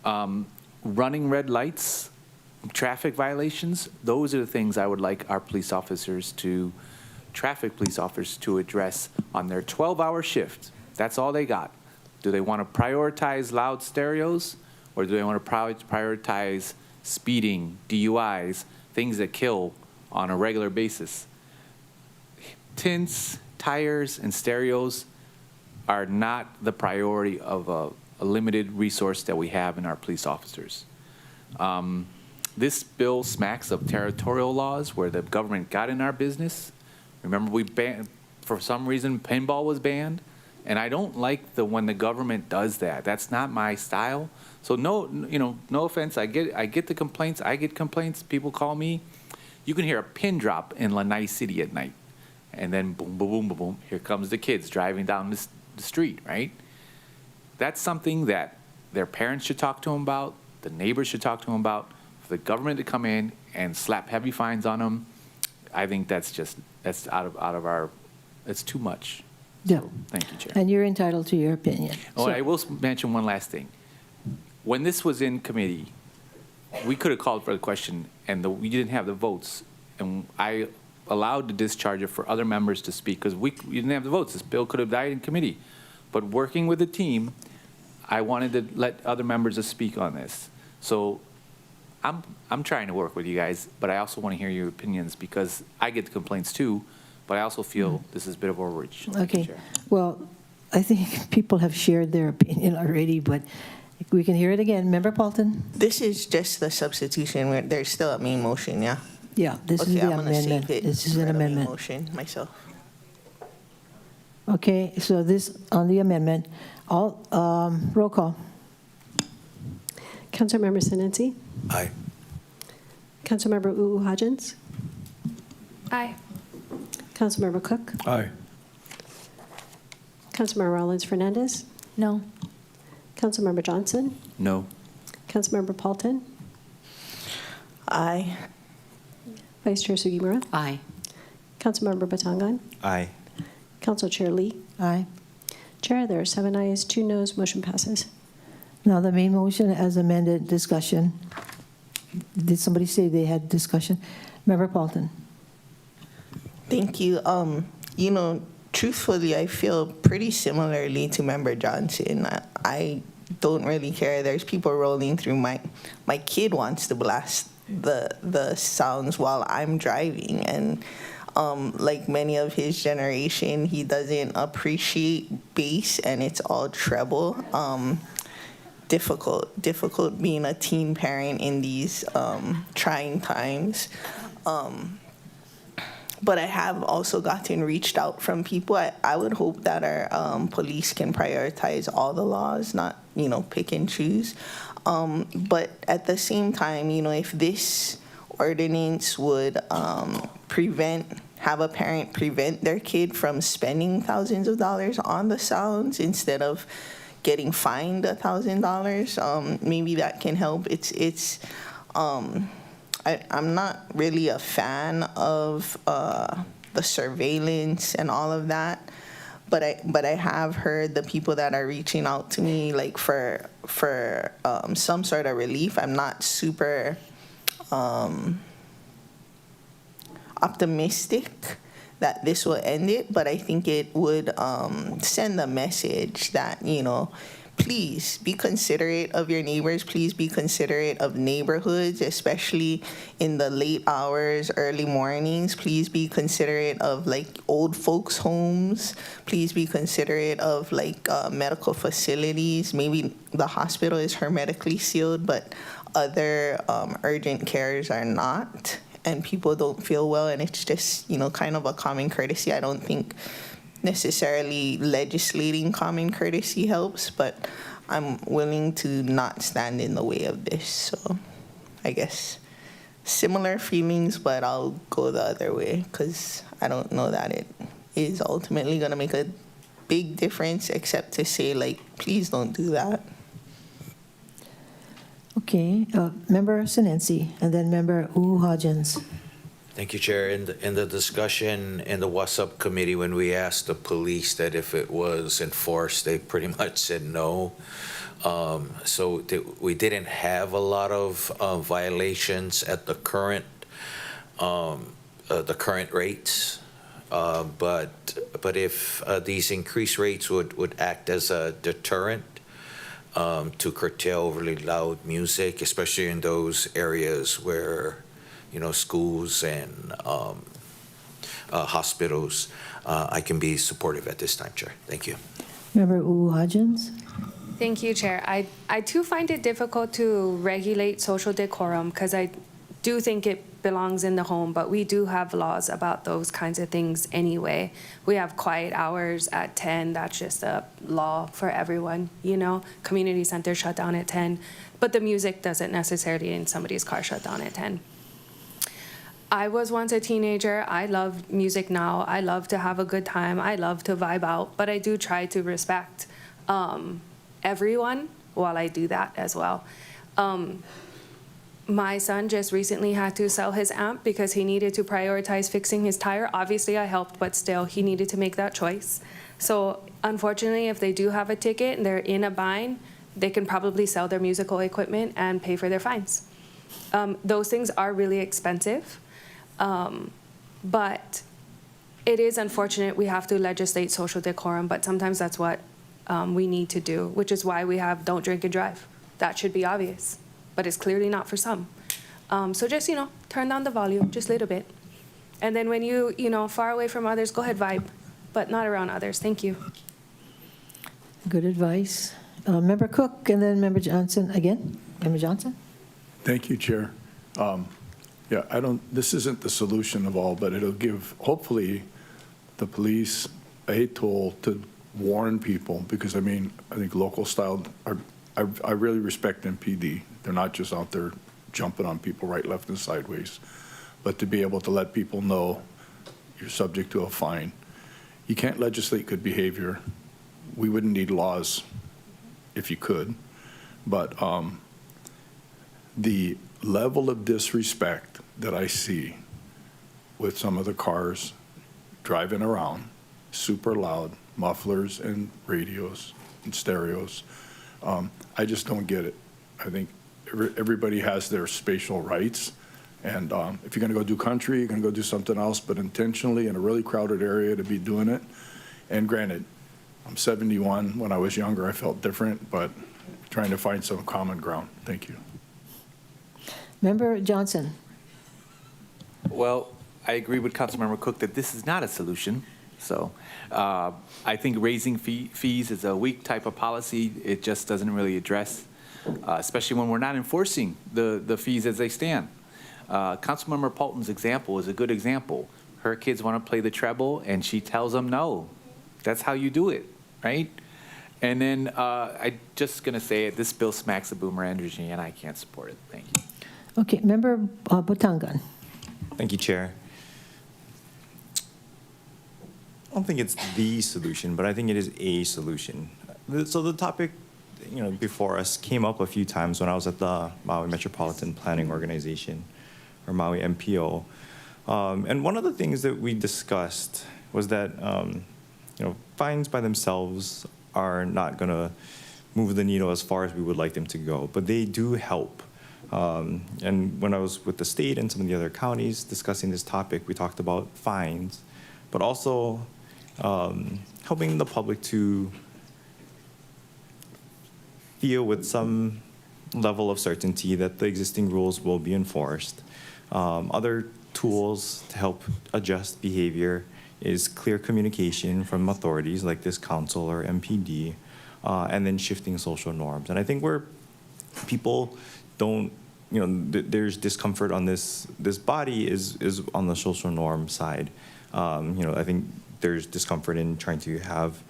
Running red lights, traffic violations, those are the things I would like our traffic police officers to address on their 12-hour shift. That's all they got. Do they want to prioritize loud stereos, or do they want to prioritize speeding, DUIs, things that kill on a regular basis? Tints, tires, and stereos are not the priority of a limited resource that we have in our police officers. This bill smacks of territorial laws where the government got in our business. Remember, we banned, for some reason, pinball was banned, and I don't like when the government does that. That's not my style. So no offense. I get the complaints. I get complaints. People call me. You can hear a pin drop in Lanai City at night, and then boom, boom, boom, boom, boom. Here comes the kids driving down the street, right? That's something that their parents should talk to them about. The neighbors should talk to them about. For the government to come in and slap heavy fines on them, I think that's out of our. It's too much. Yeah. So, thank you, Chair. And you're entitled to your opinion. Oh, I will mention one last thing. When this was in committee, we could have called for the question, and we didn't have the votes, and I allowed the discharger for other members to speak because we didn't have the votes. This bill could have died in committee. But working with the team, I wanted to let other members speak on this. So I'm trying to work with you guys, but I also want to hear your opinions because I get the complaints too, but I also feel this is a bit of overreach. Okay. Well, I think people have shared their opinion already, but we can hear it again. Member Paulton? This is just the substitution. There's still a main motion, yeah? Yeah, this is the I'm gonna amendment. save it This is for an the main amendment. motion myself. Okay, so this on the amendment. All roll call. Councilmember Sinensi? Aye. Councilmember Hodgins? Aye. Councilmember Cook? Aye. Councilmember Rollins Fernandez? No. Councilmember Johnson? No. Councilmember Paulton? Aye. Vice Chair Sugimura? Aye. Councilmember Batangan? Aye. Council Chair Lee? Aye. Chair, there are 7 ayes, 2 noes, motion passes. Now the main motion as amended, discussion. Did somebody say they had discussion? Member Paulton? Thank you. Truthfully, I feel pretty similarly to Member Johnson. I don't really care. There's people rolling through. My kid wants to blast the sounds while I'm driving, and like many of his generation, he doesn't appreciate bass, and it's all treble. Difficult being a teen parent in these trying times. But I have also gotten reached out from people. I would hope that our police can prioritize all the laws, not, pick and choose. But at the same time, if this ordinance would have a parent prevent their kid from spending thousands of dollars on the sounds instead of getting fined $1,000, maybe that can help. I'm not really a fan of the surveillance and all of that, but I have heard the people that are reaching out to me like for some sort of relief. I'm not super optimistic that this will end it, but I think it would send a message that, please be considerate of your neighbors. Please be considerate of neighborhoods, especially in the late hours, early mornings. Please be considerate of old folks' homes. Please be considerate of medical facilities. Maybe the hospital is hermetically sealed, but other urgent cares are not, and people don't feel well, and it's just, kind of a common courtesy. I don't think necessarily legislating common courtesy helps, but I'm willing to not stand in the way of this. So I guess similar feelings, but I'll go the other way because I don't know that it is ultimately going to make a big difference, except to say, please don't do that. Okay, Member Sinensi, and then Member Hodgins. Thank you, Chair. In the discussion in the WhatsApp committee, when we asked the police that if it was enforced, they pretty much said no. So we didn't have a lot of violations at the current rates. But if these increased rates would act as a deterrent to curtail overly loud music, especially in those areas where schools and hospitals, I can be supportive at this time, Chair. Thank you. Member Hodgins. Thank you, Chair. I too find it difficult to regulate social decorum because I do think it belongs in the home, but we do have laws about those kinds of things anyway. We have quiet hours at 10. That's just a law for everyone, Community center shut down at 10, but the music doesn't necessarily in somebody's car shut down at 10. I was once a teenager. I love music now. I love to have a good time. I love to vibe out, but I do try to respect everyone while I do that as well. My son just recently had to sell his amp because he needed to prioritize fixing his tire. Obviously, I helped, but still, he needed to make that choice. So unfortunately, if they do have a ticket and they're in a bind, they can probably sell their musical equipment and pay for their fines. Those things are really expensive. But it is unfortunate we have to legislate social decorum, but sometimes that's what we need to do, which is why we have don't drink and drive. That should be obvious, but it's clearly not for some. So just, turn down the volume just a little bit. And then when far away from others, go ahead, vibe, but not around others. Thank you. Good advice. Member Cook, and then Member Johnson again. Member Johnson. Thank you, Chair. This isn't the solution of all, but it'll give, hopefully, the police a tool to warn people, because I think local style, I really respect MPD. They're not just out there jumping on people right, left, and sideways, but to be able to let people know you're subject to a fine. You can't legislate good behavior. We wouldn't need laws if you could, but the level of disrespect that I see with some of the cars driving around, super loud, mufflers and radios and stereos, I just don't get it. I think everybody has their spatial rights, and if you're going to go do country, you're going to go do something else, but intentionally in a really crowded area to be doing it. And granted, I'm 71. When I was younger, I felt different, but trying to find some common ground. Thank you. Member Johnson. Well, I agree with Councilmember Cook that this is not a solution. So I think raising fees is a weak type of policy. It just doesn't really address, especially when we're not enforcing the fees as they stand. Councilmember Paulton's example is a good example. Her kids want to play the treble, and she tells them no. That's how you do it, right? And then I'm just going to say it, this bill smacks of boomer energy, and I can't support it. Thank you. Okay, Member Batangan. Thank you, Chair. I don't think it's the solution, but I think it is a solution. So the topic, before us came up a few times when I was at the Maui Metropolitan Planning Organization, or Maui MPO. And one of the things that we discussed was that, fines by themselves are not going to move the needle as far as we would like them to go, but they do help. And when I was with the state and some of the other counties discussing this topic, we talked about fines, but also helping the public to feel with some level of certainty that the existing rules will be enforced. Other tools to help adjust behavior is clear communication from authorities like this council or MPD, and then shifting social norms. And I think where people don't, there's discomfort on this body is on the social norm side. I think there's discomfort in trying to have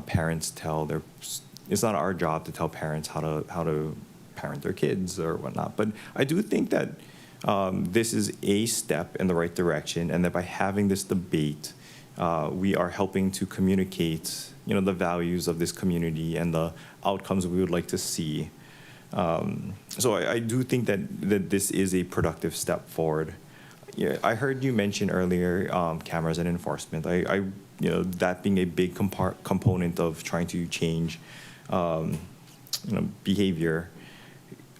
parents tell it's not our job to tell parents how to parent their kids or whatnot. But I do think that this is a step in the right direction, and that by having this debate, we are helping to communicate, the values of this community and the outcomes we would like to see. So I do think that this is a productive step forward. Yeah, I heard you mention earlier cameras and enforcement. That being a big component of trying to change, behavior.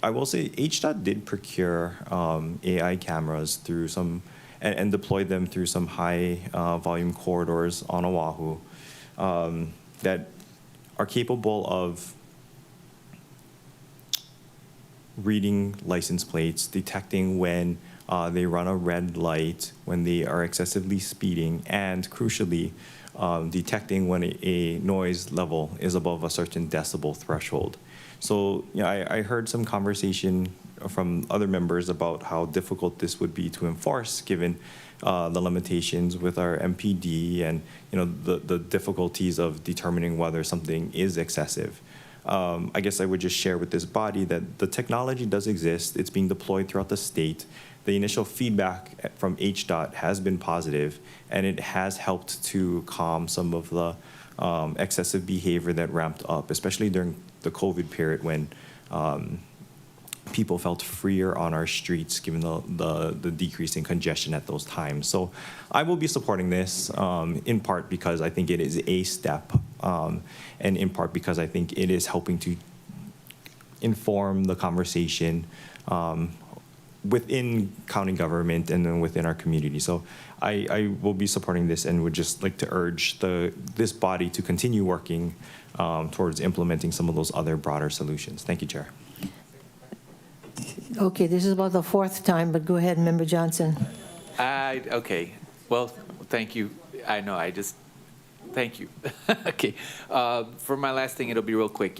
I will say HDOT did procure AI cameras through some and deploy them through some high volume corridors on Oahu that are capable of reading license plates, detecting when they run a red light, when they are excessively speeding, and crucially, detecting when a noise level is above a certain decibel threshold. So I heard some conversation from other members about how difficult this would be to enforce given the limitations with our MPD and the difficulties of determining whether something is excessive. I guess I would just share with this body that the technology does exist. It's being deployed throughout the state. The initial feedback from HDOT has been positive, and it has helped to calm some of the excessive behavior that ramped up, especially during the COVID period when people felt freer on our streets given the decrease in congestion at those times. So I will be supporting this in part because I think it is a step, and in part because I think it is helping to inform the conversation within county government and then within our community. So I will be supporting this and would just like to urge this body to continue working towards implementing some of those other broader solutions. Thank you, Chair. Okay, this is about the fourth time, but go ahead, Member Johnson. Okay. Well, thank you. Thank you. Okay. For my last thing, it'll be real quick.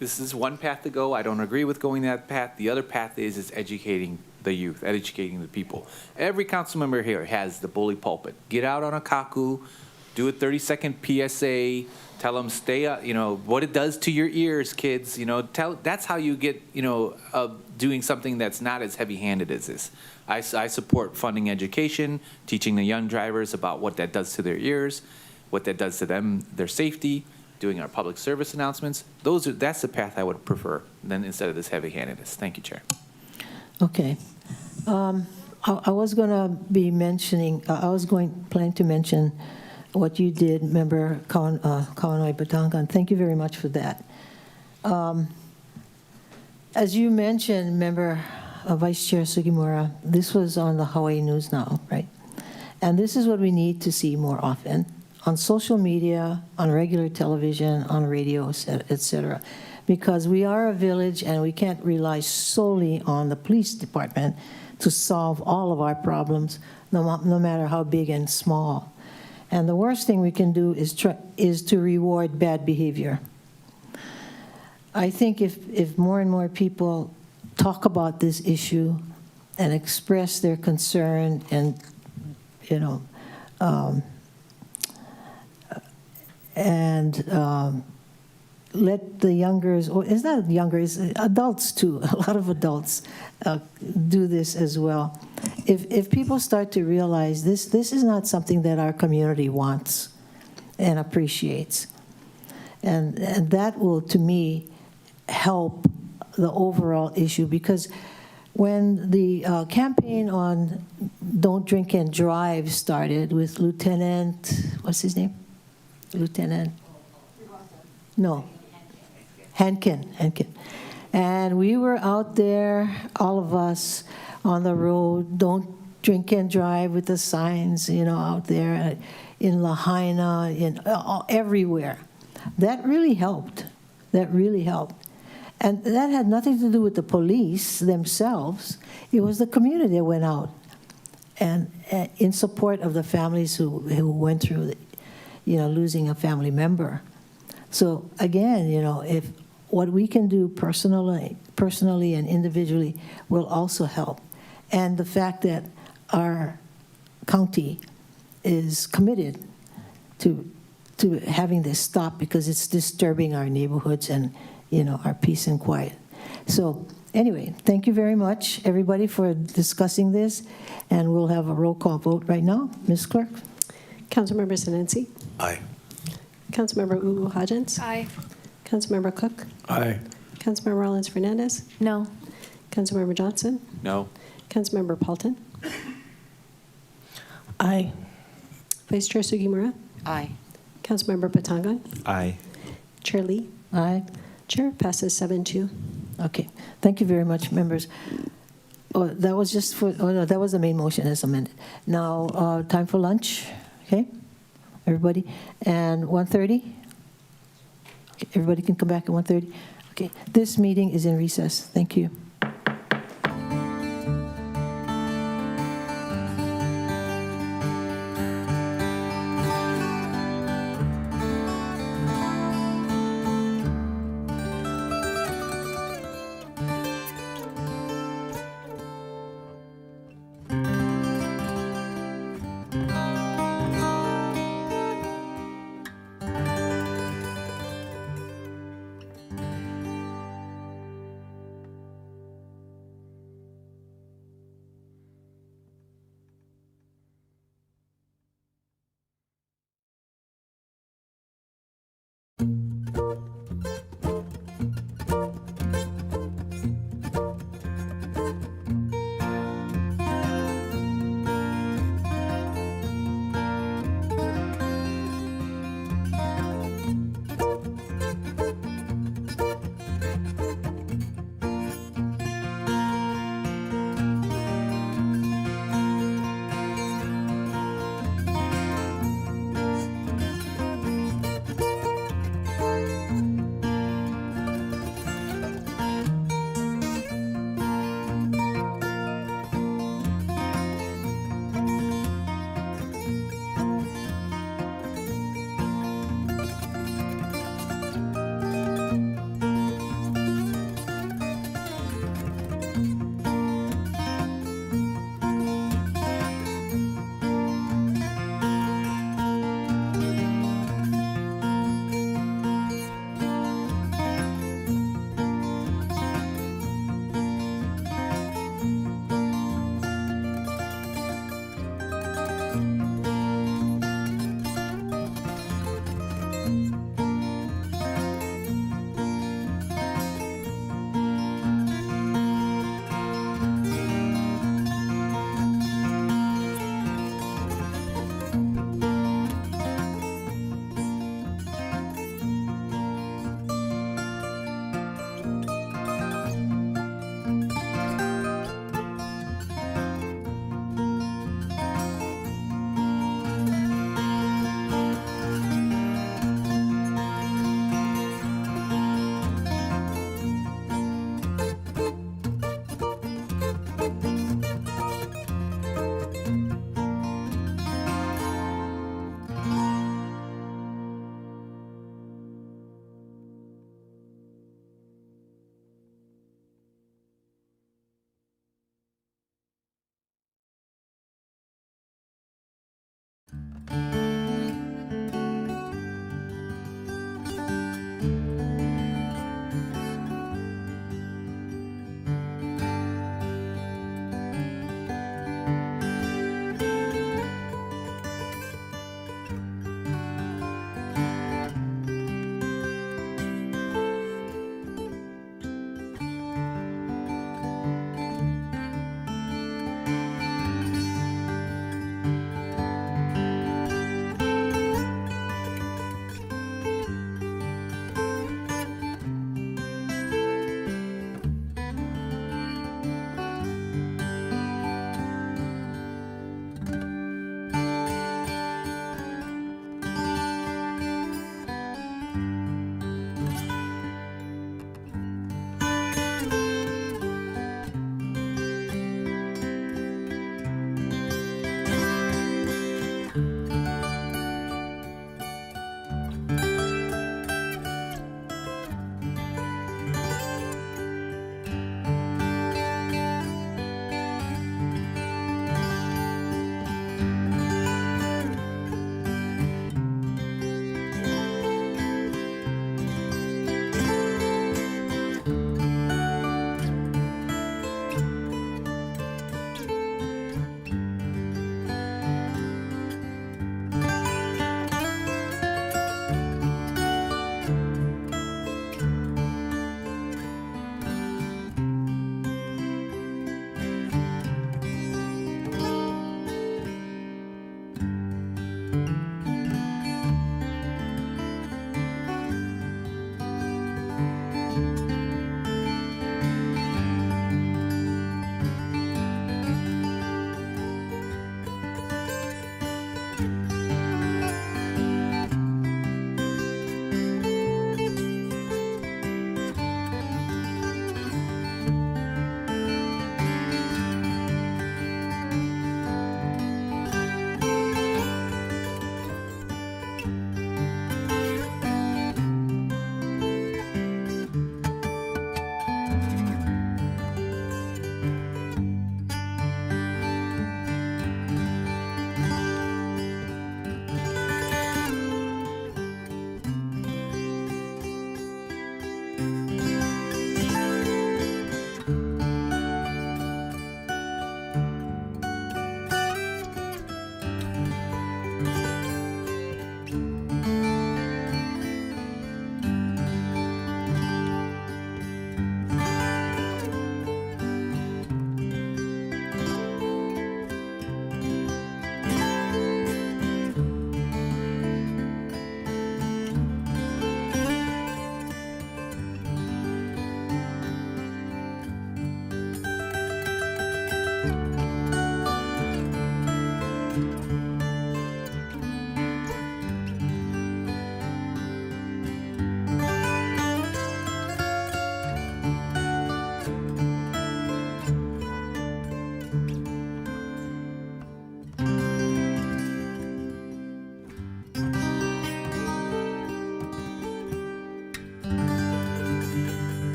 This is one path to go. I don't agree with going that path. The other path is educating the youth, educating the people. Every council member here has the bully pulpit. Get out on a kaku, do a 30-second PSA, tell them stay up, what it does to your ears, kids, that's how you get, doing something that's not as heavy-handed as this. I support funding education, teaching the young drivers about what that does to their ears, what that does to them, their safety, doing our public service announcements. That's the path I would prefer than instead of this heavy-handedness. Thank you, Chair. Okay. I was going to be mentioning, plan to mention what you did, Member Kawanoi Batangan. Thank you very much for that. As you mentioned, Member Vice Chair Sugimura, this was on the Hawaii News Now, right? And this is what we need to see more often on social media, on regular television, on radio, et cetera. Because we are a village and we can't rely solely on the police department to solve all of our problems, no matter how big and small. And the worst thing we can do is to reward bad behavior. I think if more and more people talk about this issue and express their concern and, let the youngers, or it's not younger, it's adults too, a lot of adults do this as well. If people start to realize this is not something that our community wants and appreciates, and that will, to me, help the overall issue, because when the campaign on Don't Drink and Drive started with Lieutenant, what's his name? Lieutenant? No. Hankin. And we were out there, all of us, on the road, don't drink and drive, with the signs, out there in Lahaina, everywhere. That really helped. And that had nothing to do with the police themselves. It was the community that went out and in support of the families who went through, losing a family member. So again, if what we can do personally and individually will also help. And the fact that our county is committed to having this stop, because it's disturbing our neighborhoods and, our peace and quiet. So anyway, thank you very much, everybody, for discussing this. And we'll have a roll call vote right now. Ms. Clerk? Councilmember Sinensi? Aye. Councilmember Ugu Hodgins? Aye. Councilmember Cook? Aye. Councilmember Rollins Fernandez? No. Councilmember Johnson? No. Councilmember Paulton? Aye. Vice Chair Sugimura? Aye. Councilmember Patangan? Aye. Chair Lee? Aye. Chair passes 7-2. Okay. Thank you very much, members. Oh, that was just for, no, that was the main motion as amended. Now, time for lunch, okay? Everybody? And 1:30? Okay, everybody can come back at 1:30? Okay. This meeting is in recess. Thank you.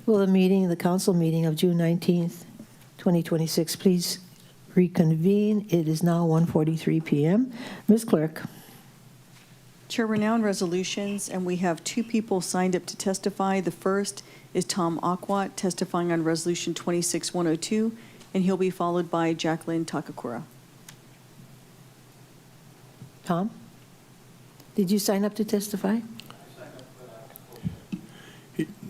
Will the council meeting of June 19th, 2026, please reconvene? It is now 1:43 p.m. Ms. Clerk. Chair, we're now in resolutions, and we have two people signed up to testify. The first is Tom Aquat, testifying on Resolution 26-102, and he'll be followed by Jacqueline Takakura. Tom, did you sign up to testify?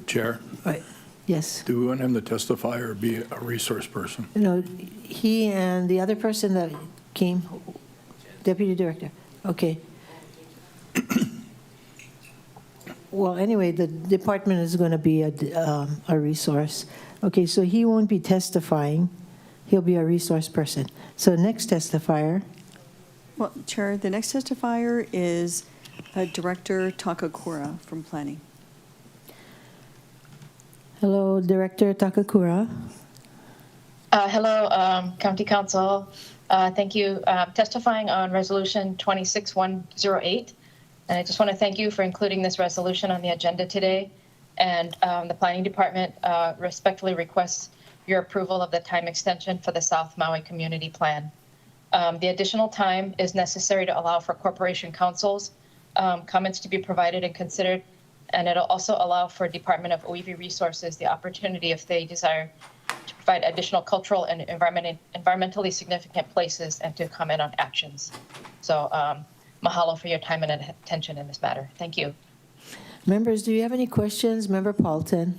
Chair, Right. Yes. do we want him to testify or be a resource person? No, he and the other person that came, Deputy Director. Okay. Well, anyway, the department is going to be a resource. Okay, so he won't be testifying. He'll be a resource person. So next testifier. Well, Chair, the next testifier is Director Takakura from Planning. Hello, Director Takakura. Hello, County Council. Thank you. Testifying on Resolution 26108. And I just want to thank you for including this resolution on the agenda today. And the Planning Department respectfully requests your approval of the time extension for the South Maui Community Plan. The additional time is necessary to allow for Corporation Council's comments to be provided and considered. And it'll also allow for Department of OEV Resources the opportunity, if they desire, to provide additional cultural and environmentally significant places and to comment on actions. So mahalo for your time and attention in this matter. Thank you. Members, do you have any questions? Member Paulton.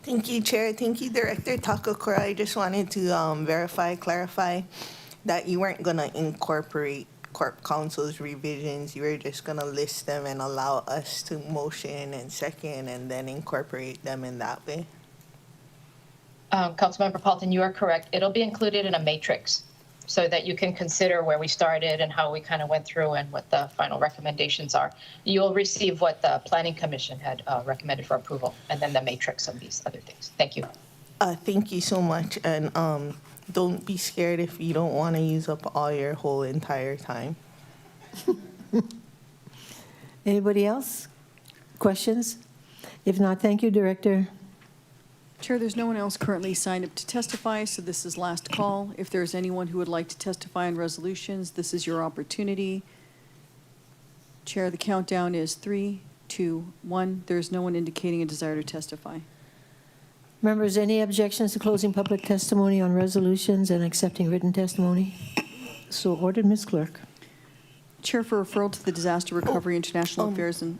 Thank you, Chair. Thank you, Director Takakura. I just wanted to clarify that you weren't going to incorporate Corp Council's revisions. You were just going to list them and allow us to motion and second and then incorporate them in that way. Councilmember Paulton, you are correct. It'll be included in a matrix so that you can consider where we started and how we kind of went through and what the final recommendations are. You'll receive what the Planning Commission had recommended for approval, and then the matrix of these other things. Thank you. Thank you so much. And don't be scared if you don't want to use up all your whole entire time. Anybody else? Questions? If not, thank you, Director. Chair, there's no one else currently signed up to testify, so this is last call. If there's anyone who would like to testify on resolutions, this is your opportunity. Chair, the countdown is 3, 2, 1. There's no one indicating a desire to testify. Members, any objections to closing public testimony on resolutions and accepting written testimony? So ordered, Ms. Clerk. Chair, for referral to the Disaster Recovery International Affairs and...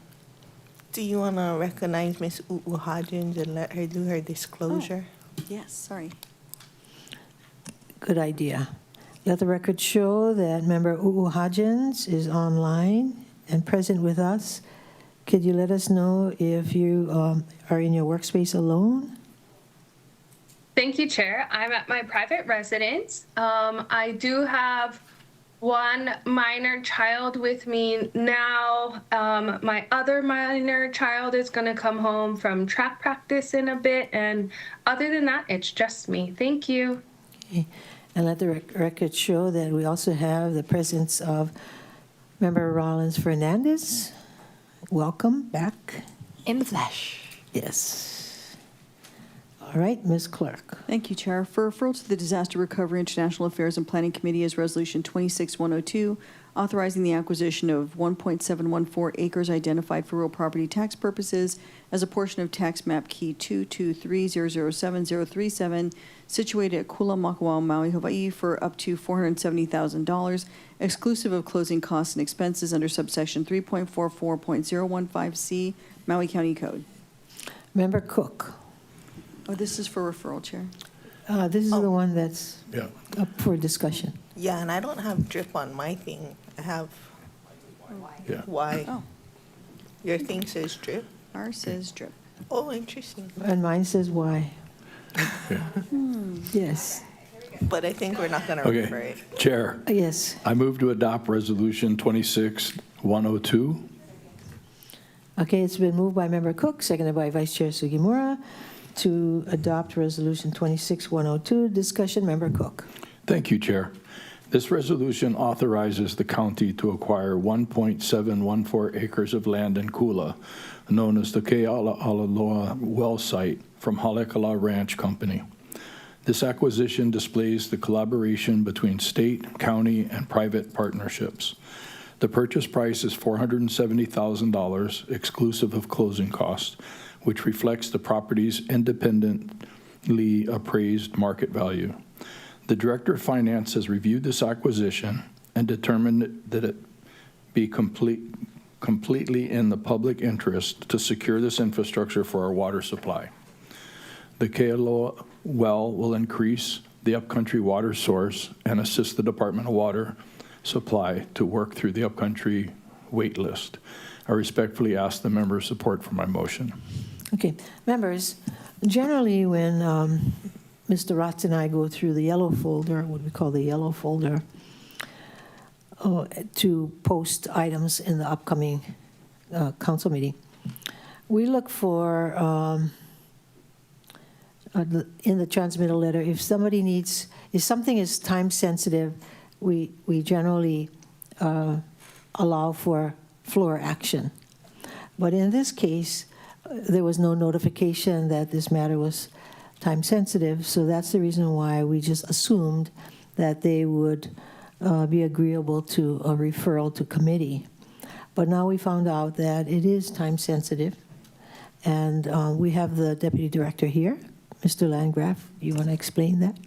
Do you want to recognize Ms. U'uhadjins and let her do her disclosure? Yes, sorry. Good idea. Let the record show that Member U'uhadjins is online and present with us. Could you let us know if you are in your workspace alone? Thank you, Chair. I'm at my private residence. I do have one minor child with me now. My other minor child is going to come home from track practice in a bit. And other than that, it's just me. Thank you. Okay. And let the record show that we also have the presence of Member Rollins Fernandez. Welcome back. In the flesh. Yes. All right, Ms. Clerk. Thank you, Chair. For referral to the Disaster Recovery International Affairs and Planning Committee is Resolution 26102, authorizing the acquisition of 1.714 acres identified for real property tax purposes as a portion of tax map key 223007037, situated at Kula Makawao, Maui, Hawaii, for up to $470,000, exclusive of closing costs and expenses under subsection 3.44.015C, Maui County Code. Member Cook. Oh, this is for referral, Chair. This is the one that's up for discussion. Yeah, and I don't have drip on my thing. I have why. Oh. Your thing says drip? Ours says drip. Oh, interesting. And mine says why. Yes. But I think we're not going to refer Okay, it. Chair. Yes. I move to adopt Resolution 26102. Okay, it's been moved by Member Cook, seconded by Vice Chair Sugimura, to adopt Resolution 26102. Discussion, Member Cook. Thank you, Chair. This resolution authorizes the county to acquire 1.714 acres of land in Kula known as the Kealaloa well site from Halekala Ranch Company. This acquisition displays the collaboration between state, county, and private partnerships. The purchase price is $470,000 exclusive of closing costs, which reflects the property's independently appraised market value. The Director of Finance has reviewed this acquisition and determined that it be completely in the public interest to secure this infrastructure for our water supply. The Kealoha well will increase the upcountry water source and assist the Department of Water Supply to work through the upcountry wait list. I respectfully ask the members' support for my motion. Okay, members, generally when Mr. Ratz and I go through the yellow folder, what we call the yellow folder, to post items in the upcoming council meeting, we look for, in the transmittal letter, if something is time sensitive, we generally allow for floor action. But in this case, there was no notification that this matter was time sensitive, so that's the reason why we just assumed that they would be agreeable to a referral to committee. But now we found out that it is time sensitive, and we have the Deputy Director here, Mr. Landgraf. You want to explain that?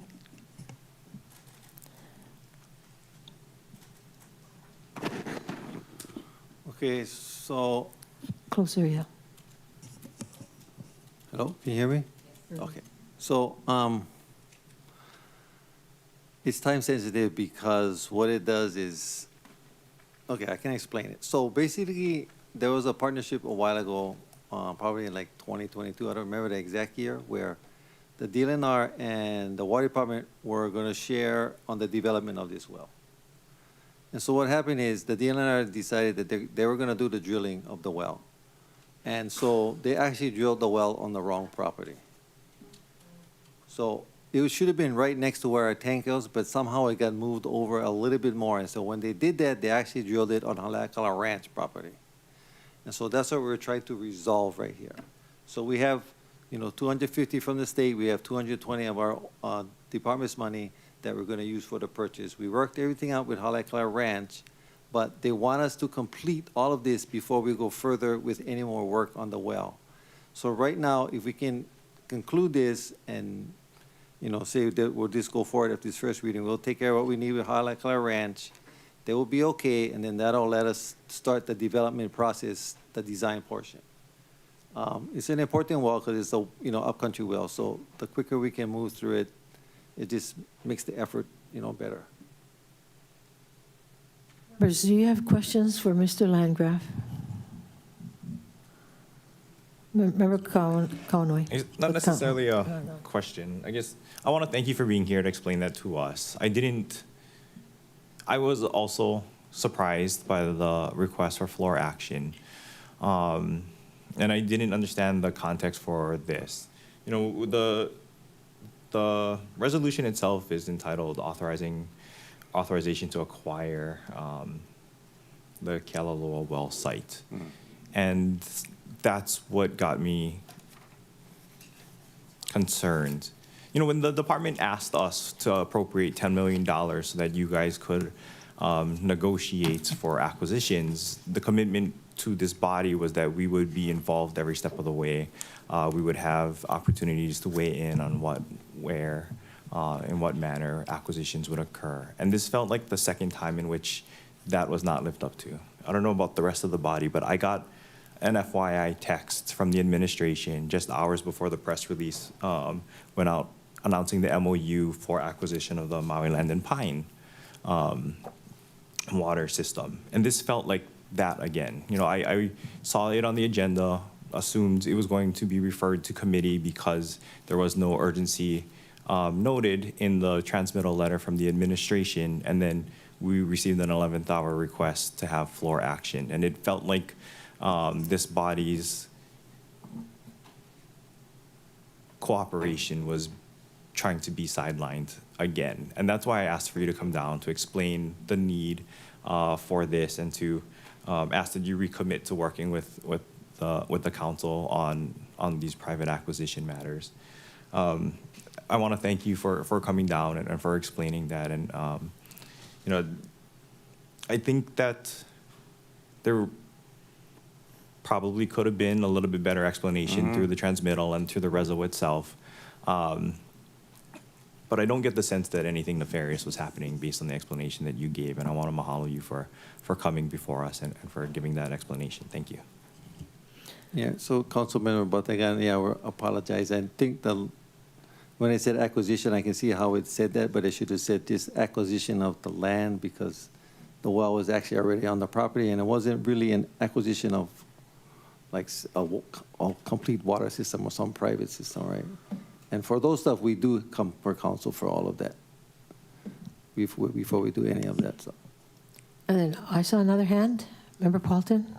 Okay, so. Closer, yeah. Hello, can you hear me? Okay, so it's time sensitive because what it does is, okay, I can explain it. So basically, there was a partnership a while ago, probably in like 2022, I don't remember the exact year, where the DLNR and the water department were going to share on the development of this well. And so what happened is the DLNR decided that they were going to do the drilling of the well. And so they actually drilled the well on the wrong property. So it should have been right next to where our tank is, but somehow it got moved over a little bit more. And so when they did that, they actually drilled it on Halekala Ranch property. And so that's what we're trying to resolve right here. So we have, 250 from the state. We have 220 of our department's money that we're going to use for the purchase. We worked everything out with Halekala Ranch, but they want us to complete all of this before we go further with any more work on the well. So right now, if we can conclude this and, say that we'll just go forward at this first reading, we'll take care of what we need with Halekala Ranch. They will be okay, and then that'll let us start the development process, the design portion. It's an important well because it's a upcountry well. So the quicker we can move through it, it just makes the effort better. Members, do you have questions for Mr. Landgraf? Member Kaunoy. It's not necessarily a question. I guess I want to thank you for being here to explain that to us. I was also surprised by the request for floor action. And I didn't understand the context for this. The resolution itself is entitled authorization to acquire the Kealaloa well site. And that's what got me concerned. When the department asked us to appropriate $10 million so that you guys could negotiate for acquisitions, the commitment to this body was that we would be involved every step of the way. We would have opportunities to weigh in on what, where, in what manner acquisitions would occur. And this felt like the second time in which that was not lived up to. I don't know about the rest of the body, but I got an FYI text from the administration just hours before the press release went out announcing the MOU for acquisition of the Maui Land and Pine water system. And this felt like that again. I saw it on the agenda, assumed it was going to be referred to committee because there was no urgency noted in the transmittal letter from the administration, and then we received an 11th hour request to have floor action. And it felt like this body's cooperation was trying to be sidelined again. And that's why I asked for you to come down to explain the need for this and to ask that you recommit to working with the council on these private acquisition matters. I want to thank you for coming down and for explaining that. And you know, I think that there probably could have been a little bit better explanation through the transmittal and through the reso itself. But I don't get the sense that anything nefarious was happening based on the explanation that you gave. And I want to mahalo you for coming before us and for giving that explanation. Thank you. Yeah, so Councilmember Batagan, yeah, we apologize. I think when I said acquisition, I can see how it said that, but I should have said this acquisition of the land because the well was actually already on the property and it wasn't really an acquisition of like a complete water system or some private system, right? And for those stuff, we do come for council for all of that before we do any of that stuff. And then I saw another hand. Member Paulton?